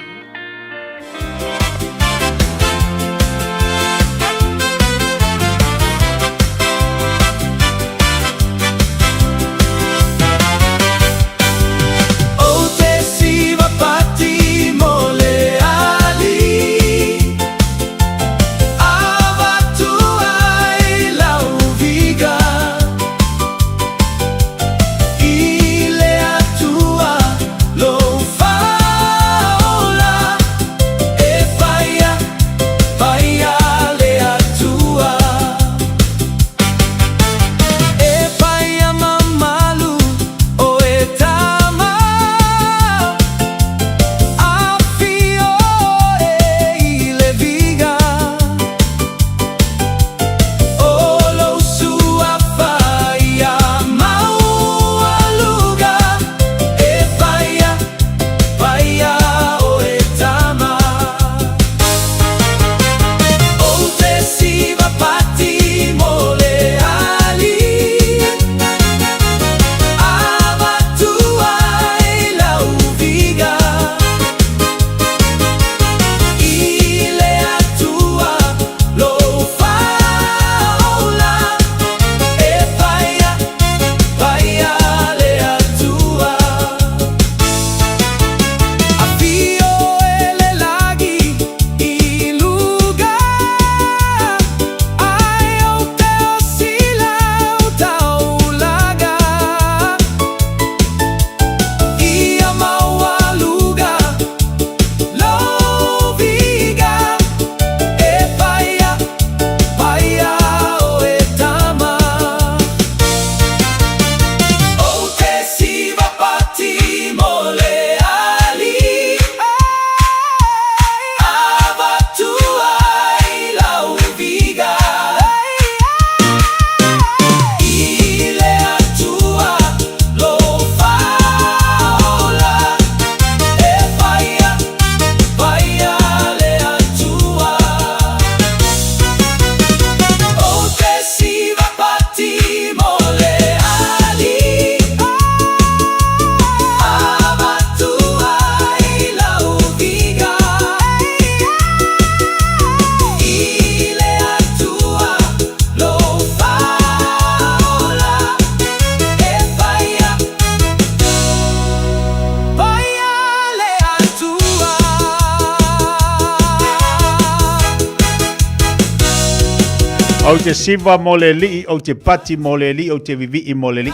O te siva mo le li, o te pati mo le li, o te vivi mo le li.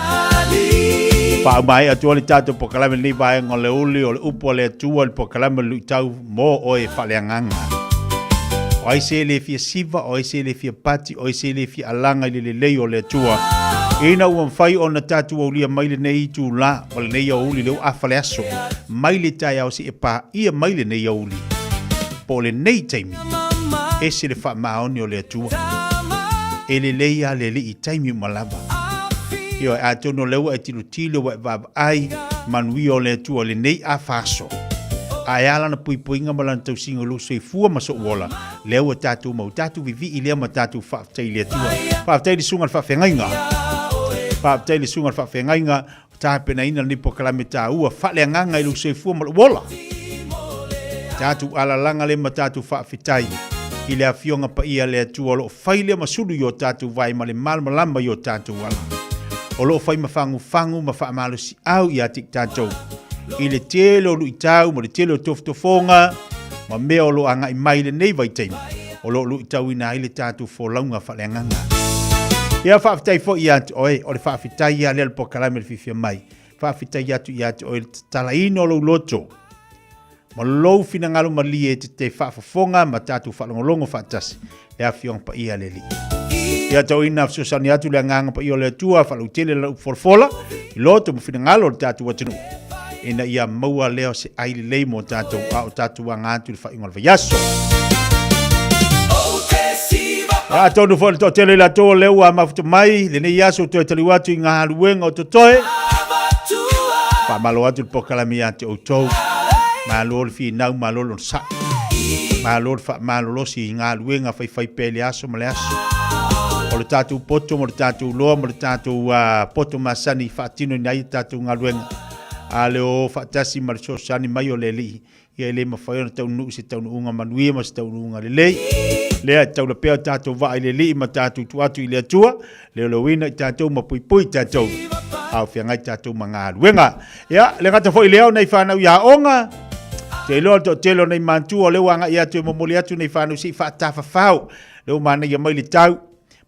Pa mai atua le tātou po kalame li vai ngā le uli o le upo le atua le po kalame lui tau mo o e whaleanganga. O ai se le fia siva, o ai se le fia pati, o ai se le fia alanga li le lei o le atua. Ina ua mwhai o na tātou au lia mai le nei tu la, o le nei au uli leo a whale aso. Mai le tai au si e pa ia mai le nei au uli. Po le nei taimi, e se le wha maoni o le atua. E le leia le li i taimi malava. Io a tono lewa e tilo tilo wa vab ai manui o le atua le nei a faso. A ala na pui puinga malan tau singo lu se fua maso uola. Lewa tatu mau tatu vivi i lea ma tatu whaaftai le atua. Whaaftai di sunga whaafengainga. Whaaptai le sunga whaafengainga, tāpena ina nipo kalame tā ua, whale anganga ilu se fua malawola. Tātu ala langa le ma tātu whaafitai, i le awhionga pa ia le atua lo whaile masulu yo tātu vai ma le malmalama yo tātu wala. O lo whai mafangu ma whaamalo si au i atik tātou. I le telo lu i tau, ma le telo toftofonga, ma mea o lo anga i mai le nei vai teima. O lo lu i tau ina i le tātu wholaunga whale anganga. Ia whaafitai fo i atu oe, o le whaafitai ia lel po kalame le Fiafia Mai. Whaafitai atu i atu oe le talaino lo loto. Ma lou fina ngalo ma li e te whaafafonga ma tātu whalongolongo whaatasi. Le awhiong pa ia le li. Ia tau ina fsosani atu le nganga pa ia le atua whalau tele la ufolfola. I loto mo fina ngalo le tātu watinu. Ina ia maua leo se aile lei mo tātu o tātu wangātu le whaingola vayaso. Ia tonu fo le tele la tō leo a mafuta mai. Le ne yaso toi taliwatu i ngā haluenga o totoe. Whamalo atu le pokalami ate o tau. Malol fi nau malol on sa. Malol fa malolosi ngā luenga fai pele aso male aso. O le tātou poto, mo le tātou loa, mo le tātou poto masani whaatino i nai tātou ngā luenga. A leo whaatasi ma le sosani mai o le li. Ia le mawhaiona tau nuu se tau nuunga manuia ma se tau nuunga le lei. Lea tau la peo tātou wa i le li ma tātou tuatu i le atua. Leo le wina i tātou ma pui tātou. Au whiangai tātou ma ngā luenga. Ia, le ngata fo i leo nei whanau i haonga. Te loa to telo nei mantua leo anga ia tu momoli atu nei whanau si whaatawhawhau. Leo mana ia mai le tau.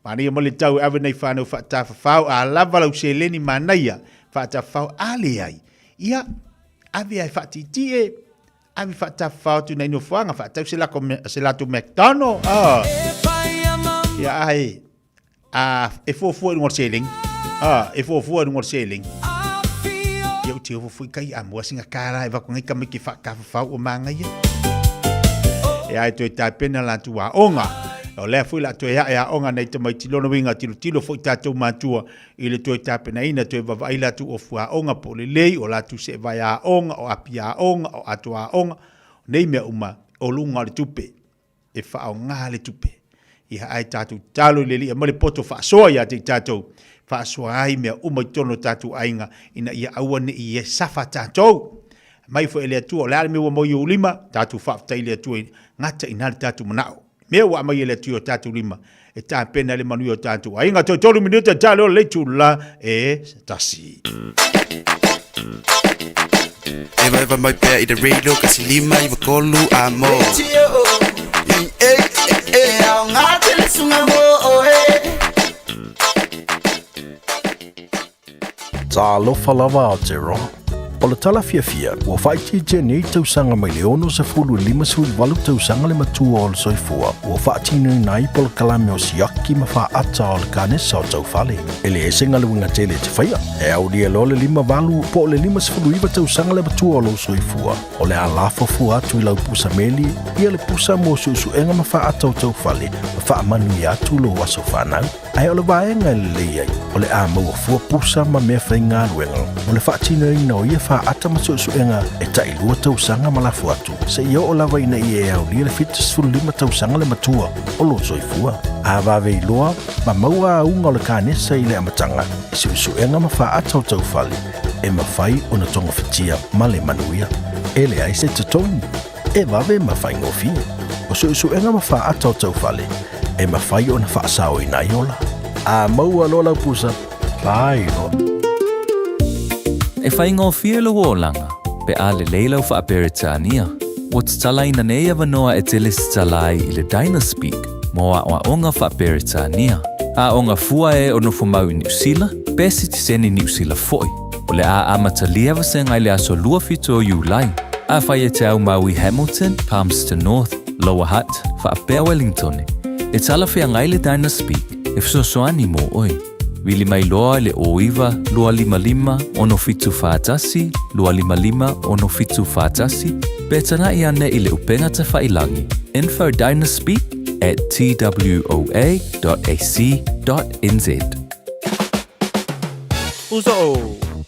Mana ia mai le tau awe nei whanau whaatawhawhau. A lava lau se leni mana ia whaatawhawhau ale ai. Ia, awe ai whaatitie. Awe whaatawhawhau tu nei no whanga whaatau se lato McDonald. Ia ai. E fōfua ngor seling. E fōfua ngor seling. Ia uti o fui kai a mua singa kara e wako ngai ka miki whakawhawhau o manga ia. E ai toi tai pena la tu a onga. O lea fui la toi a onga nei tamai tilono winga tilo fui tātou mātua i le toi tai pena ina toi wawai la tu o fua onga po le lei o la tu se vai a onga o api a onga o atu a onga. Nei mea uma o lunga le tupe e wha o ngā le tupe. Ia ai tātou talo le li a male poto wha soa ia te tātou. Whaasua ai mea umai tono tātou ainga ina ia awane i e safa tātou. Mai fo ele atua, le ale mewa moi o lima, tātou whaafitai le atua ngata inari tātou manao. Mea wa mai ele atua tātou lima, e tā pena le manui o tātou ainga. Toi tolu minuta tā leo leitu la e tasi. Eva mai pēr i te radio, kasi lima i wakolu a mo. Au ngate le sunga mo oe. Tā lofa lava o te roa. O le tala Fiafia, ua whaiti te nei tausanga mai le ono se fulu lima sui walu tausanga le matua o le soifua. Ua whaatino i nai polo kalame o siaki ma wha ata o le kanesa o tau whale. Ele e senga le winga tele te whaia. E au lia lo le lima walu po le lima se fulu iwa tausanga le matua o le soifua. O le alafo fu atu i lau pusa meli, ia le pusa mo susu enga ma wha ata o tau whale. Ma wha manu i atu lo waso whanau. Ai o le vaenga le leiai. O le a maua fua pusa ma mea whainga luenga. O le whaatino i no ia wha ata masusuenga e tai lua tausanga malafu atu. Se ia o lawa ina i e au lia le fitas fulu lima tausanga le matua o lo soifua. A vawe i loa, ma maua a unga o le kanesa i le amatanga. E susuenga ma wha ata o tau whale. E ma whai o na tonga fitia ma le manuia. E le aise te tonu. E vawe ma whai ngofie. O susuenga ma wha ata o tau whale. E ma whai o na wha asao i nai ola. A maua lola pusa. Pai o. E whainga o fia lo langa, pe a le leila o whaaperitania. O te tala ina nei awanoa e tele si talai i le Dynaspeak, moa o onga whaaperitania. A onga fua e o nofo mau i New Zealand, pe si te seni New Zealand foi. O le a amata liawa se ngai le aso lua fito o Julai. A whai e te au mau i Hamilton, Palmerston North, Lower Hutt, whaapea Wellington. E tala whia ngai le Dynaspeak, e wsosoani mo oi. Wili mai loa le oiva, lua lima lima, ono fitu whaatasi, lua lima lima, ono fitu whaatasi. Betana i ane i le upenga te whailangi. Info Dynaspeak at twoa.ac.nz.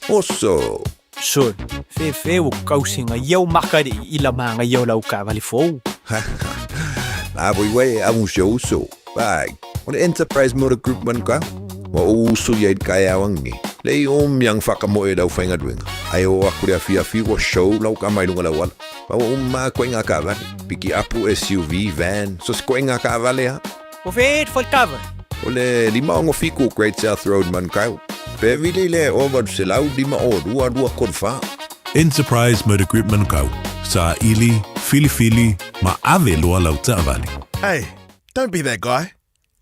Oso. Son, fe o kausinga iau makari i la manga iau lau ka vali fou. Na voi we amu show so. Bye. On the Enterprise Motor Group man ka. wa usu ia kai awangi le yang whakamoe lau whaingaruenga ai o akurea Fiafia wa show lau ka mai lunga lau wala pa wa koinga ka vale piki apu SUV van so koinga ka vale ha O wheet for cover. o le lima ongo fiku Great South Road man kau pe vile le over se lau lima o rua kodfa Enterprise Motor Group Manukau. Sa ili, fili, ma ave loa lau ta'avali. Hey, don't be that guy.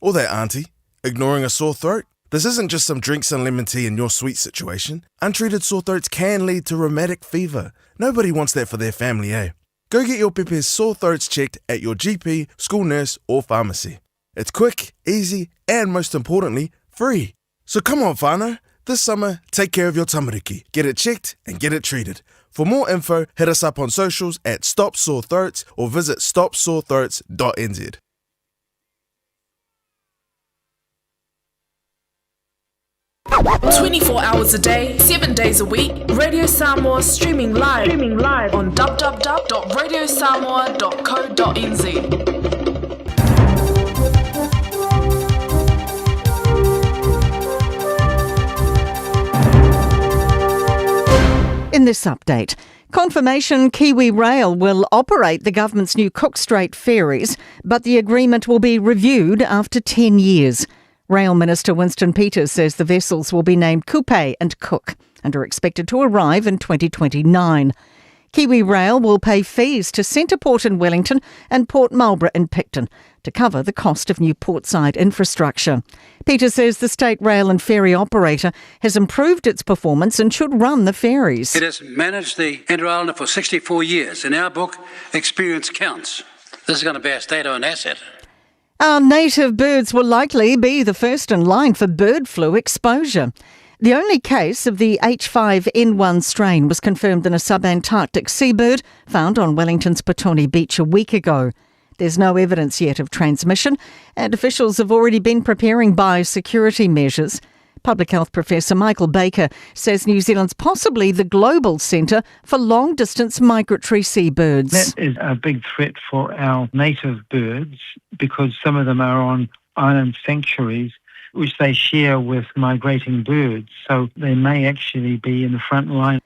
Or that auntie. Ignoring a sore throat. This isn't just some drinks and lemon tea in your sweet situation. Untreated sore throats can lead to rheumatic fever. Nobody wants that for their family, eh? Go get your Pepe's sore throats checked at your GP, school nurse, or pharmacy. It's quick, easy, and most importantly, free. So come on, whānau. This summer, take care of your tamariki. Get it checked and get it treated. For more info, hit us up on socials at Stop Sore Throats or visit stopsorethroats.nz. "24 hours a day, 7 days a week, Radio Samoa streaming live on www.radiosamoa.co.nz. In this update, confirmation Kiwi Rail will operate the government's new Cook Strait ferries, but the agreement will be reviewed after 10 years. Rail Minister Winston Peters says the vessels will be named Kupe and Cook and are expected to arrive in 2029. Kiwi Rail will pay fees to Centreport in Wellington and Port Marlborough in Picton to cover the cost of new portside infrastructure. Peters says the state rail and ferry operator has improved its performance and should run the ferries. It has managed the Inter-Island for 64 years. In our book, experience counts. This is going to be a state-owned asset. Our native birds will likely be the first in line for bird flu exposure. The only case of the H5N1 strain was confirmed in a subantarctic seabird found on Wellington's Petone Beach a week ago. There's no evidence yet of transmission, and officials have already been preparing biosecurity measures. Public Health Professor Michael Baker says New Zealand's possibly the global centre for long-distance migratory seabirds. That is a big threat for our native birds because some of them are on island sanctuaries which they share with migrating birds, so they may actually be in the front line.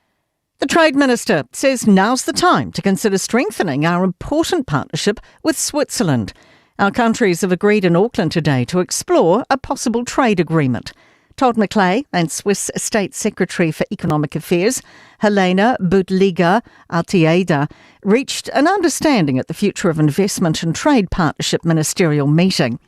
The Trade Minister says now's the time to consider strengthening our important partnership with Switzerland. Our countries have agreed in Auckland today to explore a possible trade agreement. Todd McClay and Swiss State Secretary for Economic Affairs, Helena Budliger-Artieda, reached an understanding at the Future of Investment and Trade Partnership Ministerial meeting.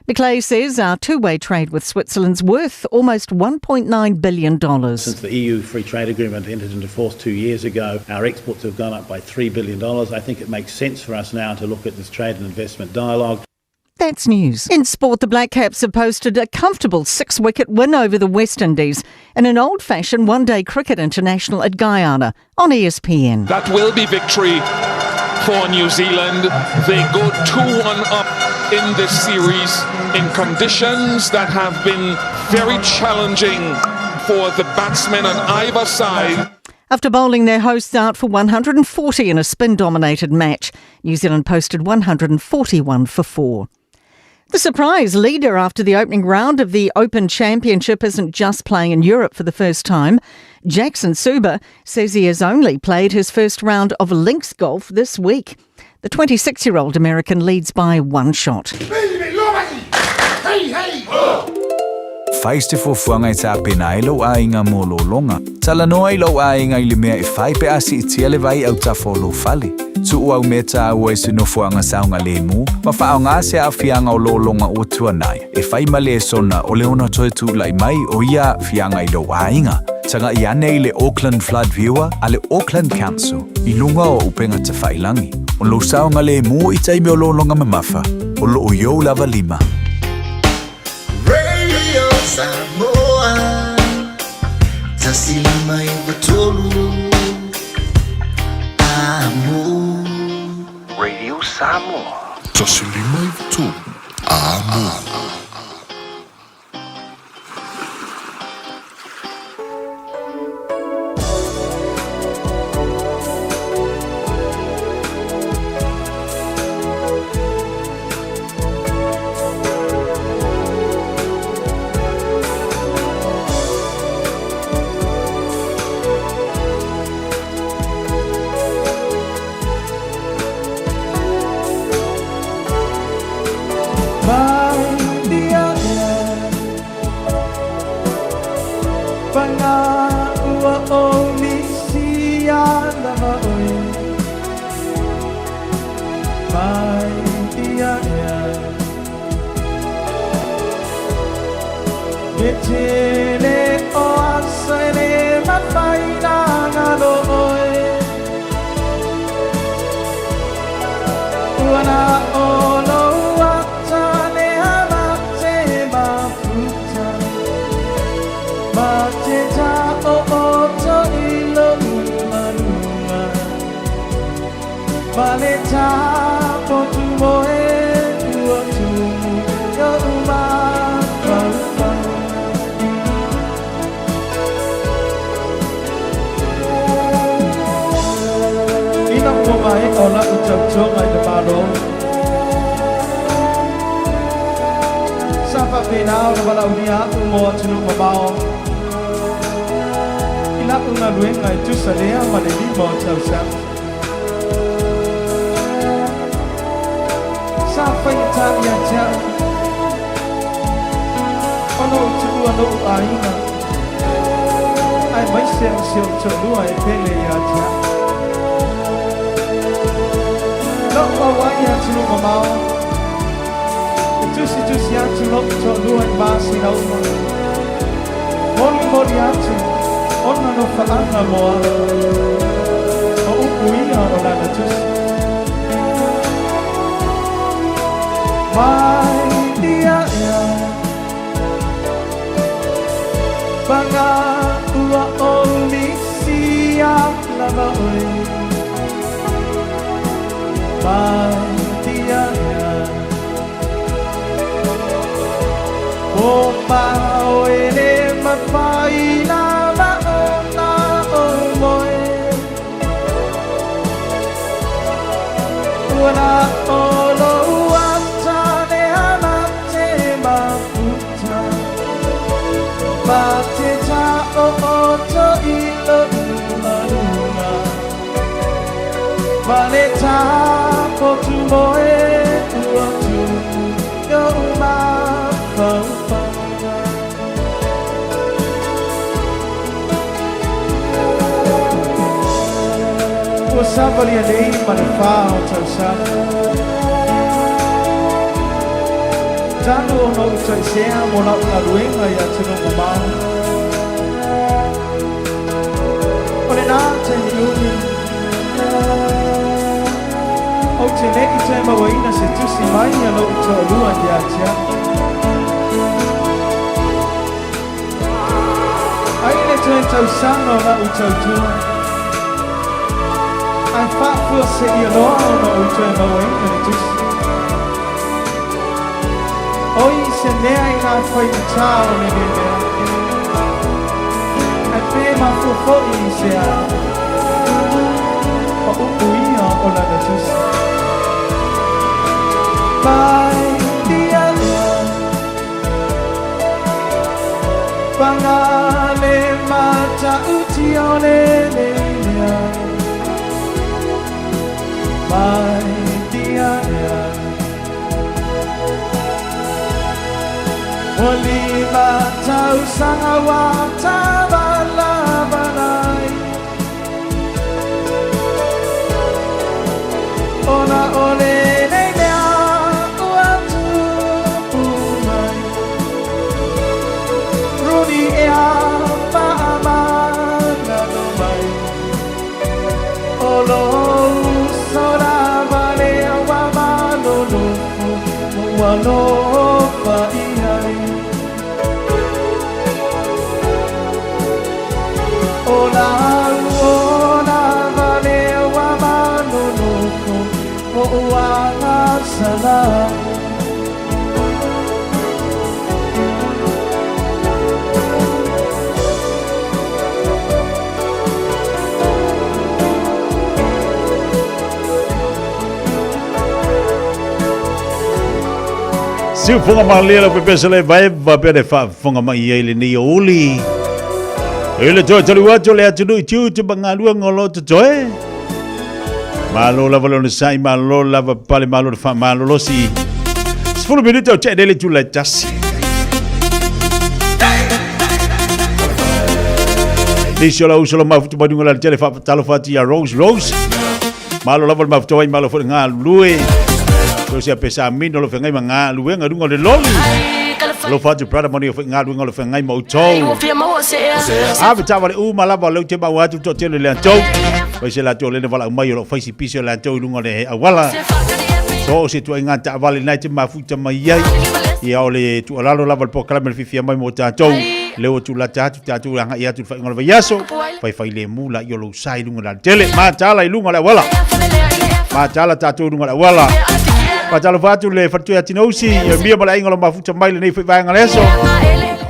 McClay says our two-way trade with Switzerland's worth almost $1.9 billion. Since the EU Free Trade Agreement entered into force 2 years ago, our exports have gone up by $3 billion. I think it makes sense for us now to look at this trade and investment dialogue. That's news. In sport, the Black Caps have posted a comfortable 6-wicket win over the West Indies in an old-fashioned one-day cricket international at Guyana on ESPN. That will be victory for New Zealand. They go 2-1 up in this series in conditions that have been very challenging for the batsmen on either side. After bowling their hosts out for 140 in a spin-dominated match, New Zealand posted 141 for 4. The surprise leader after the opening round of the Open Championship isn't just playing in Europe for the first time. Jackson Suba says he has only played his first round of links golf this week. The 26-year-old American leads by 1 shot. Faiste fuanga I ta pena ilo a inga molo longa. Tala noa ilo a inga ili mea I fai pe asi itiale vai au ta folo fali. Tu au meta au e sino fuanga saunga lemu. Ma faonga se a fianga o lo longa o tuanai. E fai male sona o leona toe tu lai mai o ia fianga ilo a inga. Tanga iane ile Auckland Flood Viewer ale Auckland Council. I lunga o upenga te failangi. O lo saunga lemu I taimi o lo longa mamafa. O lo o yo lava lima. Samoa, tasilima ibatolu, amo. Radio Samoa, tasilima ibatolu, amo. lava oi mai ia ia Metele o asere mafaina ngalo oi Uana olo atane amate mafuta Mateta o oto ilo umanuma Maleta potu moe uotu yo uma Mai ola ucap jongai de pado Sapa pinau de bala unia umo chinu mabao Ila unga lueng ngai tu salea male di mo chau sa Sapa ita ya cha Ono uchu ono aina Ai mai sem sil chulu ai pele ya cha Loko waya chulu mamao Tusi atu loko chulu ay basi na uma Moli atu Ona no faanga moa O upuia o lana tusi Mai dia ya Banga ua oli siap lava oi Dia O pao ele mapai na ba na o moe Wana o lo atane amate mafuta Mate ta o oto ilo umaruma Maleta potu moe uotu yo uma faufa Ua sabali anei manifa o tau sa Tanu o no utai sea mo na una luenga ia tino mamau Ole nā te hiuni O te neki te mawaina se tusi mai alo uta lua di atia. Aile te tau sanga na uta utua. Ai whafua se i aloa na uta mawaina ni tusi. Oi se mea i ngā whai na tāo ni me mea. Ai pē mafua fōi i se a. O upu ia o lana tusi. Mai dia Pangale mata uti ole lea Mai dia Oli mata usanga wata bala balai Ona ole no faihai Ola vale wa manonoko o uanga salam Siu funga malia pe pesale vai va pe fa funga mai ele ni oli. Ele jo wa jo le atu tiu te bangalu ngolo te joe. Malo la valo sai malo la pale malo fa malo lo si. Sfulu minuto c'è delle tu la tassi. Lisio la usolo mafutu badunga la tele fa talo fati ya Rose. Malo lava mafutu ai malo fo nga lue. So sia pesa mino lo fengai nga lue nga dunga le loli. Lo fatu prada moni fo nga dunga lo fengai mo to. Ave tawale u malava lo te ba watu to tele le to. Vai se la to le vala mai lo faisi piso la to dunga le awala. So se tu nga ta vale night mafuta mai ai. Ia ole tu alalo lava po kala me Fiafia Mai mo tatou. Leo tu la tatu anga ia tu fa ngol vayaso. Fai le mula yo lo sai lunga la tele. Ma tala lunga la wala. Ma tala tatu lunga la wala. Pa tala fatu le fatu ya tinosi. Ia mia mala inga lo mafuta mai le nei fa vai ngaleso.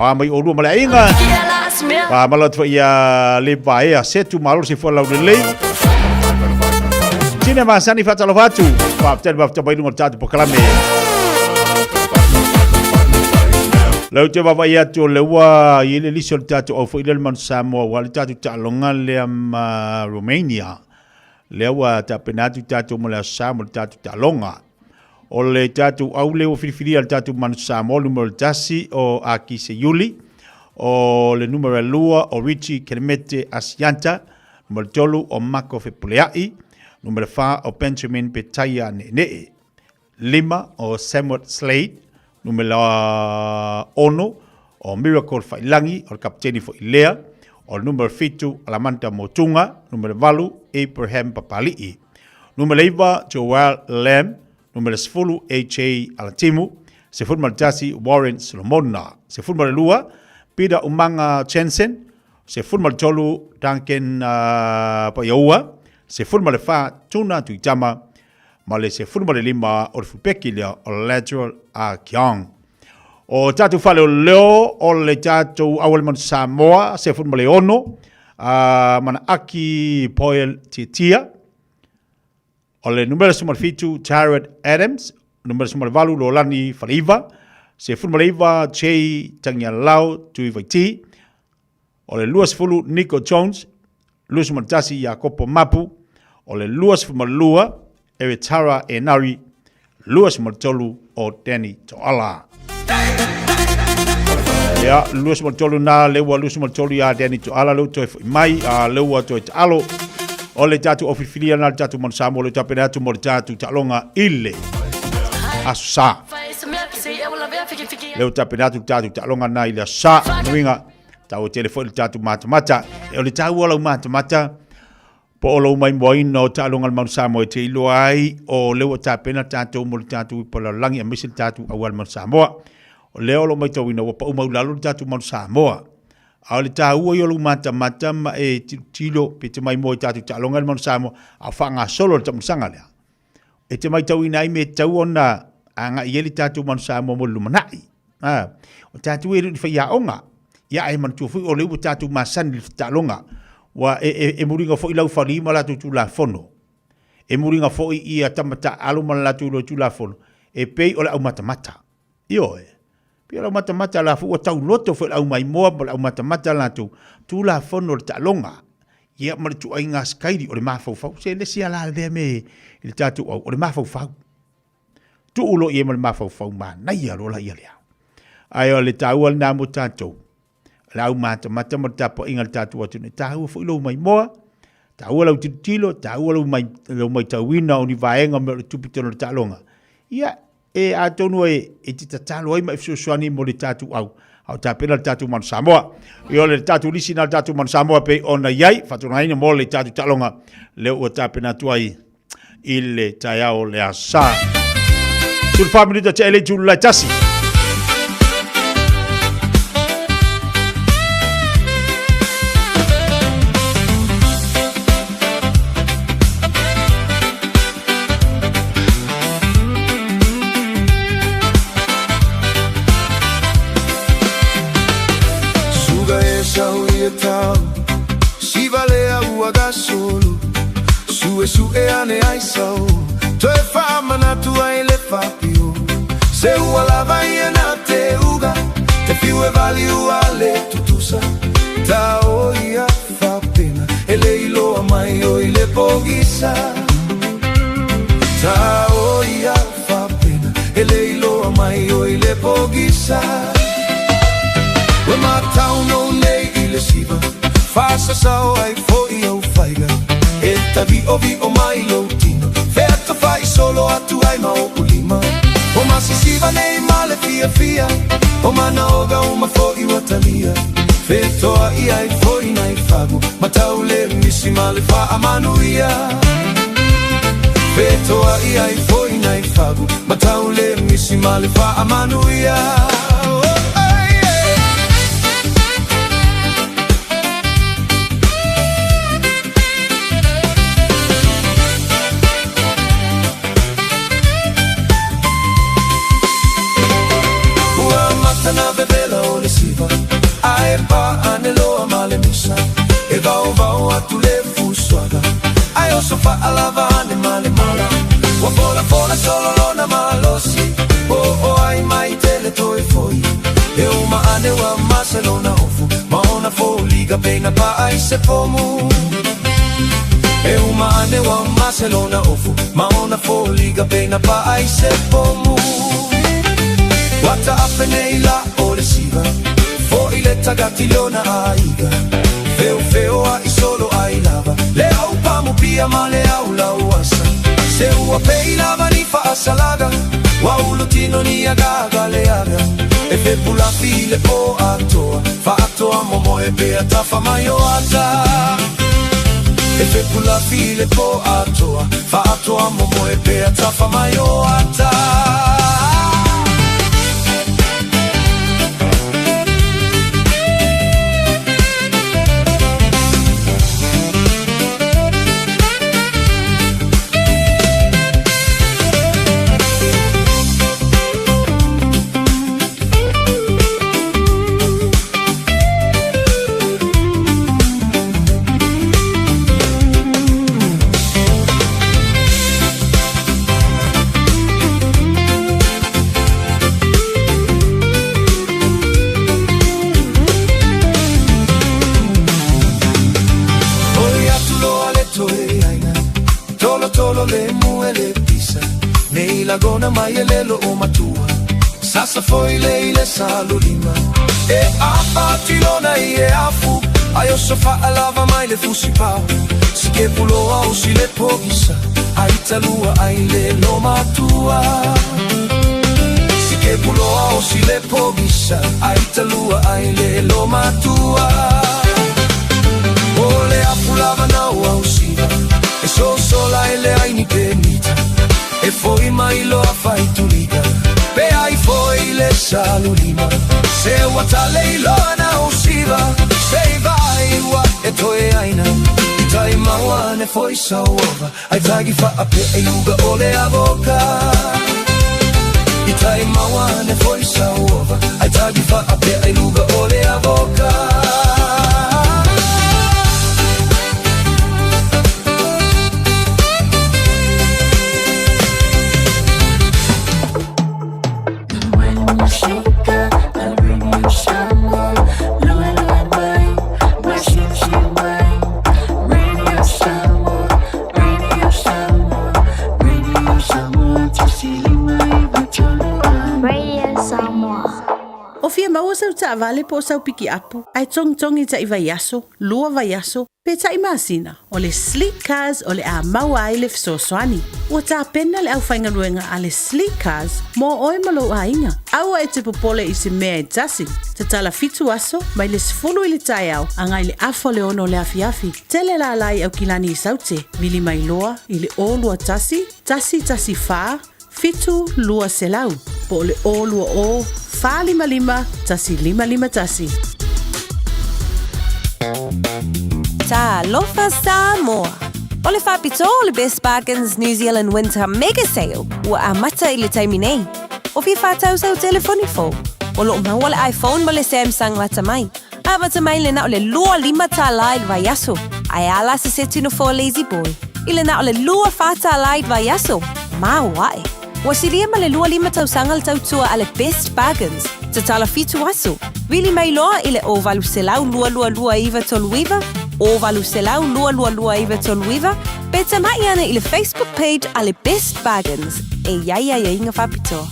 Ah mai oru mala inga. Pa mala tu ia le vai a setu malo se fo la le. Tine ma sani fa tala fatu. Pa tele fa mai lunga tatu po kala me. Lau te wawa ia tu lewa i le liso le tatu au whaile le manu Samoa wa le tatu ta longa le Romania. Lewa ta penatu tatu mo le Samoa le tatu ta longa. O le tatu au leo whiriwhiria le tatu manu Samoa numero tasi o Aki se Yuli. O le numero lua o Richie Kelemete Asianta. Numero tolu o Mako Fepuleai. Numero 4 o Benjamin Petaya Nene. 5 o Samuel Slade. Numero 1 o Miracle Failangi o kapteni fo Ilea o numero 7 Alamanta Motunga numero 8 Abraham Papali'i numero 9 Joel Lamb numero 10 AJ Alatimu se forma tasi Warren Solomona se forma lua Peter Umanga Jensen se forma tolu Duncan Payaua se forma le fa Tuna Tuitama ma le se forma le 5 o Fupeki le o lateral a Kiong. O tatu fale o leo o le tatu awal man Samoa se forma le ono mana Aki Poel Titia. O le numero sumar fitu Jared Adams, numero sumar valu Lolani Faliva, se forma le iva Chei Tangialau Tuivaiti. O le luas fulu Nico Jones, luas sumar tasi Jacopo Mapu, o le luas forma lua Eritara Enari, luas martolu o Danny Toala. Ya, luas martolu na lewa luas martolu ya Danny Toala lo toi mai a lewa toi talo. O le tatu ofifilia na tatu man Samoa le tapenatu mo le tatu talonga ile. Asa. Leo tapenatu tatu talonga na ile sa nuinga. Tau telefoni tatu mata. E o le tau wala mata. Po olo mai moi no talonga man Samoa te ilo ai o lewa tapena tatu mo tatu po la langi a misil tatu awal man Samoa o leo lo mai tau ina wa pa umau lalo tatu man Samoa a le tau o yolo mata ma e tilo pe te mai moi tatu talonga man Samoa a whanga solo tamu sanga lea e te mai tau ina i me tau ona anga i eli tatu man Samoa mo lumanai o tatu e rin whaia onga ia e man tuwhi o lewa tatu masani talonga wa e muringa fo ilau fali mala tu la fono e muringa fo i tamata alu mala tu la fono e pei ola au mata io pe ola mata la fu tau loto fo au mai mo au mata la tu la fono ta longa ia mal tu ai ngas kairi o le mafo fo se le sia la de me il tatu o le mafo fo tu ulo ie mal mafo fo ma na ia lo la ia ai o le tau al na mo tatu lau mata tapo ingal tatu watu ne tahu fu lo mai moa tahu lau tilo tahu lau mai tawina oni vaenga me tupitono talonga ia e atonu e titalo ai mai suani mo le tatu au tapena tatu man Samoa io le tatu lisina tatu man Samoa pe ona yai fatuna ina mo le tatu talonga le o tapena tuai ile tayao le asa sul family da tele tu la tasi si valea uaga solo sue ane ai sau to e fama na tua e le fapio se uala vai na te uga te più e vali uale tutusa ta oia fa pena e lei lo mai o le pogisa ta oia fa pena e lei lo mai o le pogisa we matau no nei ile siva Fasa sao ai foi au faiga E tavi o mai lo tino Feto fai solo atu ai mau ulima O masisiva nei male Fiafia O manaoga uma foi watalia Feto ai foi nai fago Mataule misi male fa amanuia Feto ai foi nai fago Mataule misi male fa amanuia Na bebela o le siva Ae pa aneloa male misa E vau atu le fusuaga Ae o sofa alava ane male mala Wa fola solo lona malosi O ai mai tele toi foi E uma ane wa maselona ofu Ma ona fo liga pena pa ai se pomu E uma ane wa maselona ofu Ma ona fo liga pena pa ai se pomu Wata apene la o le siva Fo ile tagatilona aiga Feo ai solo ai lava Le au pamu pia ma le au la uasa Se ua pei lava ni fa asalaga Wa ulutino ni agaga le aga E fe pula file o atoa Fa atoa momo e pe atafa mayo ata E fe pula file po atoa Fa atoa momo e pe atafa mayo ata Tolo le muele pisa Nei lagona mai e lelo o matua Sasa foi leile salulima E a patilona e a fu Aio sofa alava mai le fusi pau Si che puloa o si le pogisa Ai talua ai lelo matua Si che puloa o si le pogisa Ai talua ai lelo matua O le apulava na ua usiva E so sola e le ai ni penita E foi mai lo a fai tu liga Pe ai foi le salulima Se wata lei lo ana usiva Se vai wa e toi aina I tai maua ne foi sa ova Ai tagi fa a pe e luga o le a boca I tai maua ne foi sa ova Ai tagi fa a pe e luga o le a boca Maua sau ta vale po sau piki apu. Ai tong ta i vaiaso, lua vaiaso, pe ta i masina. O le sleek cars o le a maua ai le fisoswani. Ua ta pena le au whaingaruenga a le sleek cars mo oi malo a inga. Aua e te popole i se mea e tasi. Te tala fitu aso, mai le sifulu i le tai au, angai le afo le ono le afiafi. Tele la lai au kilani i saute, vili mai loa i le o lua tasi fa, fitu lua selau. Po le o lua o, fa lima tasi. Ta lofa Samoa. O le whapito o le Best Bargains New Zealand Winter Mega Sale ua a mata i le taimi nei. O fi whātau sau telefonifo. O lo maua le iPhone ma le Samsung lata mai. A mata mai le na o le lua lima ta laid vai aso. Ai ala se setino for lazy boy. I le na o le lua whata laid vai aso. Ma wae. Wasilia ma le lua lima tau sangal tau tua a le Best Bargains. Te tala fitu aso. Vili mai loa i le o valu selau lua iwa toluiva. O valu selau lua iwa toluiva. Pe te mai ana i le Facebook page a le Best Bargains. E ia inga whapito.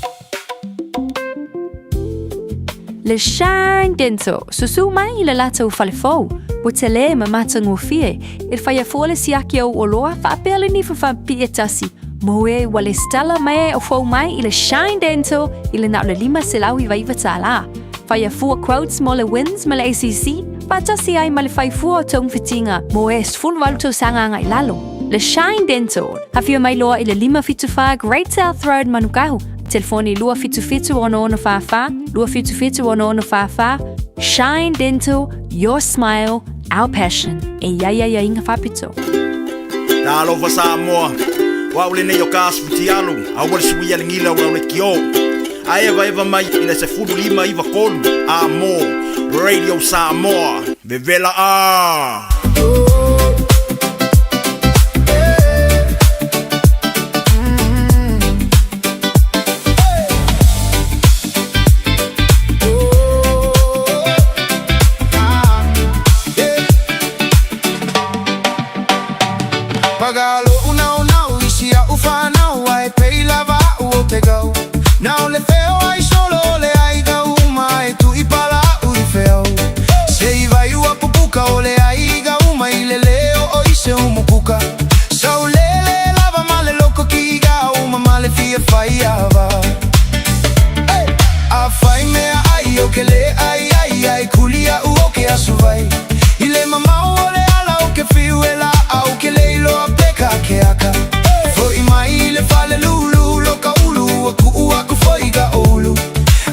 Le Shine Dental, susu mai i le lata u falefou. Watele mamatang fie. Il faya fole siaki o oloa fa apele ni fa pietasi. Moe wale stella mai o fo mai ile shine dental ile na le lima selawi vai vatala. Faya fu quotes mole wins male ACC. Patasi ai male fai fu tong fitinga. Moe full valto sanga ngai lalo. Le shine dental. Hafia mai loa ile lima fitufa Great South Road Manukau. Telefoni lua fitu ono fafa. Lua fitu ono fafa. Shine Dental, your smile, our passion. E ia inga fapito. Na alova Samoa. Wa ule ne yo kasu tialu. Awal suia ngila wa ule kio. Eva mai ina se fudu lima iva kolu. Amo Radio Samoa. Bevela a. Pagalo una isia ufana wai pei lava o te go. Now le feo ai solo le ai ga uma e tu ipala u feo. Se vai u apupuka o le ai ga uma i le leo o i se umupuka. So le lava male loko ki ga uma male fia faiava. A fai mea ai o ke le ai kulia u o ke asuvai. Ile mama o le ala o ke fiu e la au ke leilo a peka ke aka. Foi mai le fale lulu lo ka ulu aku foi ga ulu.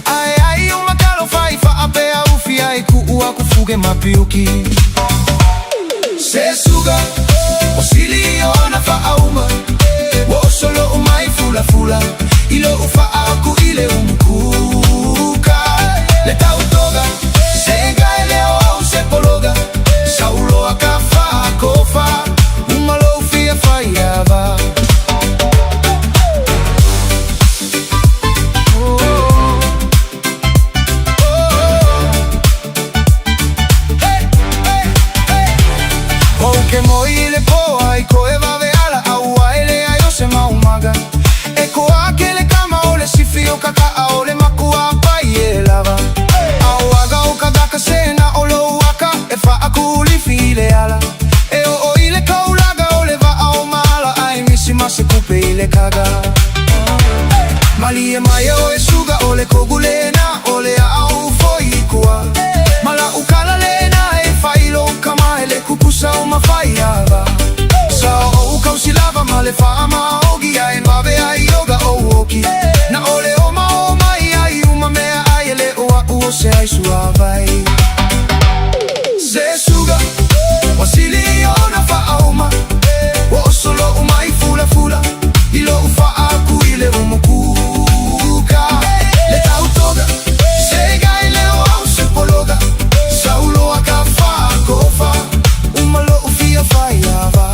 Ai uma kalo fai fa apea ufi ai aku fuge mapiuki. Se suga o sili ona fa auma. Wo solo umai fula ilo ufa aku ile umukuka. Le tautoga se gaile o se pologa. Saulo akafa kofa umalo fia faiava. Ke moi le po ai ko eva ve ala au ele ai o se maumaga. E ko akele kama ole si fio kaka ole makua pai e lava. Au aga o kadaka sena o lo waka e fa akuli file ala. E o ile kaulaga ole va au mala ai misi mase kupe ile kaga. Mali e mai o e suga ole kogulena ole au foi kua. Mala ukala lena e failo kama ele kupusa uma faiava. Sa o kausilava male fa ama ogi ai mave ai yoga o oki. Na ole o mai ai uma mea ai ele o se ai suavai. Se suga wasili ona fa auma. O solo umai fula ilo ufa aku ile umukuka. Le tautoga se gaile o se pologa. Saulo akafa kofa umalo ufia faiava.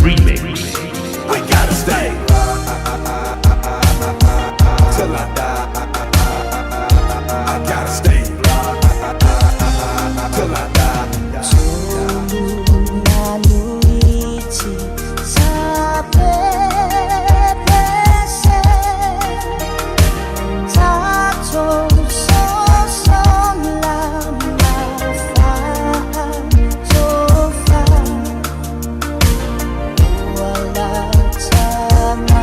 Remix. I gotta stay till I die. I gotta stay till I die. Wala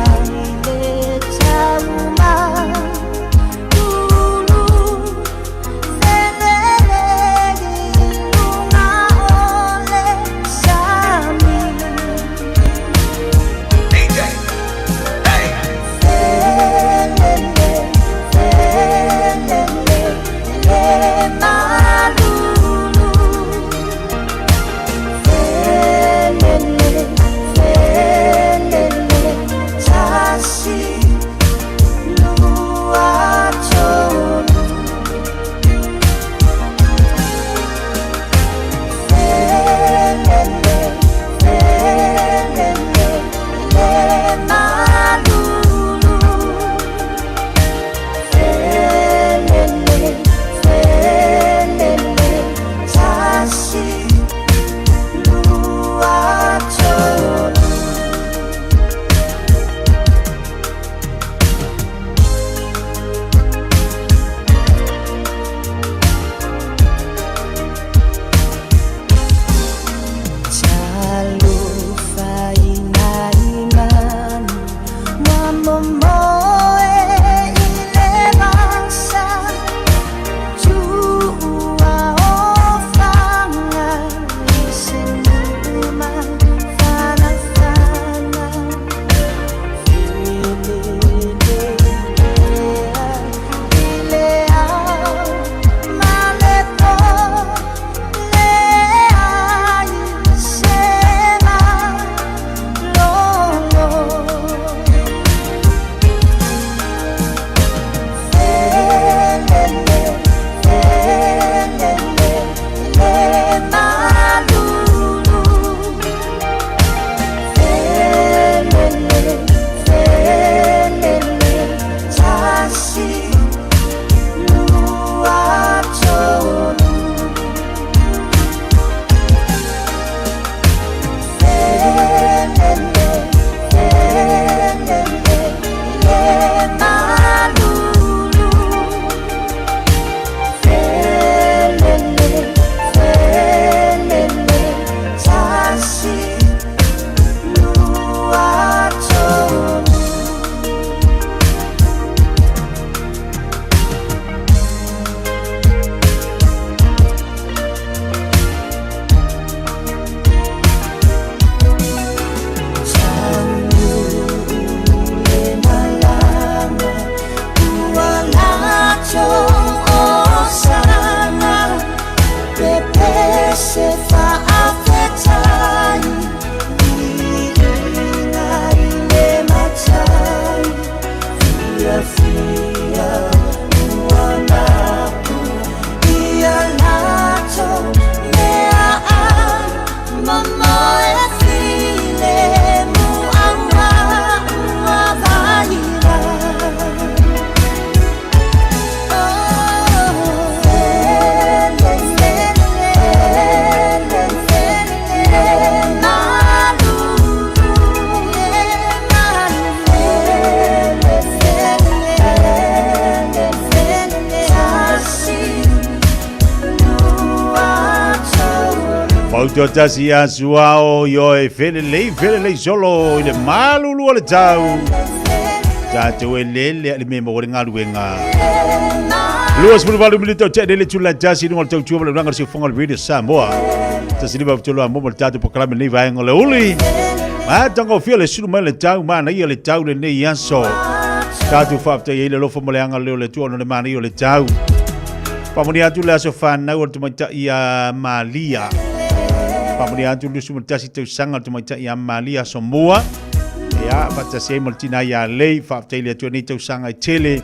to tasi asuao yo e fele solo ile malulu ole tau. Tato e lele ali me mo ringa luenga. Luas pulu valu milito te dele tula tasi no tau tua le ranga si fonga radio Samoa. Tasi liba tolo mo tato proclame ni vai ngole uli. Ma tango fele sulu mele tau ma na ile tau le nei yaso. Tato fafte ile lo fo moleanga le tua no le mani ile tau. Pamuni atu le aso whanau o tumaita ia Malia. Pamuni atu le sumatasi tau sanga o tumaita ia Malia Samoa. Ia, bata se maltina ia lei, whaafteile atu ni tau sanga i tele.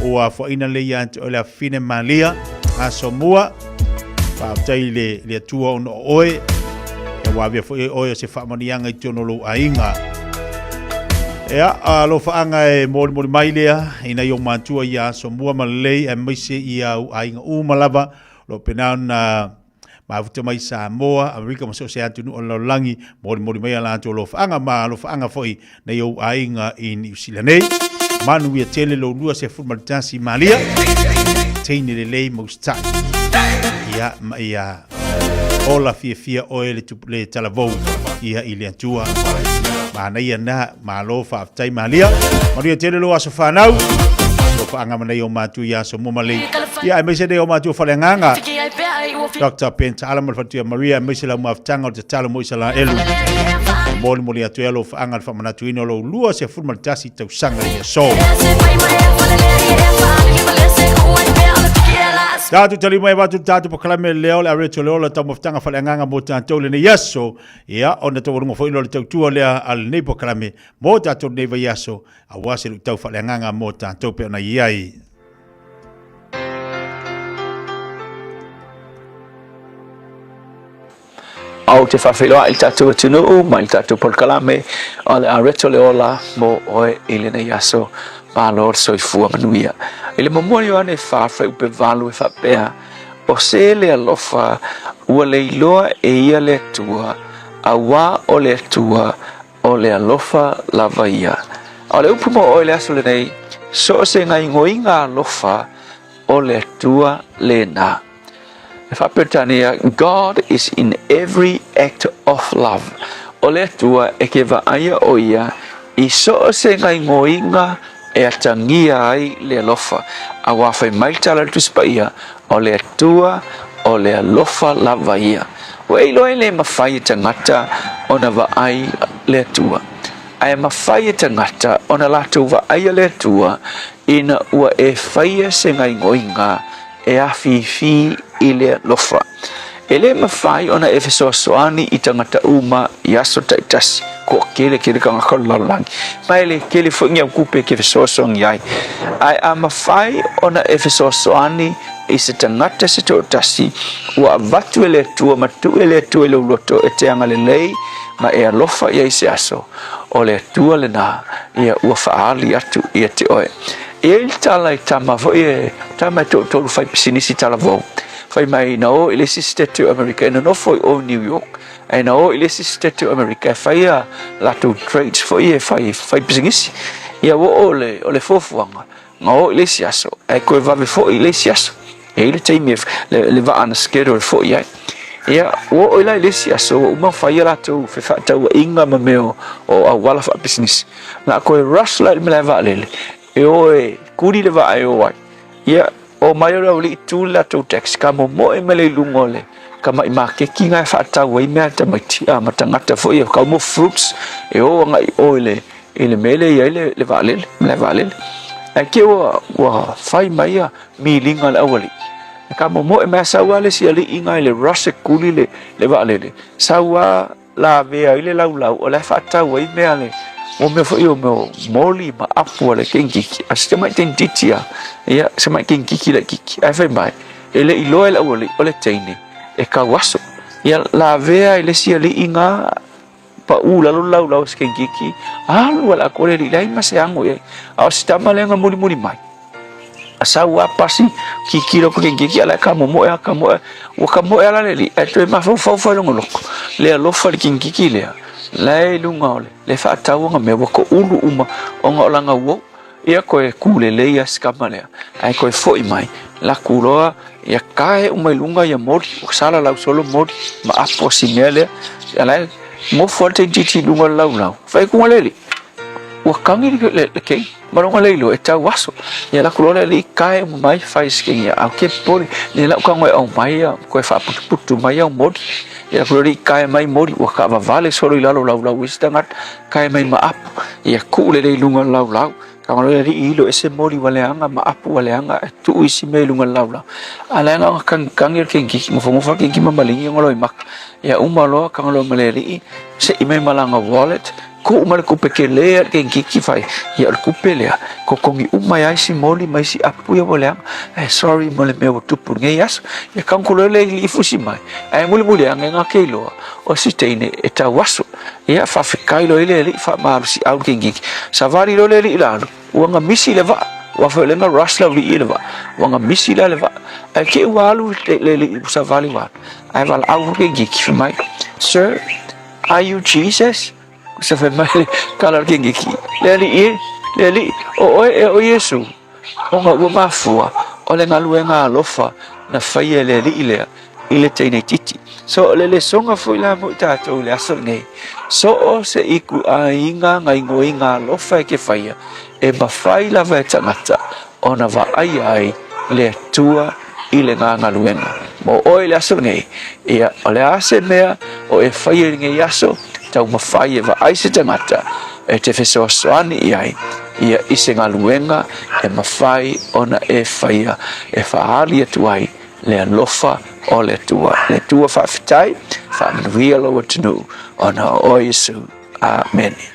O a whaina lei atu o le afine Malia a Samoa. Whaafteile le atua ono oe. Ia wawia fo e oe se whaamanianga i tono lo ainga. Ea, alo whaanga e mori mai lea, ina iong mātua ia Samoa malei e maise ia u ainga umalava, lo penao na mafuta mai Samoa, Amerika maso se atunu o laulangi, mori mai ala atu lo whaanga foi na iau ainga i New Zealand nei. Manu ia tele lo lua se fulmaritasi Malia, teine le lei maustai. Ia, ola Fiafia oe le talavou, ia ili antua. Mana ia na malo fa tai Malia Maria tele lo aso fanau lo fa anga mana yo matu ya so momale ya me se de o matu fa nganga Dr. Penta alamal fatia Maria me se la maftanga o te talo mo isala elu moli atu elo fa anga fa mana tuino lo lua se formal tasi tau sanga ia so Tatu talima e watu tatu proclame leo la reto leo la tamu ftanga fa nganga mo tanto le yaso ia ona to rungo fo ilo tau tua le al ne proclame mo tatu ne va yaso a wase lu tau fa nganga mo tanto pe na iai au te whawhiloa il tatu tunu ma il tatu proclame ole a reto leo la mo oe ile ne yaso ma lor soifua manuia ile mamoni ane whawhai upe valu e whapea o se le alofa ua le iloa e ia le tua a wā o le tua o le alofa lava ia o le upu mo o le aso le nei so se ngai ngoinga alofa o le tua le na e whapetania God is in every act of love o le tua e ke va aia o ia i so se ngai ngoinga e atangia ai le alofa a wawhai maitala tuspaia o le atua o le alofa lava ia o eilo e le mawhai tangata o na wa ai le atua ai mawhai tangata o na latu wa ai le atua ina ua e whaia se ngai ngoinga e awhiwhi i le alofa e le mawhai o na e fesoasoani i tangata uma i aso taitasi ko kele ka ngakalalangi mai le kele fo ngia kupe ke fesoasong yai ai ama fai ona efesoani i se tangata se totasi wa vatu ele tua matu ele tua le loto e te anga le lei ma e alofa ia i se aso o le tua le na ia ua faali atu ia te oe e il tala i tama vo e tama tolu fai pisinisi tala vo fai mai na o ile State America ina no foi o New York ai na o ile State America fai a lato trades foi e fai pisingisi ia o le fofuanga nga o ile siaso ai ko va ve foi ile siaso e ile taimi le va ana schedule foi ia o ile siaso uma fai lato fe fata inga mameo o a wala fa business na ko rush la me leva lele e o kuri le va ai o ia o mai ora uli tu la to tax kamo mo e mele lungole kama ima ke kinga fa ta we me ta mati a matangata fo e kamo fruits e o ngai oile ile mele ia le valel e ke wa fai mai a milinga la wali kamo mo e ma sa wale si ali inga le rush kuli le valel sa wa la ve ile lau o la fa ta we me ale o me fo io mo moli ma apu le kinki a sistema identitia ia sema kinki la kiki ai fai mai ele ilo el awoli ole teini e ka waso ia la vea ile si ali inga pa ula lau kinki alu wala ko le lai ma se angu e a sistema le nga muli mai asa wa pasi kiki lo kinki ala ka mo o ka mo ala le e to ma fo lo ngolo le lo fa kinki le lai lunga ole le fa tau nga me ko ulu uma o nga olanga wo ia koe kulele ia skamale ai koe foi mai la kuloa ia kae umai lunga ia mori sala lau solo mori ma apo simele ala mo forte jiti lunga lau fai ku leli wa kangi le ke maronga leilo e tau waso ia la kuloa le kae mai fai skin ia au ke poli le la ka ngoi au mai koe fa putu mai au mori ia kuloa kae mai mori wa ka vale solo lau istangat kae mai ma apo ia ku le lunga lau Kalau dari ilo ese mori waleanga ma apu waleanga tu isi melunga laula alanga kang kengi mo kengi mamalingi ngoloi mak ya umalo kangalo maleri se ime malanga wallet ko umal ko pekele kengi kifai ya ko pelea ko kongi umaya isi mori mai si apu ya waleanga sorry mole me tu pur ngeyas ya kang kulele li fusimai muli anga kelo o si teine eta waso ia fa fikailo ile fa marsi au kingi savari lo le ilalo wanga misi leva wa fa lenga rasla li ileva wanga misi la leva ke walu le savari wa ai val au kingi mai sir are you Jesus sa fa mai kala kingi le o yesu wanga wa mafua o lenga luenga lofa na fa ile ile teine titi so le songa foi la mo tato le asal ngai so o se iku ainga ngai ngoinga lo fa ke faia e ba fai la va tangata ona va ai le tua ile nga luenga mo o le asal ngai ia ole ase mea o e faia ngai aso tau ma fai va ai se tangata e te feso soani ia isenga luenga e ma fai ona e faia e fa ali tuai le alofa o le tua whawhitai whamanuia loa tunu ona o Yesu. Amen. Oh,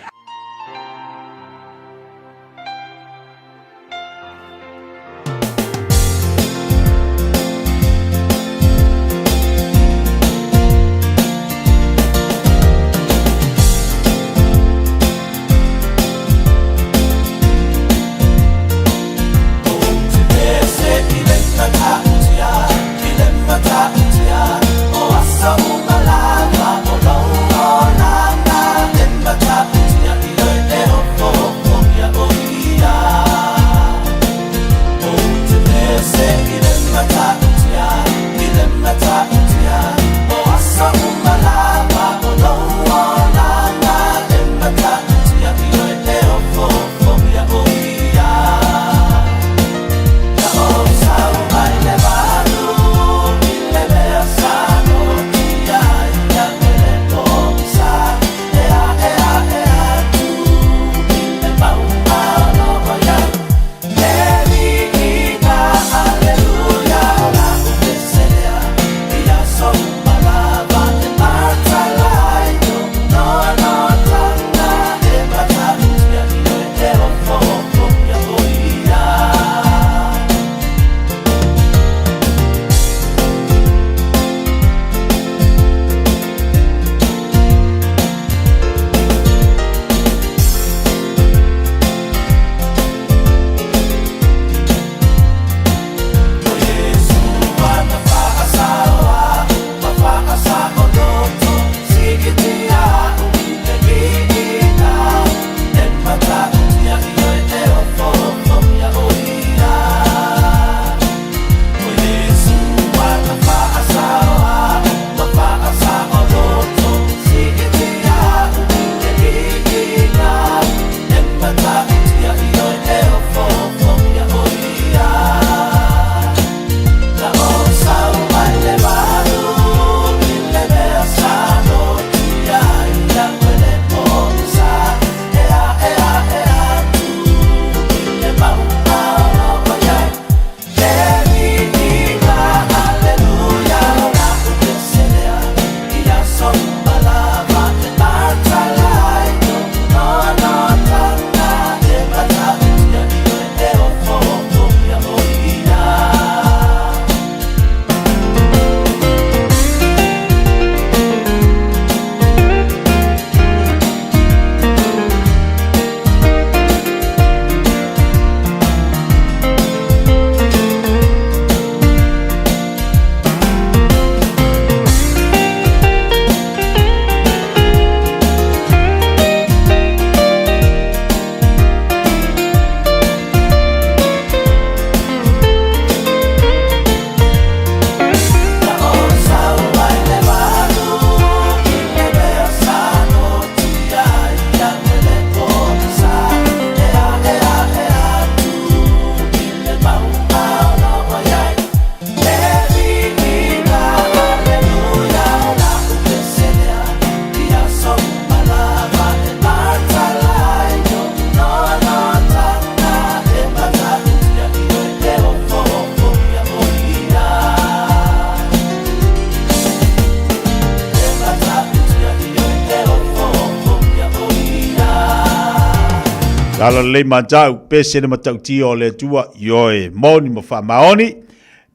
Lalo le matau pese le matau tia o le tua yoe moni mo fa maoni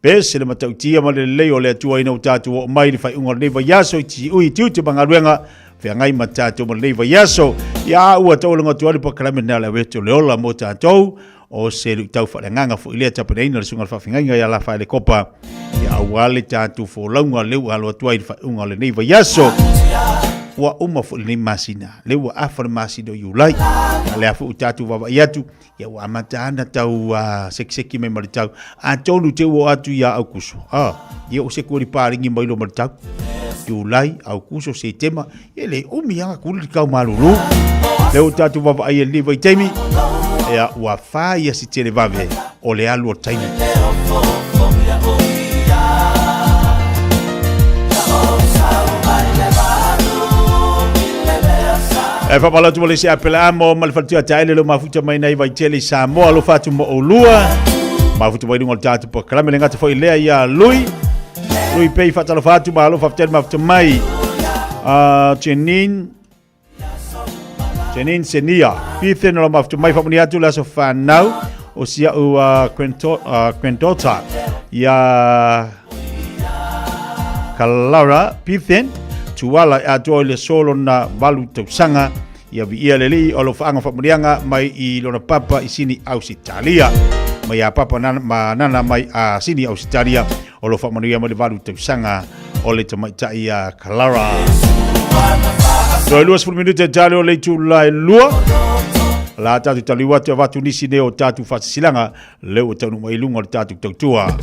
pese le matau tia ma le o le tua ina utatu o mai le fai unga le yaso ti ui tiu te bangaruenga fe ngai matatu mo le yaso ya ua tau le ngatu ali pa kalame na le wetu le ola mo tatou o se lu tau fa nganga fo ile tapa nei na sunga fa finga ya la fa le kopa ya wale tatu fo longa le wa lo tua i fa unga le nei yaso wa uma fo le masina le wa afa masino you like le afu utatu wa yatu ya wa matana tau sekseki me maritau a tonu te wo atu ya akuso ye o se kuri paringi mai lo maritau you like akuso se tema ele umi ya kuli ka malulu le utatu wa ye le vai temi ya wa fa ya si tele vave o le alu taimi e fa pala tu le se apela mo mal fatu taile lo mafuta mai nei vai tele Samoa lo fatu mo olua mafuta mai ngol tatu po kala melenga te foi lea ya lui pei fata lo fatu ba lo fatu mafuta mai Jenin senia fithen lo mafuta mai fa moni atu la so fa now o sia u Quentota ya Kalara pithen tuala atu le solo na valu tausanga ia vi leli o lo faanga famurianga mai i lona papa i sini Ausitalia mai a papa nana mai a sini Ausitalia o lo famuria mai valu tausanga o le tamaitai a Kalara so luas por minuto tale o le tu la lua la tatu taliwa te vatu nisi ne o tatu fasilanga le o tanu mai lunga o tatu tautua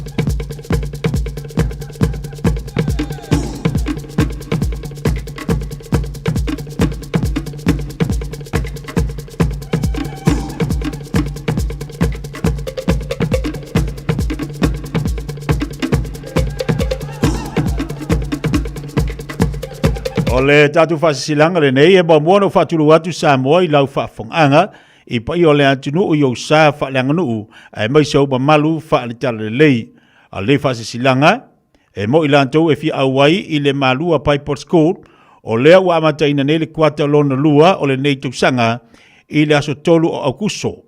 le tatu fasilanga le nei e ba mono fatulu atu Samoa i lau faafonganga i pa i o le atunu o iau sa faalanganu ai mai sau ba malu faalitala lei a le fasilanga e mo i lantou e fi awai i le malua pai port school o lea ua amataina nei le kuata lona lua o le nei tausanga i le aso tolu o Aukuso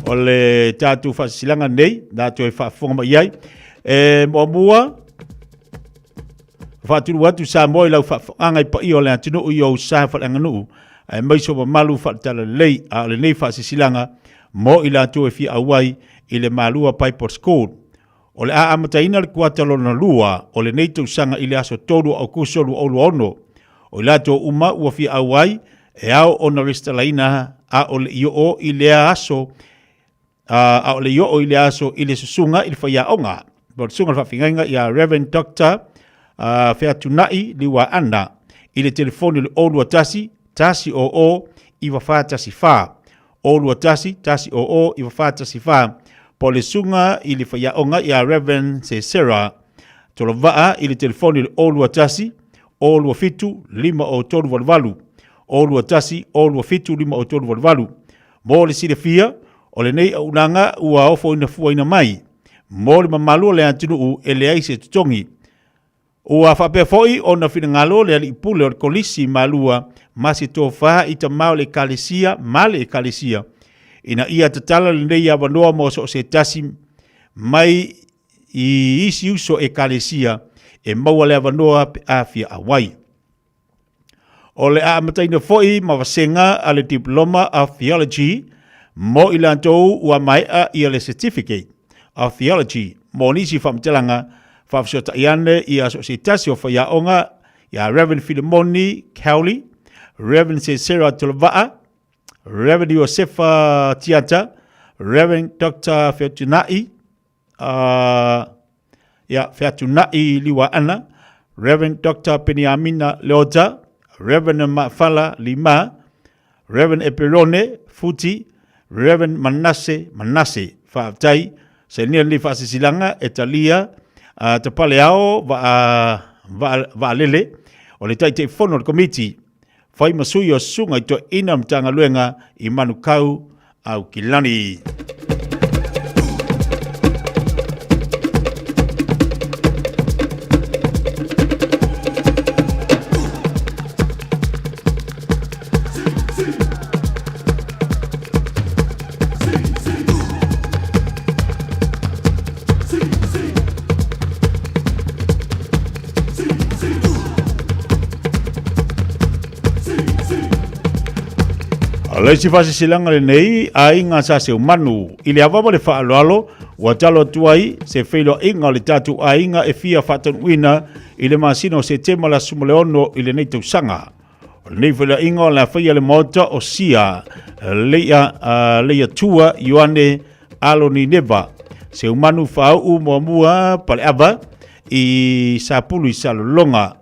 o le tatu fasilanga nei dato e faafonga mai ai e mo mua fatulu atu Samoa i lau faafonga i pa i o le atinu o iau sa faalanganu ai mai so malu faatala lei a le nei fasilanga mo i latu e fi awai i le malua pai port school o le a amataina le kuata lona lua o le nei tausanga i le aso tolu o Aukuso lu olu ono o latu uma ua fi awai e au ona restalaina a o le io i le aso a o le yo o ile aso ile susunga il fa ya onga por sunga fa finga ya Reverend Dr. Fiafia liwa ana ile telefoni le olu tasi o i va fa tasi fa olu tasi o i va fa tasi fa por le sunga ile fa ya onga ya Reverend Sarah tolova ile telefoni le olu tasi olu fitu lima o tolu valvalu olu tasi olu fitu lima o tolu valvalu mo le silefia o le nei unanga ua ofo ina fua ina mai. Mo le mamalu le antinu e le aise tutongi. Ua whape foi o na whina ngalo le ali pule o kolisi malua masi tō wha i ta mao le kalesia, male e kalesia. Ina ia tatala le nei awanoa mo so se tasi mai i isi uso e kalesia e maua le awanoa pe afia awai. O le a mataina foi ma wasenga a le diploma of theology mo ilantou ua mai a ia le certificate of theology mo nisi whamtelanga whafsota iane i aso se tasi o whaiaonga ia Reverend Philemoni Cowley, Reverend Sarah Tulvaa, Reverend Josefa Tiata, Reverend Dr. Fiatunai Fiatunai liwa ana, Reverend Dr. Peniamina Leota, Reverend Mafala Lima, Reverend Eperone Futi, Reverend Manasse Fa'atai se nia li fa'asisilanga e talia te pale ao va lele o le taitei fono komiti fai masui o sunga i to ina mtanga luenga i manukau au kilani. le si fasi silanga le nei a inga sa se umanu ile avava le whaaloalo wa talo tuai se feilo inga le tatu a inga e fia whatan wina ile masino se tema la sumaleono ile nei tausanga o le nei whaila inga o la whaia le mota o sia leia tua Ioane alo ni neva se umanu whau mua pale ava i sa pulu i sa longa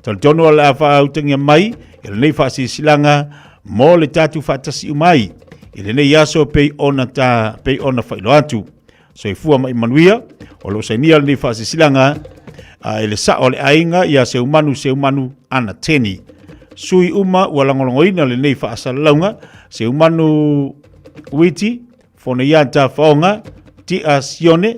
talitono la whau tangia mai ile nei fasi silanga mo le tatu fatasi umai ile nei yaso pei ona failo atu so ifua mai manuia o lo sainia ni fasi silanga ile sa ole ainga ya se umanu ana teni sui uma wala ngolongoina le nei fa launga se umanu witi fona yanta faonga ti asione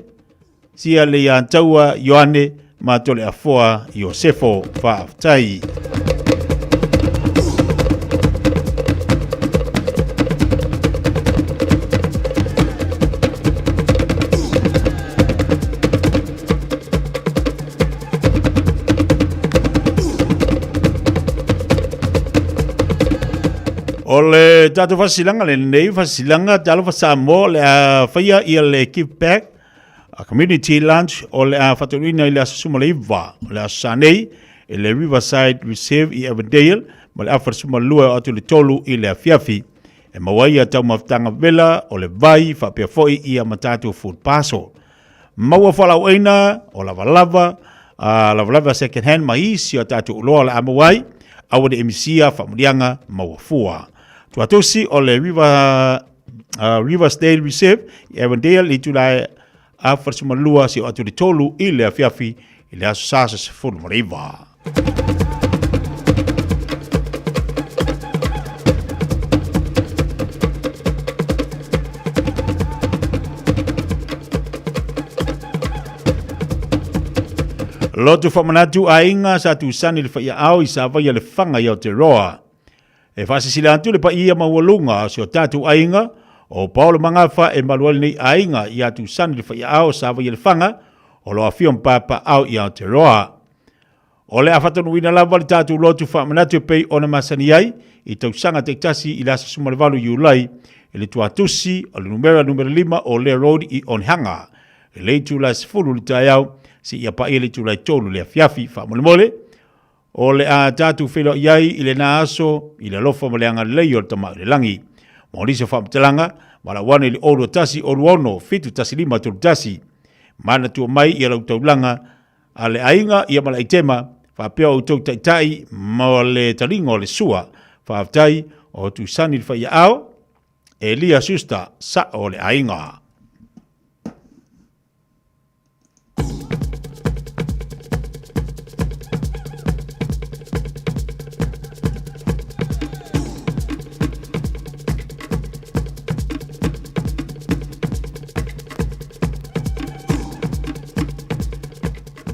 sia le yantaua Ioane ma tole afoa Iosefo fa tai ole tatu fasilanga le nei fasilanga talo fa Samoa le faia ia le give back a community lunch ole a fatuina ile suma le iva le sanei le Riverside Reserve i Avondale ma le afar suma lua atu le tolu ile Fiafi e mawaia tau maftanga vela ole vai fa pe foi ia matatu food paso maua fala oina o lava second hand mai si tatu uloa le amawai awade emisia fa mudianga maua fua tuatosi o le Riverside Reserve i Avondale i tulai afar suma lua si atu le tolu ile Fiafi ile asasa se fulu mariva lotu whamanatu a inga sa tu sani le whaia au i sa whaia le whanga i Aotearoa. E whasisila atu le pa ia mawalunga si o tatu a inga o Paolo Mangafa e maluali nei a inga i atu sani le whaia au sa whaia le whanga o loa whion papa au i Aotearoa. O le awhatanu wina lava le tatu lotu whamanatu e pei ona masani ai i tau sanga te tasi i lasa sumalevalu i ulai e le tuatusi o le numera 5 o le road i Onhanga. E le tu la sifulu li tai au si ia pa ele tu lai tolu le Fiafi fa mole o le a tatu felo iai ile na aso ile lofa mole anga le yo tama le langi mo lise fa mtelanga wala wana ile odo tasi o ono fitu tasi 5 tu tasi mana tu mai ia lau taulanga ale ainga ia mala itema fa peo o tou tai mo le talingo le sua fa tai o tu sani fa ia au Elia susta sa o le ainga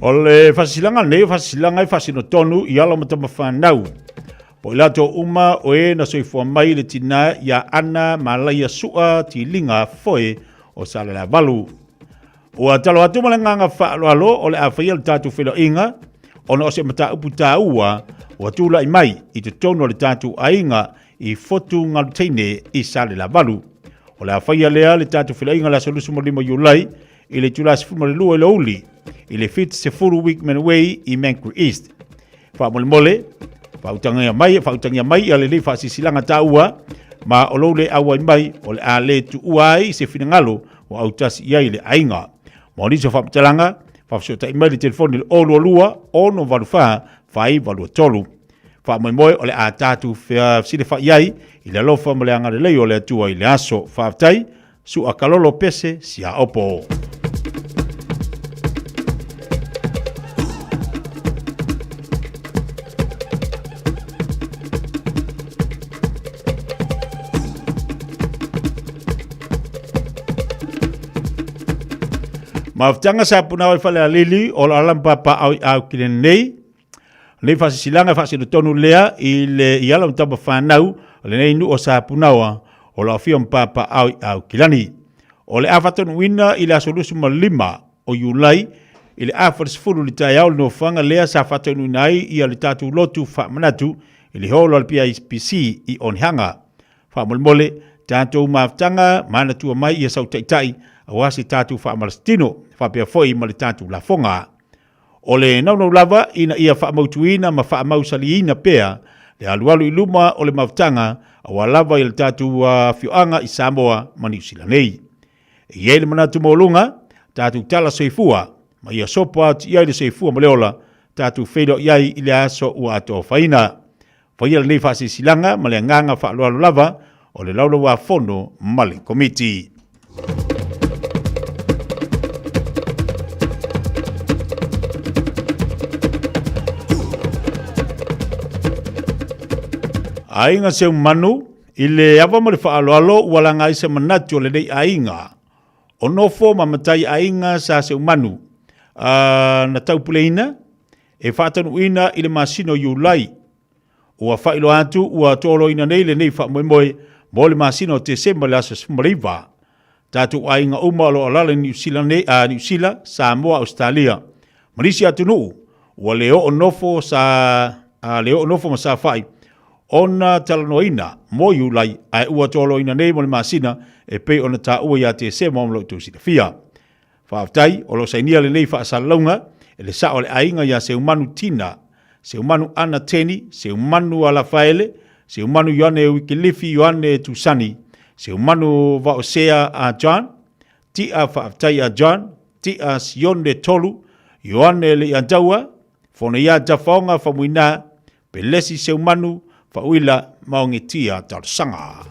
o le fasilanga nei fasilanga I fasino tonu I ala matama whanau. Po ilato uma o e na soifua mai le tina ia ana malaya sua ti linga foe o sale la valu. O atalo atu malenganga whaaloalo o le awhaia le tatu whilo inga o na o se mata upu tā ua o atula I mai I te tonu o le tatu a inga I fotu ngaluteine I sale la valu. O le awhaia lea le tatu whilo inga la solusu molimo yulai I le tulasi fumalelua le uli I le fit se furu Wickman Way I Mancro East. Fa mole fautangia mai ale le fa sisilanga taua ma o lo le awa mai o le ale tu uai se finangalo o autas ia ile ainga. Mo ni so fa talanga fa so ta email telefoni le olo lua ono valufa fai valu tolu. Fa moi o le atatu fa sile fa iai ile lo fa mole anga le o le tua ile aso fa tai su akalolo pese sia opo. Maftanga sa puna o fale alili o alam papa au kinen nei le fasisilanga fasilo tonu lea I le iala mtaba fanau le nei nu o sa puna o la fion papa au kilani o le afaton wina I la solusu malima o yulai I le afars fulu li tayau no fanga lea sa faton winai I le tatu lotu fa manatu I le holo al PIPC I Onhanga whaamole tātou maftanga mana tua mai ia sau taitai awasi tātou whaamarastino whapea foi ma le tātou lafonga. O le naunau lava ina ia whaamautuina ma whaamausaliina pea le alualu iluma o le maftanga awa lava i le tātou fioanga i Samoa ma New Zealand nei. Ia le manatu maulunga tātou tala soifua ma ia sopa ti ia le soifua ma leola tātou whaido iai i le aso ua ato whaina. Whaia le nei whasi silanga ma le nganga whaalualu lava o le laula wa fono ma le komiti. Ainga se manu i le awa ma le whaaloalo walanga i se manatu o le nei ainga. O nofo ma matai ainga sa se manu na taupuleina e whaatanu ina i le masino iulai. Ua whailo atu ua tolo ina nei le nei whaamoemoe mo le masino te sema le asa smariva. Tātou ainga uma alo alala New Zealand, Samoa, Australia. Marisi atu nuu ua leo o nofo ma sa whai. Ona talanoina mo iulai ai ua tolo ina nei mo le masina e pei ona ta ua ia te sema o mlo tu Fiafia. Whaaftai o lo sainia le nei whaasalaunga e le sa o le ainga ia se umanu tina, se umanu ana teni, se umanu ala faele, se umanu yoane wikilifi yoane tusani, se umanu vaosea a John, ti a whaaftai a John, ti a sionde tolu, yoane le iantaua, fona ia jafaonga whamuina, pelesi se umanu, whauila maongetia tarsanga.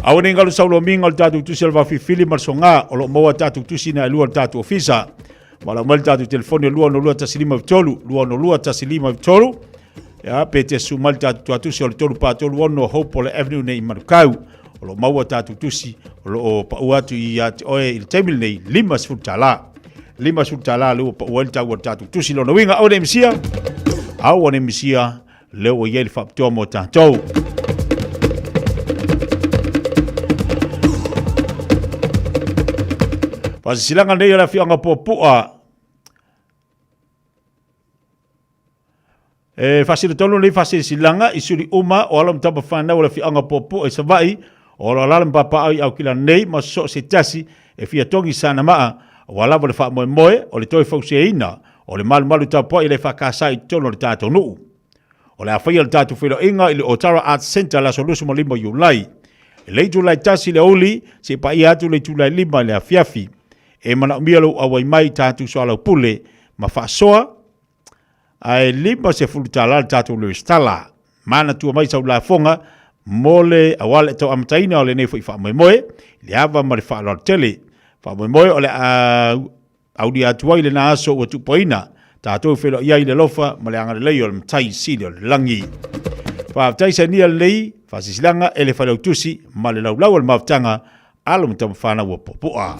Awane ngalu saulo minga le tatu tusi alwa fifili marsonga o lo moa tatu tusi na lua tatu ofisa. Mala mal tatu telefoni lua no lua tasilima vitolu, lua no lua tasilima vitolu. Ya pete su mal tatu tusi o le tolu pa tolu ono Hope Ole Avenue nei Manukau. O lo maua tatu tusi o lo pauatu i ati oe il temil nei lima sfutala. Lima sfutala lua pauatu tau tatu tusi lo na winga awane misia. Awane misia leo o yeli faptoa mo tatou. Pasisilanga nei ala fianga popua. Fasile tonu nei fasisilanga isuri uma o alam tapa whanau ala fianga popua e savai o alam papa au kila nei ma so se tasi e fia tongi sana maa o alava le wha moe moe o le toi fausia ina o le malu tapoa i le whakasai tono le tātou nuu. O le awhaia le tātou whilo inga i le Otara Arts Centre la solusu mo lima Julai. E le Julai tasi le oli se pa i atu le Julai lima le a Fiafi. E mana umialo awai mai tātou soalau pule ma whaasoa ai lima se fulutala le tātou le stala. Mana tua mai sau la fonga mole awale tau amataina o le nei fo i wha moe moe le awa ma le wha alor tele. Wha moe moe o le audi atuai le na aso ua tupoina tātou whilo iai le lofa ma le angare lei o le mtai sili o le langi. Whaaftai sa nia lei whasisilanga e le whalau tusi ma le laulau al maftanga alo mtamu whana ua popua.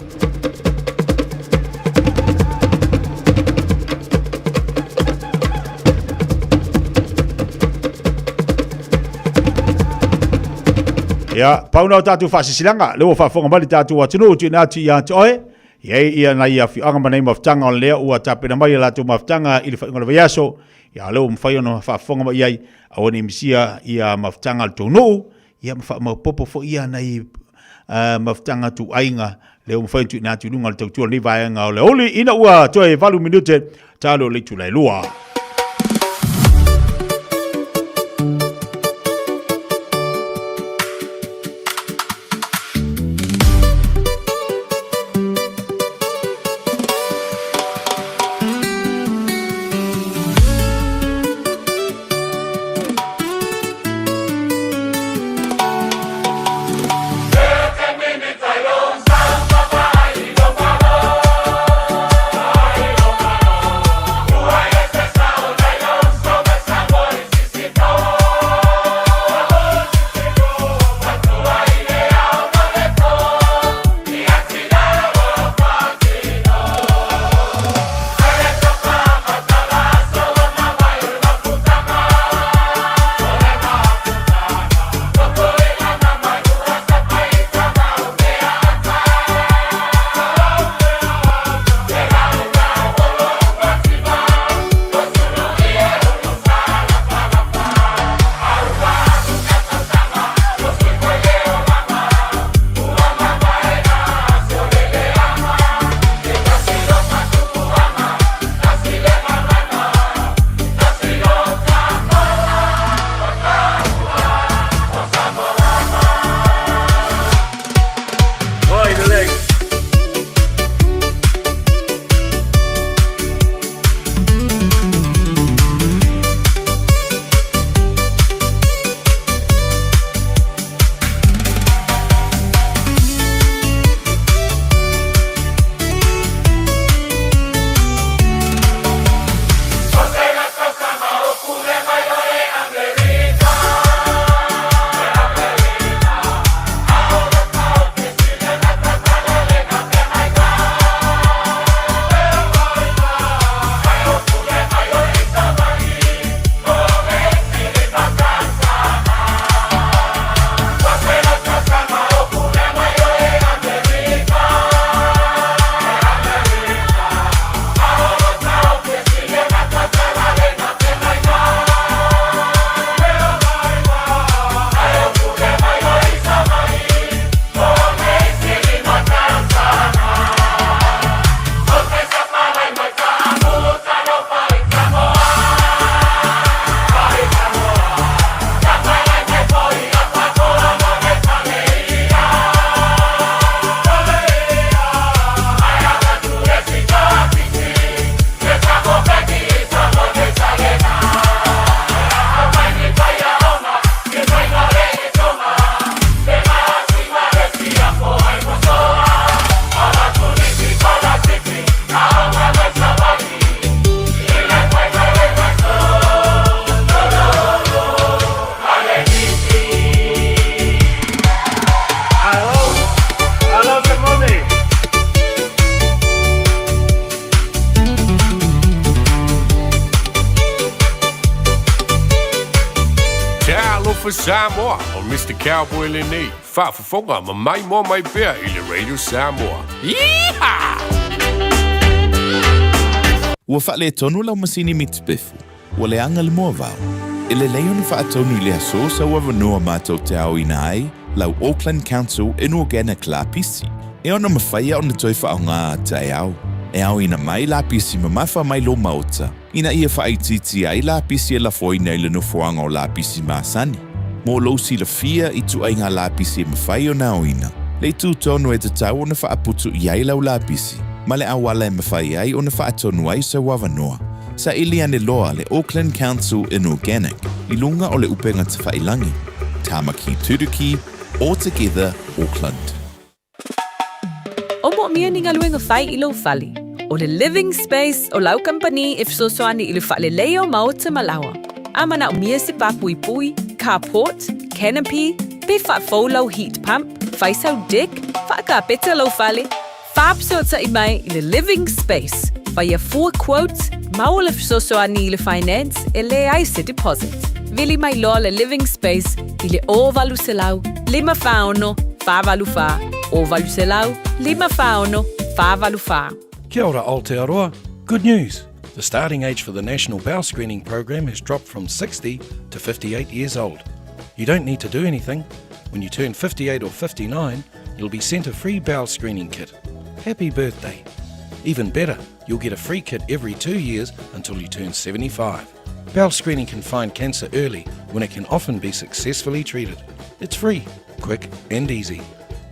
Ya, pauna o tātou whasisilanga, leo whafonga mali tātou atunu, tu ina atu i atu oe, iei ia na ia whianga manei maftanga o lea ua tapena mai la tu maftanga ili whaingola vaiaso, ia leo mwhai ono whafonga mai iai, awane misia ia maftanga al tonu, ia mawpopo fo ia na i maftanga tu ainga, leo mwhai tu ina atu lunga le tautua ni vaenga o le oli, ina ua toe valu minute, talo le tu lai lua. Yes, Samoa o Mr. Cowboy Lenny. Whaafafonga ma mai mo mai pea i le Radio Samoa. Yeehaw! Ua whaale tonu lau masini mitbefu. Ua le anga le mua vau. E le leon whaatonu i le aso sa ua vanua mātou te au ina ai lau Auckland Council in Organic la pisi. E ona mawhaia ona toi whao ngā tae au. E au ina mai la pisi ma mawha mai lo maota. Ina ia whaititi ai la pisi e la foina i le nufuanga o la pisi maasani. Mo lo si la fia i tu ai ngā la pisi e mawhai o nao ina. Le tu tonu e te tau ona whaaputu i ai lau la pisi. Ma le awala e mawhai ai ona whaatonu ai sa wawanoa. Sa ili ane loa le Auckland Council in Organic i lunga o le upenga te whailangi. Tamaki Turuki, All Together Auckland. O mo mia ni ngaluenga whai i lo whali. O le living space o lau company e fsosoani i le whale leo maota malawa. Amana o mia se papui pui, carport, canopy, pe whaafoulau heat pump, whaisau deck, whaakapeta lo whale, whaapsota i mai i le living space. Whaia 4 quotes, mau le fsosoani i le finance e le aise deposit. Vili mai loa le living space i le o valu se lau, 5 whaono, 5 valu wha, o valu se lau, 5 whaono, 5 valu wha. Kia ora Aotearoa. Good news. The starting age for the National Bowel Screening Program has dropped from 60 to 58 years old. You don't need to do anything. When you turn 58 or 59, you'll be sent a free bowel screening kit. Happy birthday. Even better, you'll get a free kit every 2 years until you turn 75. Bowel screening can find cancer early when it can often be successfully treated. It's free, quick and easy.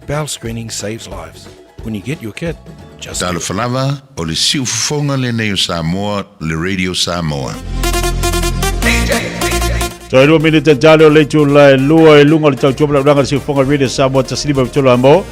Bowel screening saves lives. When you get your kit, just Talo falava o le siufonga le nei o Samoa, le Radio Samoa. Toi rua minute talo le tu la lua e lunga le tau tuapala uranga le siufonga Radio Samoa tasiliba vitolo amo.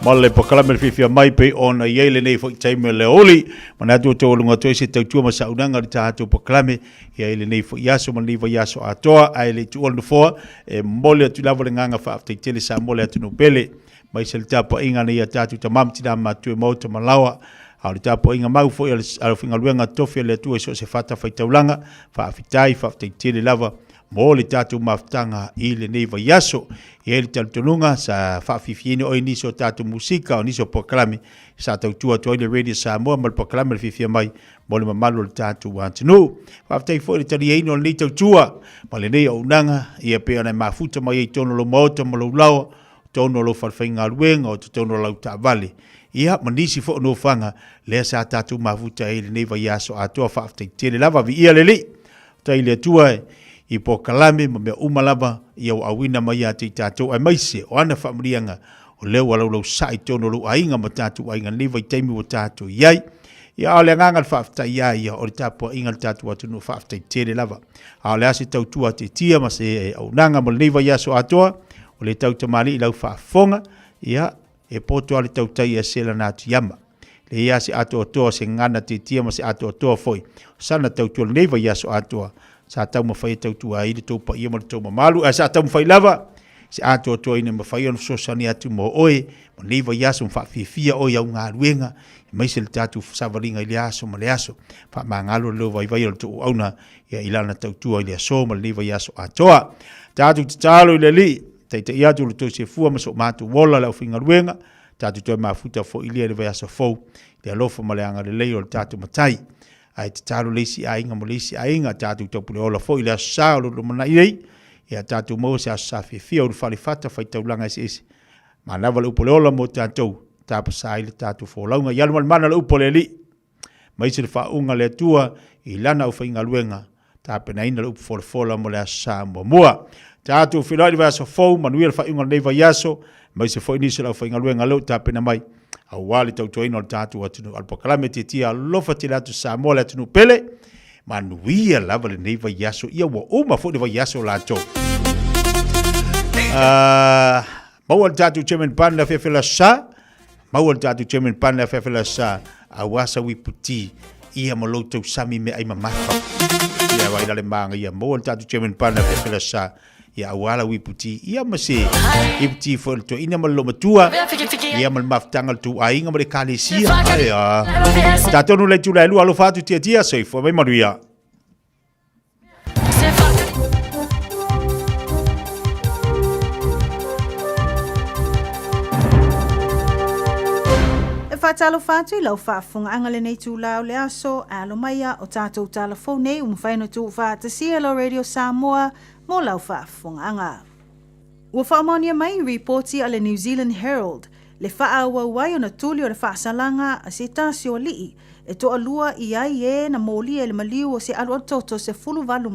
Ma le pokalame le Fiafia Mai pe ona iei le nei fwoi taime le oli. Mana atu o lunga toi se tau tua masa unanga le tahatu pokalame. Iei le nei fwoi yaso man liva yaso atoa. Ai le tu olu foa. E mole atu lava le nganga whaaftai tele sa mole atu no pele. Mai se le tapa inga na ia tatu tamam tina matue mauta malawa. Au le tapa inga mau fo ala finga luenga tofi le tu so se fata fai taulanga. Whaafitai, whaafitai tele lava. Mo le tatu maftanga i le neiva yaso. I ele talutulunga sa whaafifiene o niso tatu musika o niso pokalame. Sa tautua toi le Radio Samoa ma le pokalame le Fiafia Mai. Mo le mamalu le tatu wantunu. Whaafitai fo le tali eino le tautua. Ma le nei o unanga. Ia pea na mafuta mai e tono lo maota ma lo lawa. Tono lo falfainga luenga o tono lau ta'avale. Ia manisi fo no fanga le sa tatu mafuta e le neiva yaso atoa whaafitai tele lava vi ia lele. Tai le tua i po kalame ma mea umalava i au awina mai a te tātou ai maise o ana whamrianga o leo walau lau sai tono lau ainga ma tātou ainga neiva i teimi o tātou iai. Ia ao le nganga whaaftai iai o le tāpua inga le tātou atu no whaaftai tere lava. Ao le ase tautua te tia ma se au nanga ma le neiva yaso atoa o le tau tamali i lau whaafonga ia e poto ale tau tai a sela nātu yama. Le ia se atoa toa se ngana te tia ma se atoa toa foi. Sana tautua le neiva yaso atoa. Sa tau mawhai tau tua i le tau pa ia ma le tau mamalu. Sa tau mawhai lava. Se atoa toa ina mawhai anu sosani atu mo oe. Ma neiva yaso mwhaafifia oe au ngā ruenga. Mai se le tatu savaringa i le aso ma le aso. Wha ma ngalo leo vai vai al tu auna. Ia ilana tau tua i le aso ma le neiva yaso atoa. Tatu te talo i le li. Taita i atu le tau se fua ma so matu wola le au finga ruenga. Tatu toa mafuta fo ilia le vai aso fau. Le alofa ma le anga le leo le tatu matai. Ai te taro leisi a inga mo leisi a inga tātou taupule ola fo i le asa o lo mana irei. Ia tātou mo se asa whiawhia o le whalifata whai taulanga ese. Ma nawa le upole ola mo tātou tāpa sa i le tātou wholaunga. Ia luman mana le upole li. Ma isi le whaunga le atua i lana u whainga luenga. Tāpe na ina le upole fola mo le asa mo mua. Tātou whilai le vasa fau manuia le whaunga neiva yaso. Ma isi fo inisi le whainga luenga leo tāpe na mai. Au wali tau toina o tātu atunu alpokalame te tia lofa te latu Samoa le atunu pele manuia lava le neiva yaso ia wa uma fo neiva yaso la tau mau al tātu chairman pan la fefela sa mau al tātu chairman pan la fefela sa awasa wiputi ia mo tau sami me ai mamafa ia waila le manga ia mau al tātu chairman pan la fefela sa ia awala wiputi ia mase iputi fo to ina malo matua ia mal maftanga tu ainga mo le kalesia ia tatonu le tu le lu alo fatu tia sei fo mai maruia whaatalo whātui lau whaafunga le nei tūlau le aso alo maia o tātou telefone umwhaino tu whaatasia lo Radio Samoa mo lau whaafunga. Ua whaamonia mai reporti a le New Zealand Herald le whaaua wai o na tuli o le whaasalanga a se tāsi o lii e toa lua i ai e na mōli e le maliu o se alu o toto se fulu valu